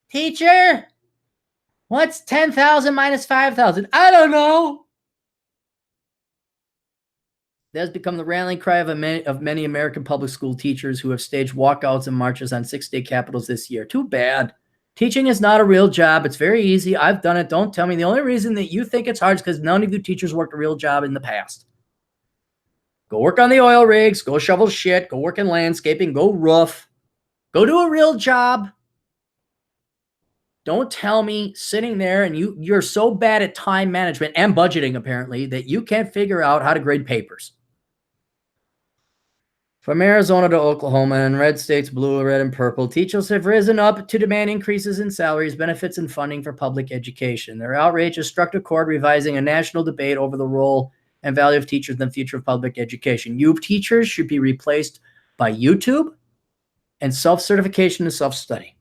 Teacher, what's 10,000 minus 5,000? I don't know. That has become the rallying cry of many American public school teachers who have staged walkouts and marches on 6 state capitals this year. Too bad. Teaching is not a real job. It's very easy. I've done it. Don't tell me. The only reason that you think it's hard is because none of you teachers worked a real job in the past. Go work on the oil rigs. Go shovel shit. Go work in landscaping. Go roof. Go do a real job. Don't tell me sitting there and you're so bad at time management and budgeting, apparently, that you can't figure out how to grade papers. From Arizona to Oklahoma and red states, blue, red, and purple, teachers have risen up to demand increases in salaries, benefits, and funding for public education. Their outrage has struck a chord, revising a national debate over the role and value of teachers in the future of public education. You teachers should be replaced by YouTube and self-certification and self-study.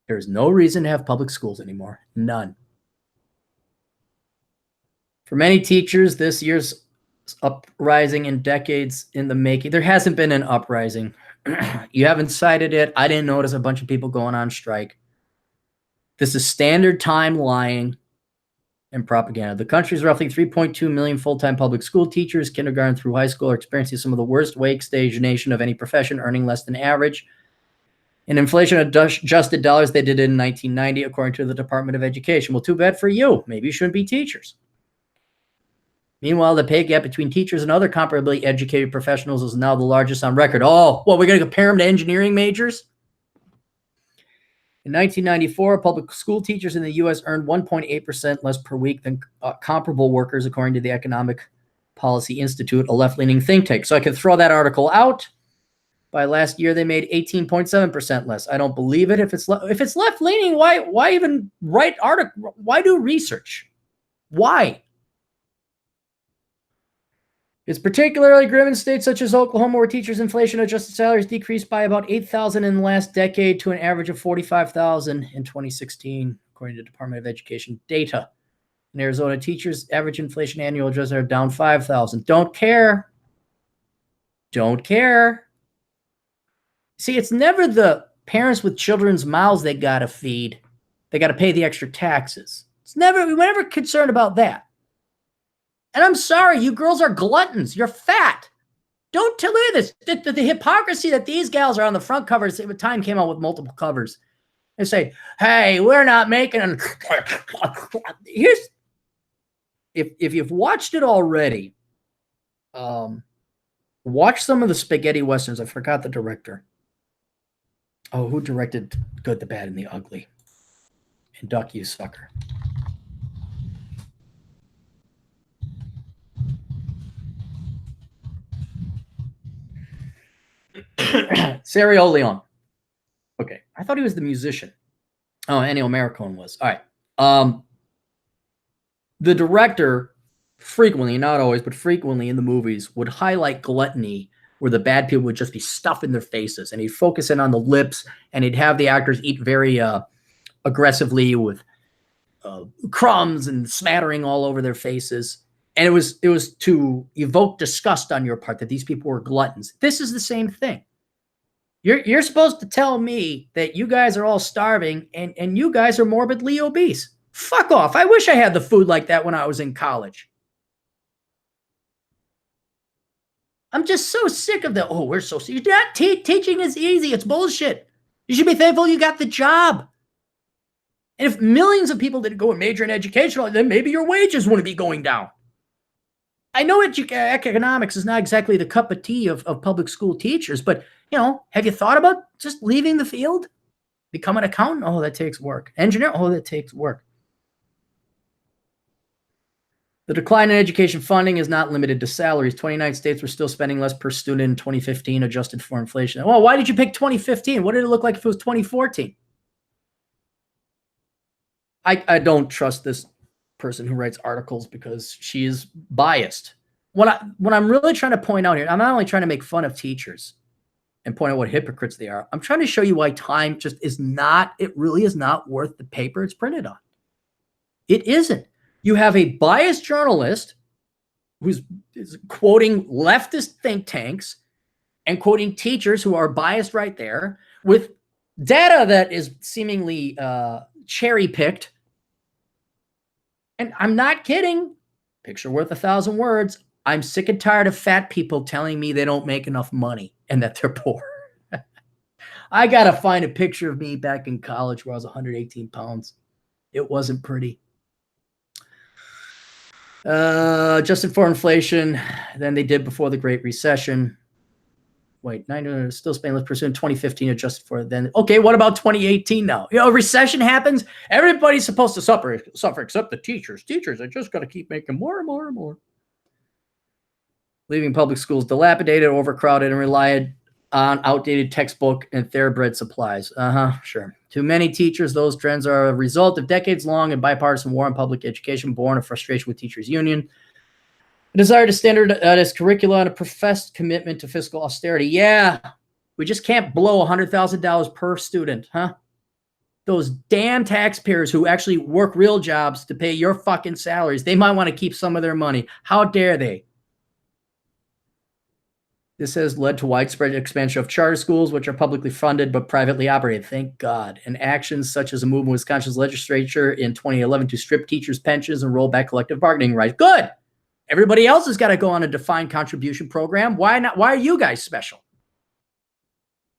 There is no reason to have public schools anymore. None. For many teachers, this year's uprising in decades in the making. There hasn't been an uprising. You haven't cited it. I didn't notice a bunch of people going on strike. This is standard time lying and propaganda. The country's roughly 3.2 million full-time public school teachers, kindergarten through high school, are experiencing some of the worst wage stagnation of any profession, earning less than average. In inflation-adjusted dollars, they did it in 1990, according to the Department of Education. Well, too bad for you. Maybe you shouldn't be teachers. Meanwhile, the pay gap between teachers and other comparably educated professionals is now the largest on record. Oh, well, we're going to compare them to engineering majors? In 1994, public school teachers in the U.S. earned 1.8% less per week than comparable workers, according to the Economic Policy Institute, a left-leaning think tank. So I can throw that article out. By last year, they made 18.7% less. I don't believe it. If it's left-leaning, why even write article? Why do research? Why? It's particularly grim in states such as Oklahoma, where teachers' inflation-adjusted salaries decreased by about $8,000 in the last decade to an average of $45,000 in 2016, according to the Department of Education data. In Arizona, teachers' average inflation annual adjustments are down $5,000. Don't care. Don't care. See, it's never the parents with children's mouths they got to feed. They got to pay the extra taxes. We're never concerned about that. And I'm sorry, you girls are gluttons. You're fat. Don't tell me this. The hypocrisy that these gals are on the front covers. Time came out with multiple covers. They say, hey, we're not making. Here's, if you've watched it already, watch some of the spaghetti westerns. I forgot the director. Oh, who directed Good, the Bad, and the Ugly? And Duck, You Sucker. Sergio Leone. Okay, I thought he was the musician. Oh, Ennio Morricone was. All right. The director frequently, not always, but frequently in the movies would highlight gluttony, where the bad people would just be stuffing their faces, and he'd focus in on the lips, and he'd have the actors eat very aggressively with crumbs and smattering all over their faces. And it was to evoke disgust on your part that these people were gluttons. This is the same thing. You're supposed to tell me that you guys are all starving and you guys are morbidly obese. Fuck off. I wish I had the food like that when I was in college. I'm just so sick of that. Oh, we're so sick. Teaching is easy. It's bullshit. You should be thankful you got the job. And if millions of people didn't go and major in education, then maybe your wages wouldn't be going down. I know economics is not exactly the cup of tea of public school teachers, but, have you thought about just leaving the field? Become an accountant? Oh, that takes work. Engineer? Oh, that takes work. The decline in education funding is not limited to salaries. 29 states were still spending less per student in 2015, adjusted for inflation. Well, why did you pick 2015? What did it look like if it was 2014? I don't trust this person who writes articles because she is biased. What I'm really trying to point out here, I'm not only trying to make fun of teachers and point out what hypocrites they are. I'm trying to show you why time just is not, it really is not worth the paper it's printed on. It isn't. You have a biased journalist who's quoting leftist think tanks and quoting teachers who are biased right there with data that is seemingly cherry-picked. And I'm not kidding. Picture worth 1,000 words. I'm sick and tired of fat people telling me they don't make enough money and that they're poor. I got to find a picture of me back in college where I was 118 pounds. It wasn't pretty. Adjusted for inflation than they did before the Great Recession. Wait, still spending less percent in 2015 adjusted for it then. Okay, what about 2018 now? A recession happens. Everybody's supposed to suffer except the teachers. Teachers are just going to keep making more and more and more. Leaving public schools dilapidated, overcrowded, and relied on outdated textbook and thoroughbred supplies. Sure. Too many teachers. Those trends are a result of decades-long and bipartisan war on public education, born of frustration with teachers' union, a desire to standardize curricula, and a professed commitment to fiscal austerity. Yeah, we just can't blow $100,000 per student, huh? Those damn taxpayers who actually work real jobs to pay your fucking salaries, they might want to keep some of their money. How dare they? This has led to widespread expansion of charter schools, which are publicly funded but privately operated. Thank God. And actions such as a move in Wisconsin's legislature in 2011 to strip teachers' pensions and roll back collective bargaining rights. Good. Everybody else has got to go on a defined contribution program. Why not? Why are you guys special?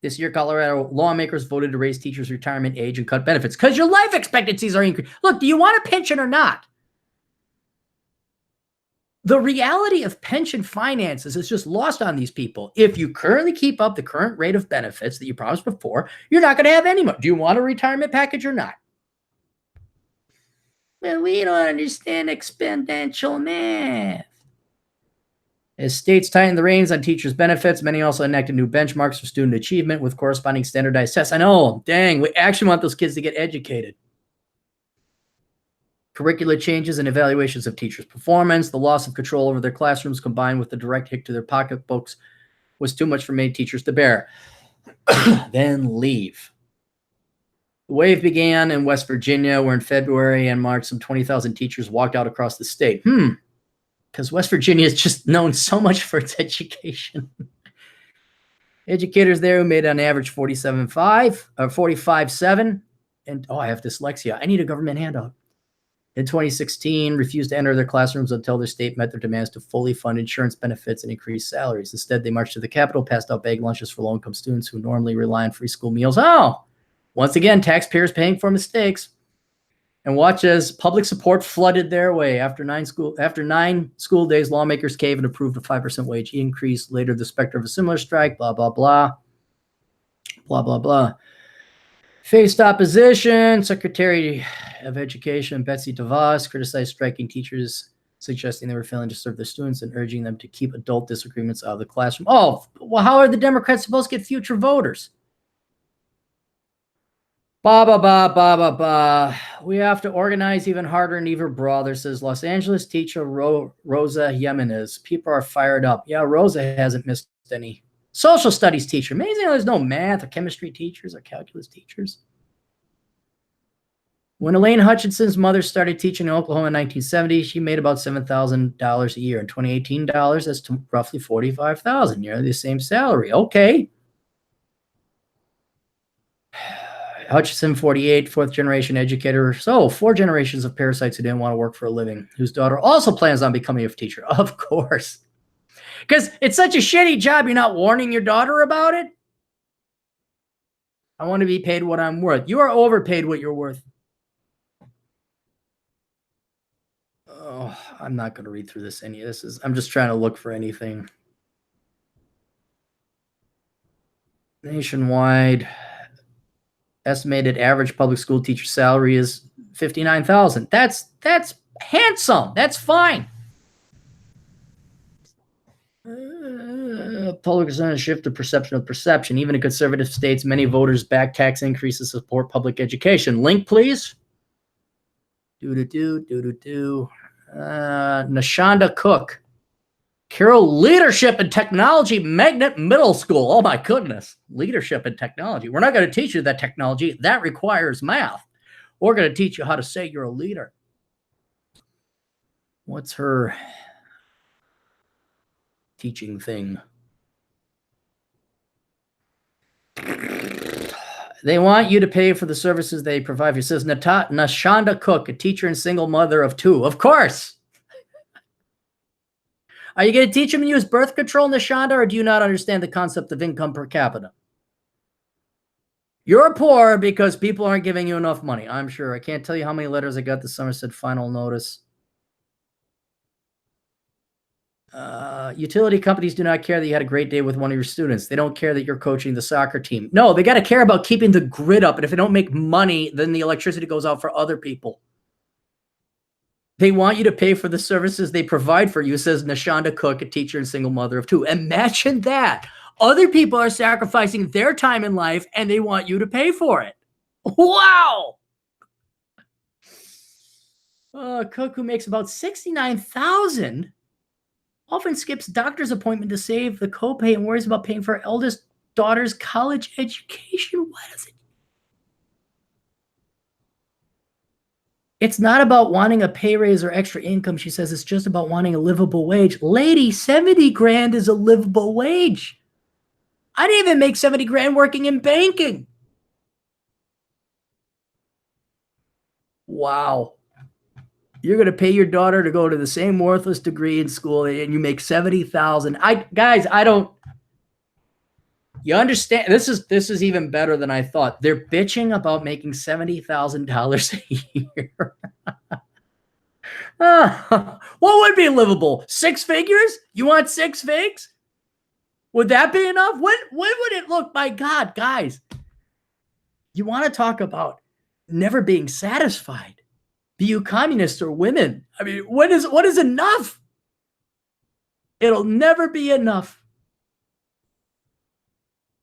This year, Colorado lawmakers voted to raise teachers' retirement age and cut benefits because your life expectancies are increasing. Look, do you want a pension or not? The reality of pension finances is just lost on these people. If you currently keep up the current rate of benefits that you promised before, you're not going to have any more. Do you want a retirement package or not? Well, we don't understand exponential math. As states tighten the reins on teachers' benefits, many also enacted new benchmarks for student achievement with corresponding standardized tests. I know, dang, we actually want those kids to get educated. Curricular changes and evaluations of teachers' performance, the loss of control over their classrooms combined with the direct hit to their pocketbooks was too much for many teachers to bear. Then leave. The wave began in West Virginia, where in February and March, some 20,000 teachers walked out across the state. Because West Virginia is just known so much for its education. Educators there who made on average 47.5 or 45.7. And I have dyslexia. I need a government handout. In 2016, refused to enter their classrooms until their state met their demands to fully fund insurance benefits and increase salaries. Instead, they marched to the Capitol, passed out bag lunches for low-income students who normally rely on free school meals. Oh, once again, taxpayers paying for mistakes. And watch as public support flooded their way. After nine school days, lawmakers caved and approved a 5% wage increase. Later, the specter of a similar strike, blah, blah, blah. Blah, blah, blah. Faced opposition. Secretary of Education Betsy DeVos criticized striking teachers, suggesting they were failing to serve their students and urging them to keep adult disagreements out of the classroom. Oh, well, how are the Democrats supposed to get future voters? Ba, ba, ba, ba, ba, ba. We have to organize even harder and even broader, says Los Angeles teacher Rosa Jimenez. People are fired up. Yeah, Rosa hasn't missed any. Social studies teacher. Amazing there's no math or chemistry teachers or calculus teachers. When Elaine Hutchinson's mother started teaching in Oklahoma in 1970, she made about $7,000 a year. In 2018 dollars, that's roughly $45,000. Nearly the same salary. Okay. Hutchinson, 48, fourth-generation educator. So, 4 generations of parasites who didn't want to work for a living, whose daughter also plans on becoming a teacher. Of course. Because it's such a shitty job, you're not warning your daughter about it? I want to be paid what I'm worth. You are overpaid what you're worth. Oh, I'm not going to read through this. I'm just trying to look for anything. Nationwide. Estimated average public school teacher salary is $59,000. That's handsome. That's fine. Public is going to shift the perception of perception. Even in conservative states, many voters back tax increases to support public education. Link, please. Nashonda Cook. Carroll Leadership and Technology Magnet Middle School. Oh my goodness. Leadership and technology. We're not going to teach you that technology. That requires math. We're going to teach you how to say you're a leader. What's her teaching thing? They want you to pay for the services they provide. It says Nashonda Cook, a teacher and single mother of 2. Of course. Are you going to teach them to use birth control, Nashonda, or do you not understand the concept of income per capita? You're poor because people aren't giving you enough money, I'm sure. I can't tell you how many letters I got this summer said final notice. Utility companies do not care that you had a great day with one of your students. They don't care that you're coaching the soccer team. No, they got to care about keeping the grid up. And if they don't make money, then the electricity goes out for other people. They want you to pay for the services they provide for you, says Nashonda Cook, a teacher and single mother of 2. Imagine that. Other people are sacrificing their time in life, and they want you to pay for it. Wow. Cook, who makes about $69,000, often skips doctor's appointment to save the copay and worries about paying for her eldest daughter's college education. What is it? It's not about wanting a pay raise or extra income, she says. It's just about wanting a livable wage. Lady, 70 grand is a livable wage. I didn't even make 70 grand working in banking. Wow. You're going to pay your daughter to go to the same worthless degree in school and you make 70,000. Guys, I don't. You understand? This is even better than I thought. They're bitching about making $70,000 a year. What would be livable? 6 figures? You want 6 figs? Would that be enough? When would it look? My God, guys. You want to talk about never being satisfied? Be you communists or women? I mean, what is enough? It'll never be enough.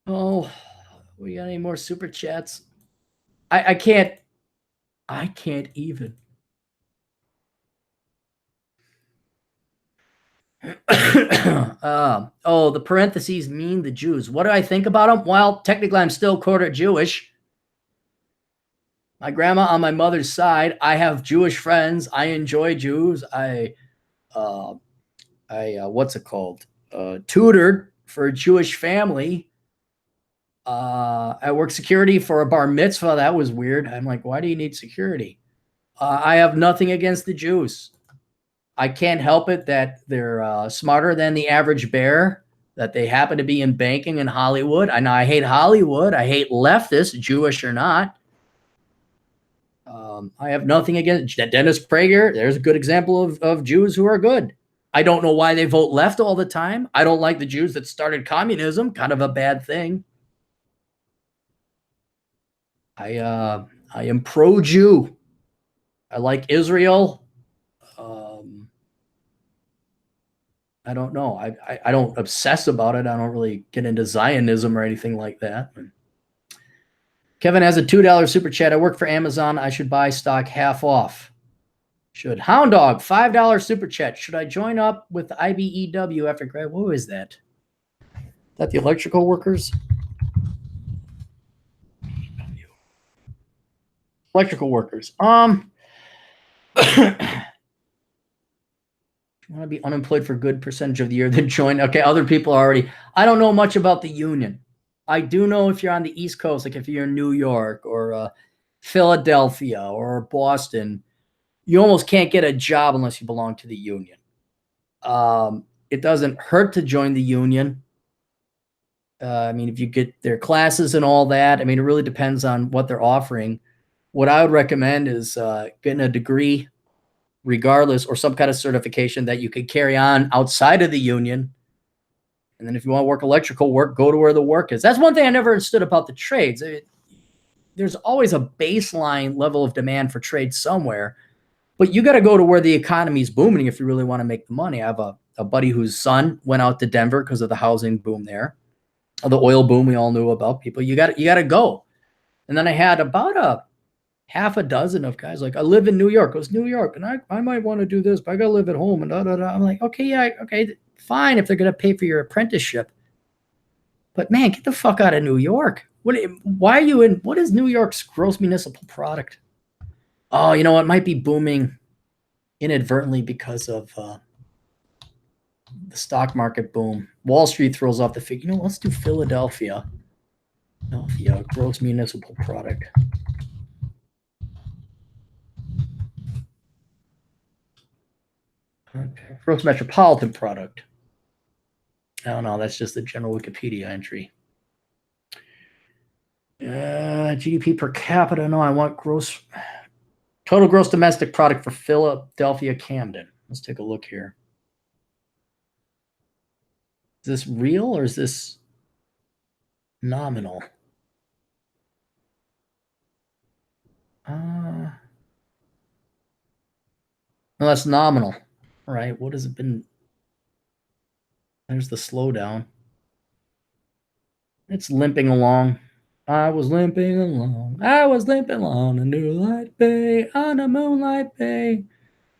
Oh, we got any more super chats? I can't even. Oh, the parentheses mean the Jews. What do I think about them? Well, technically, I'm still quarter Jewish. My grandma on my mother's side, I have Jewish friends. I enjoy Jews. What's it called? Tutored for a Jewish family. I worked security for a bar mitzvah. That was weird. I'm like, why do you need security? I have nothing against the Jews. I can't help it that they're smarter than the average bear, that they happen to be in banking in Hollywood. I know I hate Hollywood. I hate leftists, Jewish or not. I have nothing against Dennis Prager. There's a good example of Jews who are good. I don't know why they vote left all the time. I don't like the Jews that started communism. Kind of a bad thing. I am pro-Jew. I like Israel. I don't know. I don't obsess about it. I don't really get into Zionism or anything like that. Kevin has a $2 super chat. I work for Amazon. I should buy stock half off. Should. Hound Dog, $5 super chat. Should I join up with IBEW after grad? What is that? Is that the electrical workers? Electrical workers. You want to be unemployed for a good percentage of the year, then join. Okay, other people already. I don't know much about the union. I do know if you're on the East Coast, like if you're in New York or Philadelphia or Boston, you almost can't get a job unless you belong to the union. It doesn't hurt to join the union. I mean, if you get their classes and all that, I mean, it really depends on what they're offering. What I would recommend is getting a degree regardless, or some kind of certification that you could carry on outside of the union. And then if you want to work electrical work, go to where the work is. That's one thing I never understood about the trades. There's always a baseline level of demand for trades somewhere, but you got to go to where the economy is booming if you really want to make the money. I have a buddy whose son went out to Denver because of the housing boom there, the oil boom we all knew about. People, you got to go. And then I had about a half a dozen of guys like, I live in New York. It was New York, and I might want to do this, but I got to live at home. And I'm like, okay, yeah, okay, fine if they're going to pay for your apprenticeship. But man, get the fuck out of New York. Why are you in? What is New York's gross municipal product? Oh, you know what? Might be booming inadvertently because of the stock market boom. Wall Street throws off the figure. You know, let's do Philadelphia. Philadelphia gross municipal product. Okay. Gross metropolitan product. I don't know. That's just the general Wikipedia entry. GDP per capita. No, I want total gross domestic product for Philadelphia, Camden. Let's take a look here. Is this real or is this nominal? No, that's nominal. All right. What has it been? There's the slowdown. It's limping along. I was limping along. I was limping along a new light bay on a moonlight bay.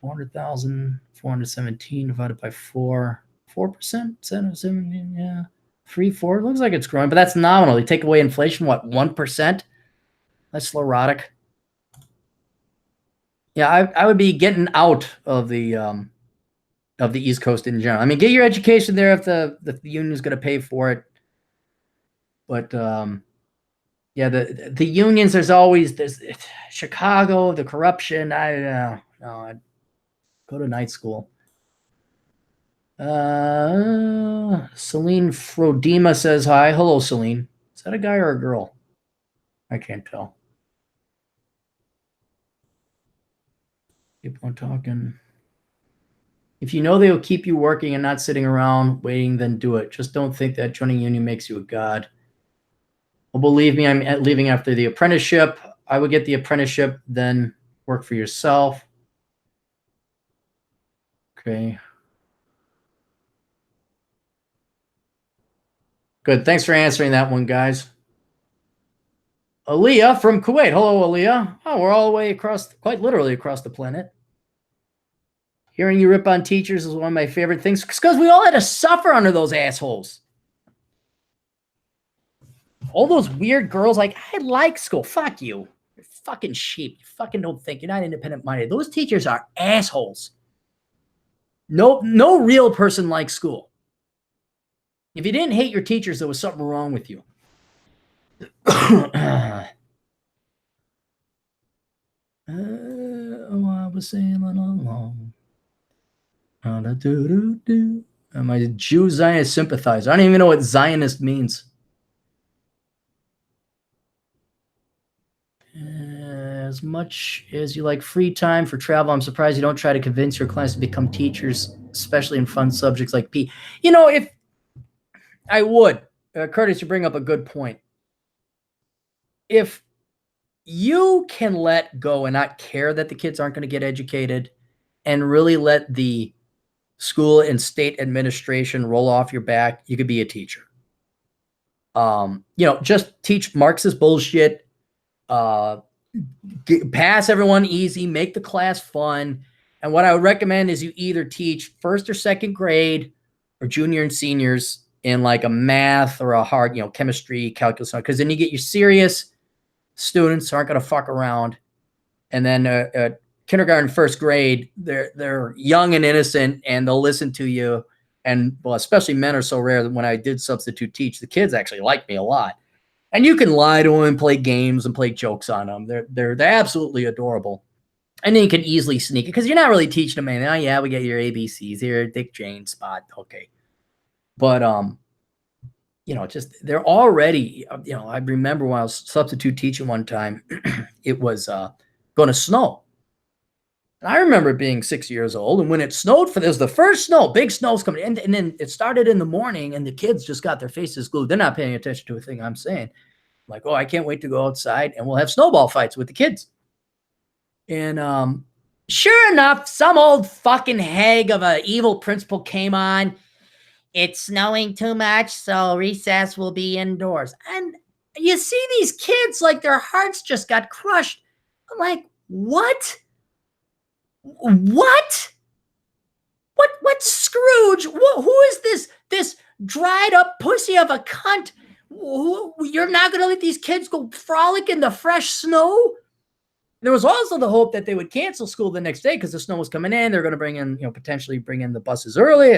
400,417 divided by 4. 4%? 17, yeah. 3-4. Looks like it's growing, but that's nominal. You take away inflation, what, 1%? That's sclerotic. Yeah, I would be getting out of the East Coast in general. I mean, get your education there if the union is going to pay for it. But yeah, the unions. There's Chicago, the corruption. I don't know. No, I'd go to night school. Celine Frodema says hi. Hello, Celine. Is that a guy or a girl? I can't tell. Keep on talking. If you know they will keep you working and not sitting around waiting, then do it. Just don't think that joining union makes you a god. Well, believe me, I'm leaving after the apprenticeship. I would get the apprenticeship, then work for yourself. Okay. Good. Thanks for answering that one, guys. Aaliyah from Kuwait. Hello, Aaliyah. Oh, we're all the way across, quite literally across the planet. Hearing you rip on teachers is one of my favorite things because we all had to suffer under those assholes. All those weird girls like, I like school. Fuck you. You're fucking sheep. You fucking don't think. You're not independent-minded. Those teachers are assholes. No real person likes school. If you didn't hate your teachers, there was something wrong with you. I was sailing along. I'm a Jew Zionist sympathizer. I don't even know what Zionist means. As much as you like free time for travel, I'm surprised you don't try to convince your clients to become teachers, especially in fun subjects like P. You know, if I would, Curtis, you bring up a good point. If you can let go and not care that the kids aren't going to get educated and really let the school and state administration roll off your back, you could be a teacher. Just teach Marxist bullshit, pass everyone easy, make the class fun. And what I would recommend is you either teach first or second grade or junior and seniors in like a math or a hard, chemistry, calculus, because then you get your serious students who aren't going to fuck around. And then kindergarten, first grade, they're young and innocent and they'll listen to you. And well, especially men are so rare that when I did substitute teach, the kids actually liked me a lot. And you can lie to them, play games, and play jokes on them. They're absolutely adorable. And then you can easily sneak it because you're not really teaching them anything. Oh yeah, we get your ABCs here, Dick, Jane, Spot, okay. But just they're already. I remember when I was substitute teaching one time, it was going to snow. And I remember being 6 years old, and when it snowed, it was the first snow, big snow's coming in, and then it started in the morning, and the kids just got their faces glued. They're not paying attention to a thing I'm saying. I'm like, oh, I can't wait to go outside, and we'll have snowball fights with the kids. And sure enough, some old fucking hag of an evil principal came on. It's snowing too much, so recess will be indoors. And you see these kids like their hearts just got crushed. I'm like, what? What Scrooge? Who is this dried up pussy of a cunt? You're not going to let these kids go frolic in the fresh snow? There was also the hope that they would cancel school the next day because the snow was coming in. They're going to bring in, potentially bring in the buses early.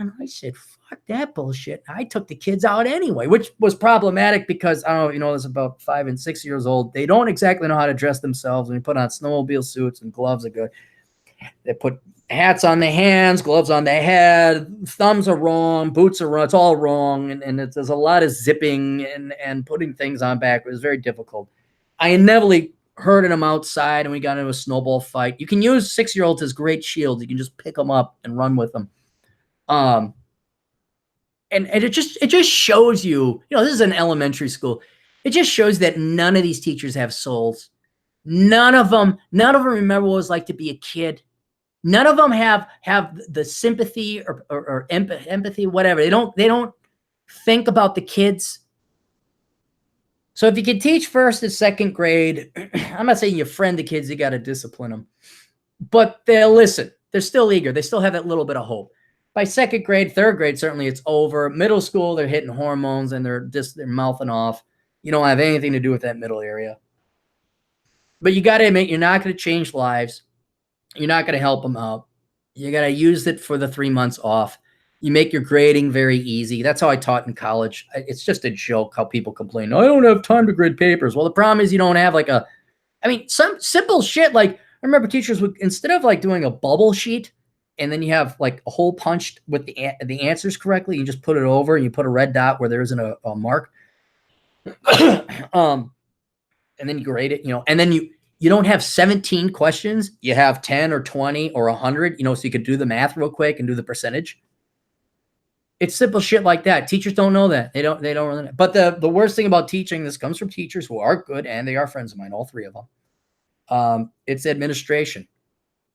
And I said, fuck that bullshit. I took the kids out anyway, which was problematic because, I don't know if you know this, about 5 and 6 years old. They don't exactly know how to dress themselves. When they put on snowmobile suits and gloves are good. They put hats on their hands, gloves on their head, thumbs are wrong, boots are wrong. It's all wrong. And there's a lot of zipping and putting things on back. It was very difficult. I inevitably herded them outside and we got into a snowball fight. You can use 6-year-olds as great shields. You can just pick them up and run with them. And it just shows you, this is an elementary school. It just shows that none of these teachers have souls. None of them remember what it was like to be a kid. None of them have the sympathy or empathy, whatever. They don't think about the kids. So if you can teach first and second grade, I'm not saying you friend the kids, you got to discipline them, but they'll listen. They're still eager. They still have that little bit of hope. By second grade, third grade, certainly it's over. Middle school, they're hitting hormones and they're mouthing off. You don't have anything to do with that middle area. But you got to admit, you're not going to change lives. You're not going to help them out. You got to use it for the 3 months off. You make your grading very easy. That's how I taught in college. It's just a joke how people complain, I don't have time to grade papers. Well, the problem is you don't have some simple shit. Like I remember teachers would, instead of like doing a bubble sheet, and then you have like a hole punched with the answers correctly, you just put it over and you put a red dot where there isn't a mark. And then you grade it, and then you don't have 17 questions. You have 10 or 20 or 100, so you could do the math real quick and do the percentage. It's simple shit like that. Teachers don't know that. They don't really know. But the worst thing about teaching, this comes from teachers who are good, and they are friends of mine, all three of them. It's administration.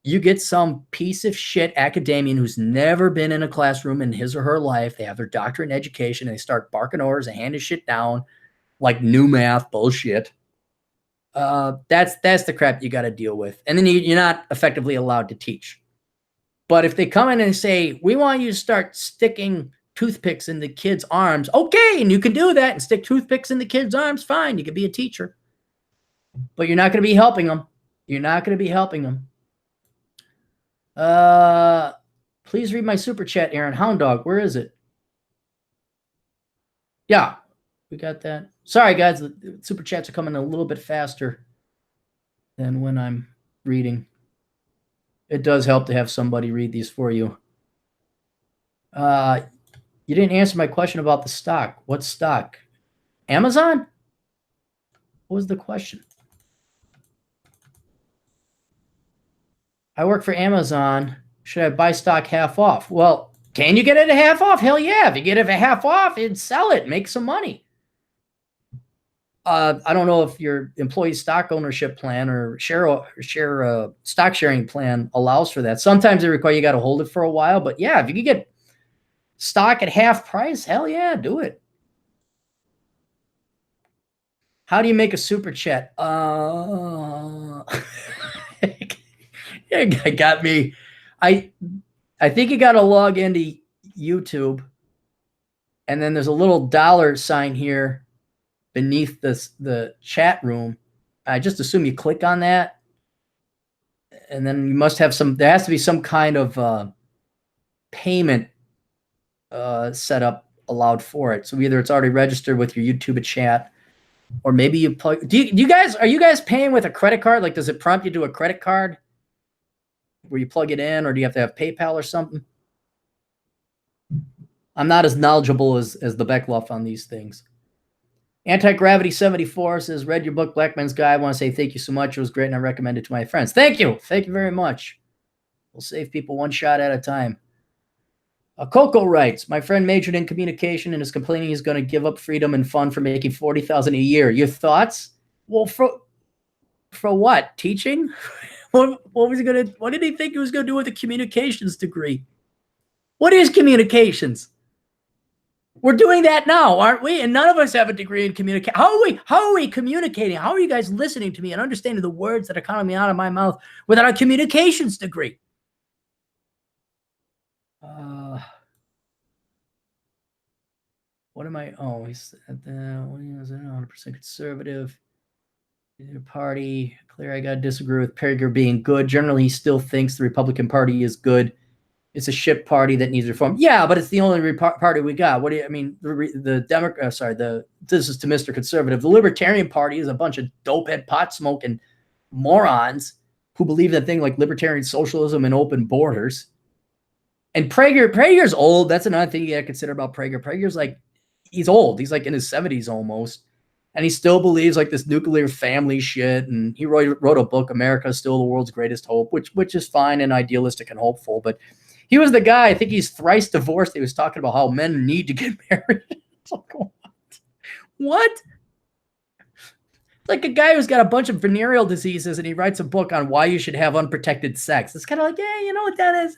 You get some piece of shit academician who's never been in a classroom in his or her life. They have their doctorate in education, and they start barking orders and handing shit down like new math bullshit. That's the crap you got to deal with. And then you're not effectively allowed to teach. But if they come in and say, we want you to start sticking toothpicks in the kids' arms, okay, and you can do that and stick toothpicks in the kids' arms, fine, you can be a teacher. But you're not going to be helping them. You're not going to be helping them. Please read my super chat, Aaron. Hound Dog, where is it? Yeah, we got that. Sorry, guys, the super chats are coming a little bit faster than when I'm reading. It does help to have somebody read these for you. You didn't answer my question about the stock. What stock? Amazon? What was the question? I work for Amazon. Should I buy stock half off? Well, can you get it at half off? Hell yeah. If you get it at half off, sell it, make some money. I don't know if your employee stock ownership plan or share stock sharing plan allows for that. Sometimes they require you got to hold it for a while, but yeah, if you can get stock at half price, hell yeah, do it. How do you make a super chat? It got me. I think you got to log into YouTube, and then there's a little dollar sign here beneath the chat room. I just assume you click on that, and then you must have there has to be some kind of payment set up allowed for it. So either it's already registered with your YouTube chat, or maybe you plug. Are you guys paying with a credit card? Like, does it prompt you to a credit card where you plug it in, or do you have to have PayPal or something? I'm not as knowledgeable as the Beckloff on these things. Anti-Gravity 74 says, read your book, Black Man's Guide. I want to say thank you so much. It was great, and I recommend it to my friends. Thank you. Thank you very much. We'll save people one shot at a time. Coco writes, my friend majored in communication and is complaining he's going to give up freedom and fun for making $40,000 a year. Your thoughts? Well, for what? Teaching? What did he think he was going to do with a communications degree? What is communications? We're doing that now, aren't we? And none of us have a degree in communication. How are we communicating? How are you guys listening to me and understanding the words that are coming out of my mouth without a communications degree? What am I? Oh, he's at the 100% conservative. Either party. Clear, I got to disagree with Prager being good. Generally, he still thinks the Republican Party is good. It's a shit party that needs reform. Yeah, but it's the only party we got. What do you? I mean, the Democrat. This is to Mr. Conservative. The Libertarian Party is a bunch of dopehead, pot smoking morons who believe that thing like libertarian socialism and open borders. And Prager's old. That's another thing you got to consider about Prager. Prager's like, he's old. He's like in his 70s almost. And he still believes like this nuclear family shit. And he wrote a book, America is Still the World's Greatest Hope, which is fine and idealistic and hopeful. But he was the guy, I think he's thrice divorced. He was talking about how men need to get married. It's like, what? It's like a guy who's got a bunch of venereal diseases and he writes a book on why you should have unprotected sex. It's kind of like, yeah, you know what that is?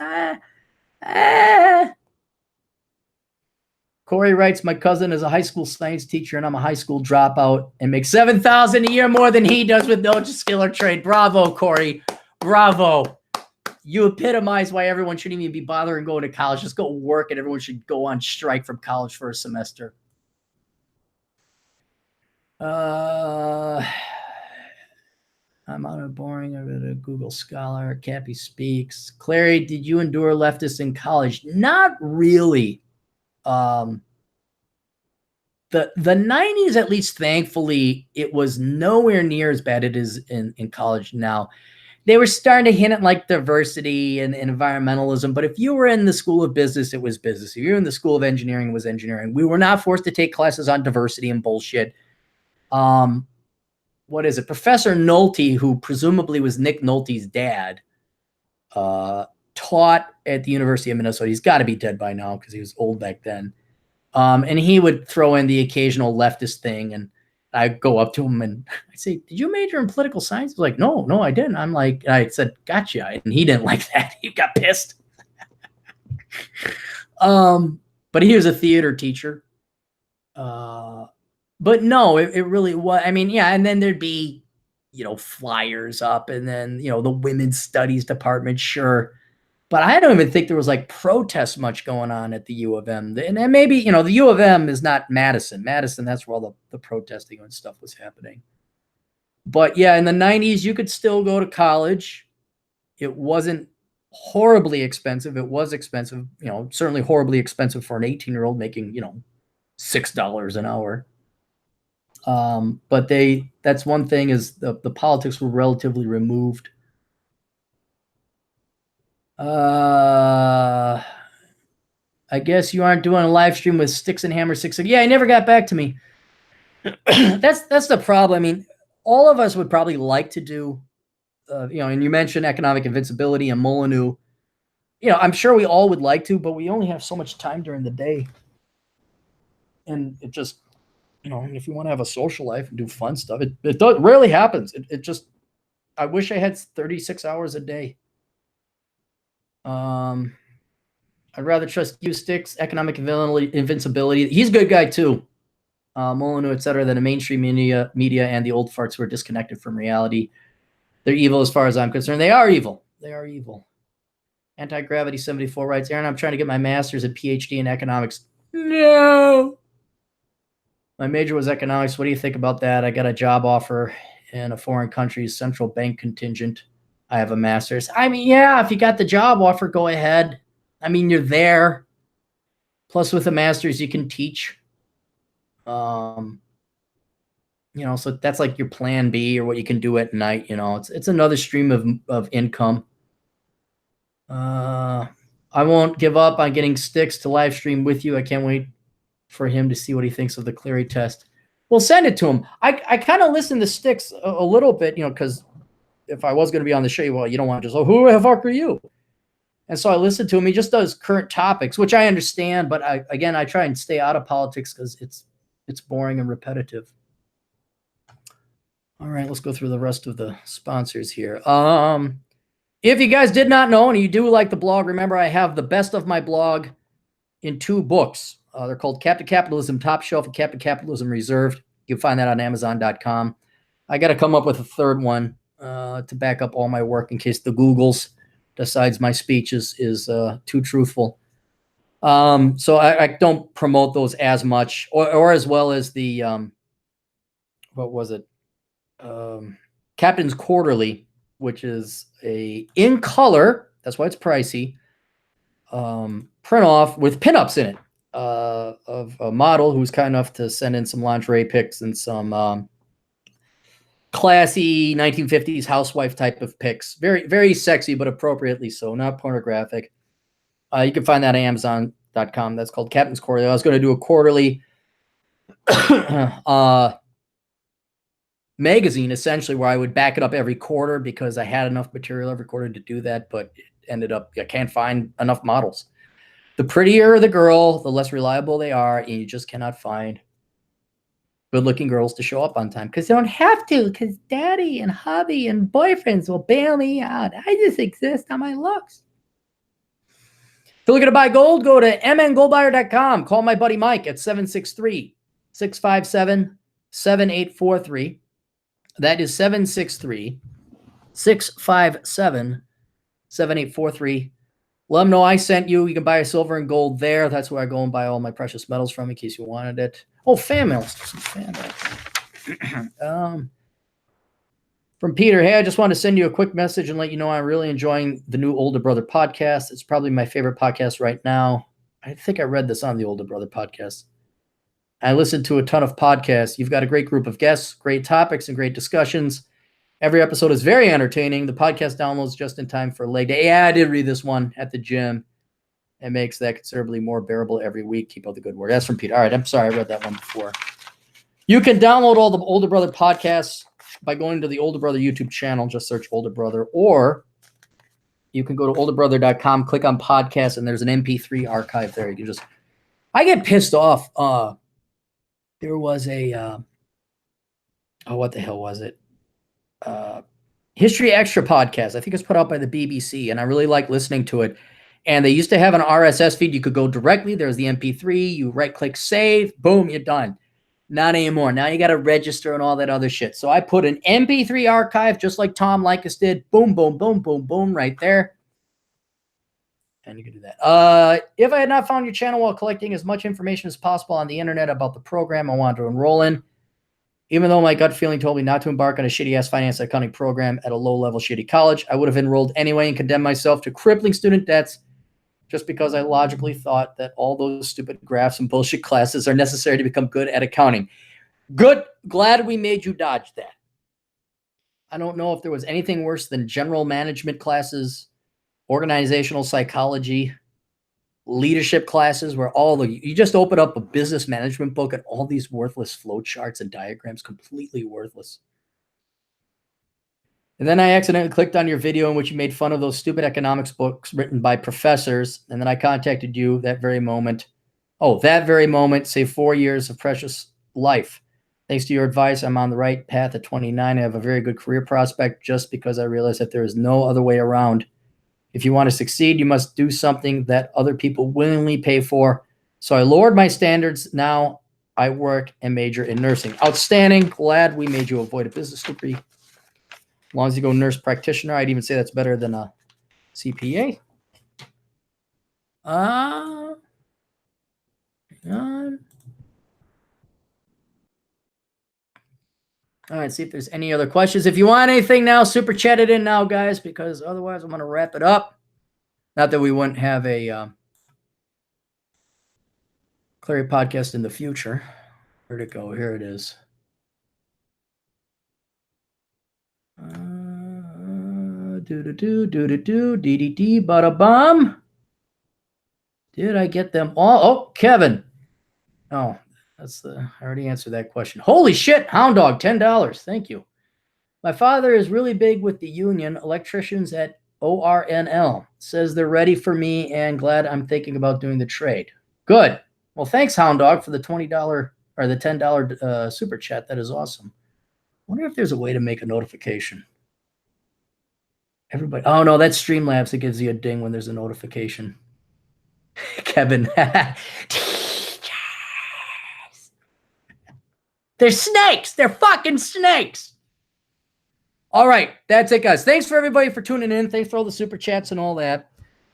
Corey writes, my cousin is a high school science teacher and I'm a high school dropout and make $7,000 a year more than he does with no skill or trade. Bravo, Corey. Bravo. You epitomize why everyone shouldn't even be bothering going to college. Just go work and everyone should go on strike from college for a semester. I'm out of boring. I've got a Google Scholar. Cappy speaks. Clarey, did you endure leftists in college? Not really. The 90s, at least, thankfully, it was nowhere near as bad as it is in college now. They were starting to hint at like diversity and environmentalism. But if you were in the School of Business, it was business. If you were in the School of Engineering, it was engineering. We were not forced to take classes on diversity and bullshit. What is it? Professor Nolte, who presumably was Nick Nolte's dad, taught at the University of Minnesota. He's got to be dead by now because he was old back then. And he would throw in the occasional leftist thing. And I'd go up to him and I'd say, did you major in political science? He's like, no, I didn't. I'm like, I said, gotcha. And he didn't like that. He got pissed. But he was a theater teacher. But no, it really was. I mean, yeah. And then there'd be, flyers up, and then, the women's studies department, sure. But I don't even think there was like protests much going on at the U of M. And then maybe, the U of M is not Madison. Madison, that's where all the protesting and stuff was happening. But yeah, in the 90s, you could still go to college. It wasn't horribly expensive. It was expensive, certainly horribly expensive for an 18-year-old making, $6 an hour. But that's one thing, is the politics were relatively removed. I guess you aren't doing a live stream with Sticks and Hammer 6. Yeah, he never got back to me. That's the problem. I mean, all of us would probably like to do, and you mentioned economic invincibility and Molyneux. I'm sure we all would like to, but we only have so much time during the day. And it just, if you want to have a social life and do fun stuff, it rarely happens. It just, I wish I had 36 hours a day. I'd rather trust you, Sticks, economic invincibility. He's a good guy too. Molyneux, etc., than the mainstream media and the old farts who are disconnected from reality. They're evil as far as I'm concerned. They are evil. They are evil. Anti-Gravity 74 writes, Aaron, I'm trying to get my master's and PhD in economics. No. My major was economics. What do you think about that? I got a job offer in a foreign country's central bank contingent. I have a master's. I mean, yeah, if you got the job offer, go ahead. I mean, you're there. Plus, with a master's, you can teach. So that's like your plan B, or what you can do at night. It's another stream of income. I won't give up on getting Sticks to live stream with you. I can't wait for him to see what he thinks of the Cleary test. We'll send it to him. I kind of listen to Sticks a little bit, because if I was going to be on the show, you don't want to just, who the fuck are you? And so I listened to him. He just does current topics, which I understand. But I try and stay out of politics because it's boring and repetitive. All right, let's go through the rest of the sponsors here. If you guys did not know, and you do like the blog, remember I have the best of my blog in 2 books. They're called Captain Capitalism Top Shelf and Captain Capitalism Reserved. You can find that on Amazon.com. I got to come up with a third one to back up all my work in case the Googles decides my speech is too truthful. So I don't promote those as much, or as well as the what was it? Captain's Quarterly, which is in color. That's why it's pricey. Print off with pinups in it of a model who's kind enough to send in some lingerie pics and some classy 1950s housewife type of pics. Very, very sexy, but appropriately so, not pornographic. You can find that at Amazon.com. That's called Captain's Quarterly. I was going to do a quarterly magazine, essentially, where I would back it up every quarter because I had enough material every quarter to do that, but it ended up I can't find enough models. The prettier the girl, the less reliable they are, and you just cannot find good-looking girls to show up on time because they don't have to, because daddy and hubby and boyfriends will bail me out. I just exist on my looks. If you're looking to buy gold, go to mngoldbuyer.com. Call my buddy Mike at 763-657-7843. That is 763-657-7843. Let them know I sent you. You can buy silver and gold there. That's where I go and buy all my precious metals from in case you wanted it. Oh, fan mail. From Peter, hey, I just want to send you a quick message and let you know I'm really enjoying the new Older Brother podcast. It's probably my favorite podcast right now. I think I read this on the Older Brother podcast. I listened to a ton of podcasts. You've got a great group of guests, great topics, and great discussions. Every episode is very entertaining. The podcast downloads just in time for leg day. Yeah, I did read this one at the gym. It makes that considerably more bearable every week. Keep up the good work. That's from Peter. All right, I'm sorry. I read that one before. You can download all the Older Brother podcasts by going to the Older Brother YouTube channel. Just search Older Brother. Or you can go to olderbrother.com, click on podcasts, and there's an MP3 archive there. You can just... I get pissed off. There was a... what the hell was it? History Extra podcast. I think it's put out by the BBC, and I really like listening to it. And they used to have an RSS feed. You could go directly. There's the MP3. You right-click save. Boom, you're done. Not anymore. Now you got to register and all that other shit. So I put an MP3 archive just like Tom Likas did. Boom, boom, boom, boom, boom, right there. And you can do that. If I had not found your channel while collecting as much information as possible on the internet about the program I wanted to enroll in, even though my gut feeling told me not to embark on a shitty-ass finance accounting program at a low-level shitty college, I would have enrolled anyway and condemned myself to crippling student debts just because I logically thought that all those stupid graphs and bullshit classes are necessary to become good at accounting. Good. Glad we made you dodge that. I don't know if there was anything worse than general management classes, organizational psychology, leadership classes where you just open up a business management book and all these worthless flow charts and diagrams, completely worthless. And then I accidentally clicked on your video in which you made fun of those stupid economics books written by professors. And then I contacted you that very moment. Oh, that very moment, say 4 years of precious life. Thanks to your advice, I'm on the right path at 29. I have a very good career prospect just because I realized that there is no other way around. If you want to succeed, you must do something that other people willingly pay for. So I lowered my standards. Now I work and major in nursing. Outstanding. Glad we made you avoid a business degree. As long as you go nurse practitioner, I'd even say that's better than a CPA. Hang on. All right, see if there's any other questions. If you want anything now, super chat it in now, guys, because otherwise I'm going to wrap it up. Not that we wouldn't have a Clarey podcast in the future. Where'd it go? Here it is. D-D-D, bada-bum. Did I get them all? Oh, Kevin. Oh, I already answered that question. Holy shit, Hound Dog, $10. Thank you. My father is really big with the union electricians at ORNL. Says they're ready for me and glad I'm thinking about doing the trade. Good. Well, thanks, Hound Dog, for the $20 or the $10 super chat. That is awesome. I wonder if there's a way to make a notification. Everybody. Oh, no, that's Streamlabs. It gives you a ding when there's a notification. Kevin. They're snakes. They're fucking snakes. All right. That's it, guys. Thanks for everybody for tuning in. Thanks for all the super chats and all that.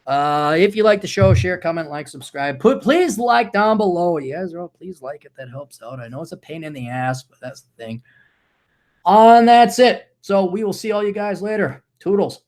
If you like the show, share, comment, like, subscribe. Please like down below. You guys are all, please like it. That helps out. I know it's a pain in the ass, but that's the thing. And that's it. So we will see all you guys later. Toodles.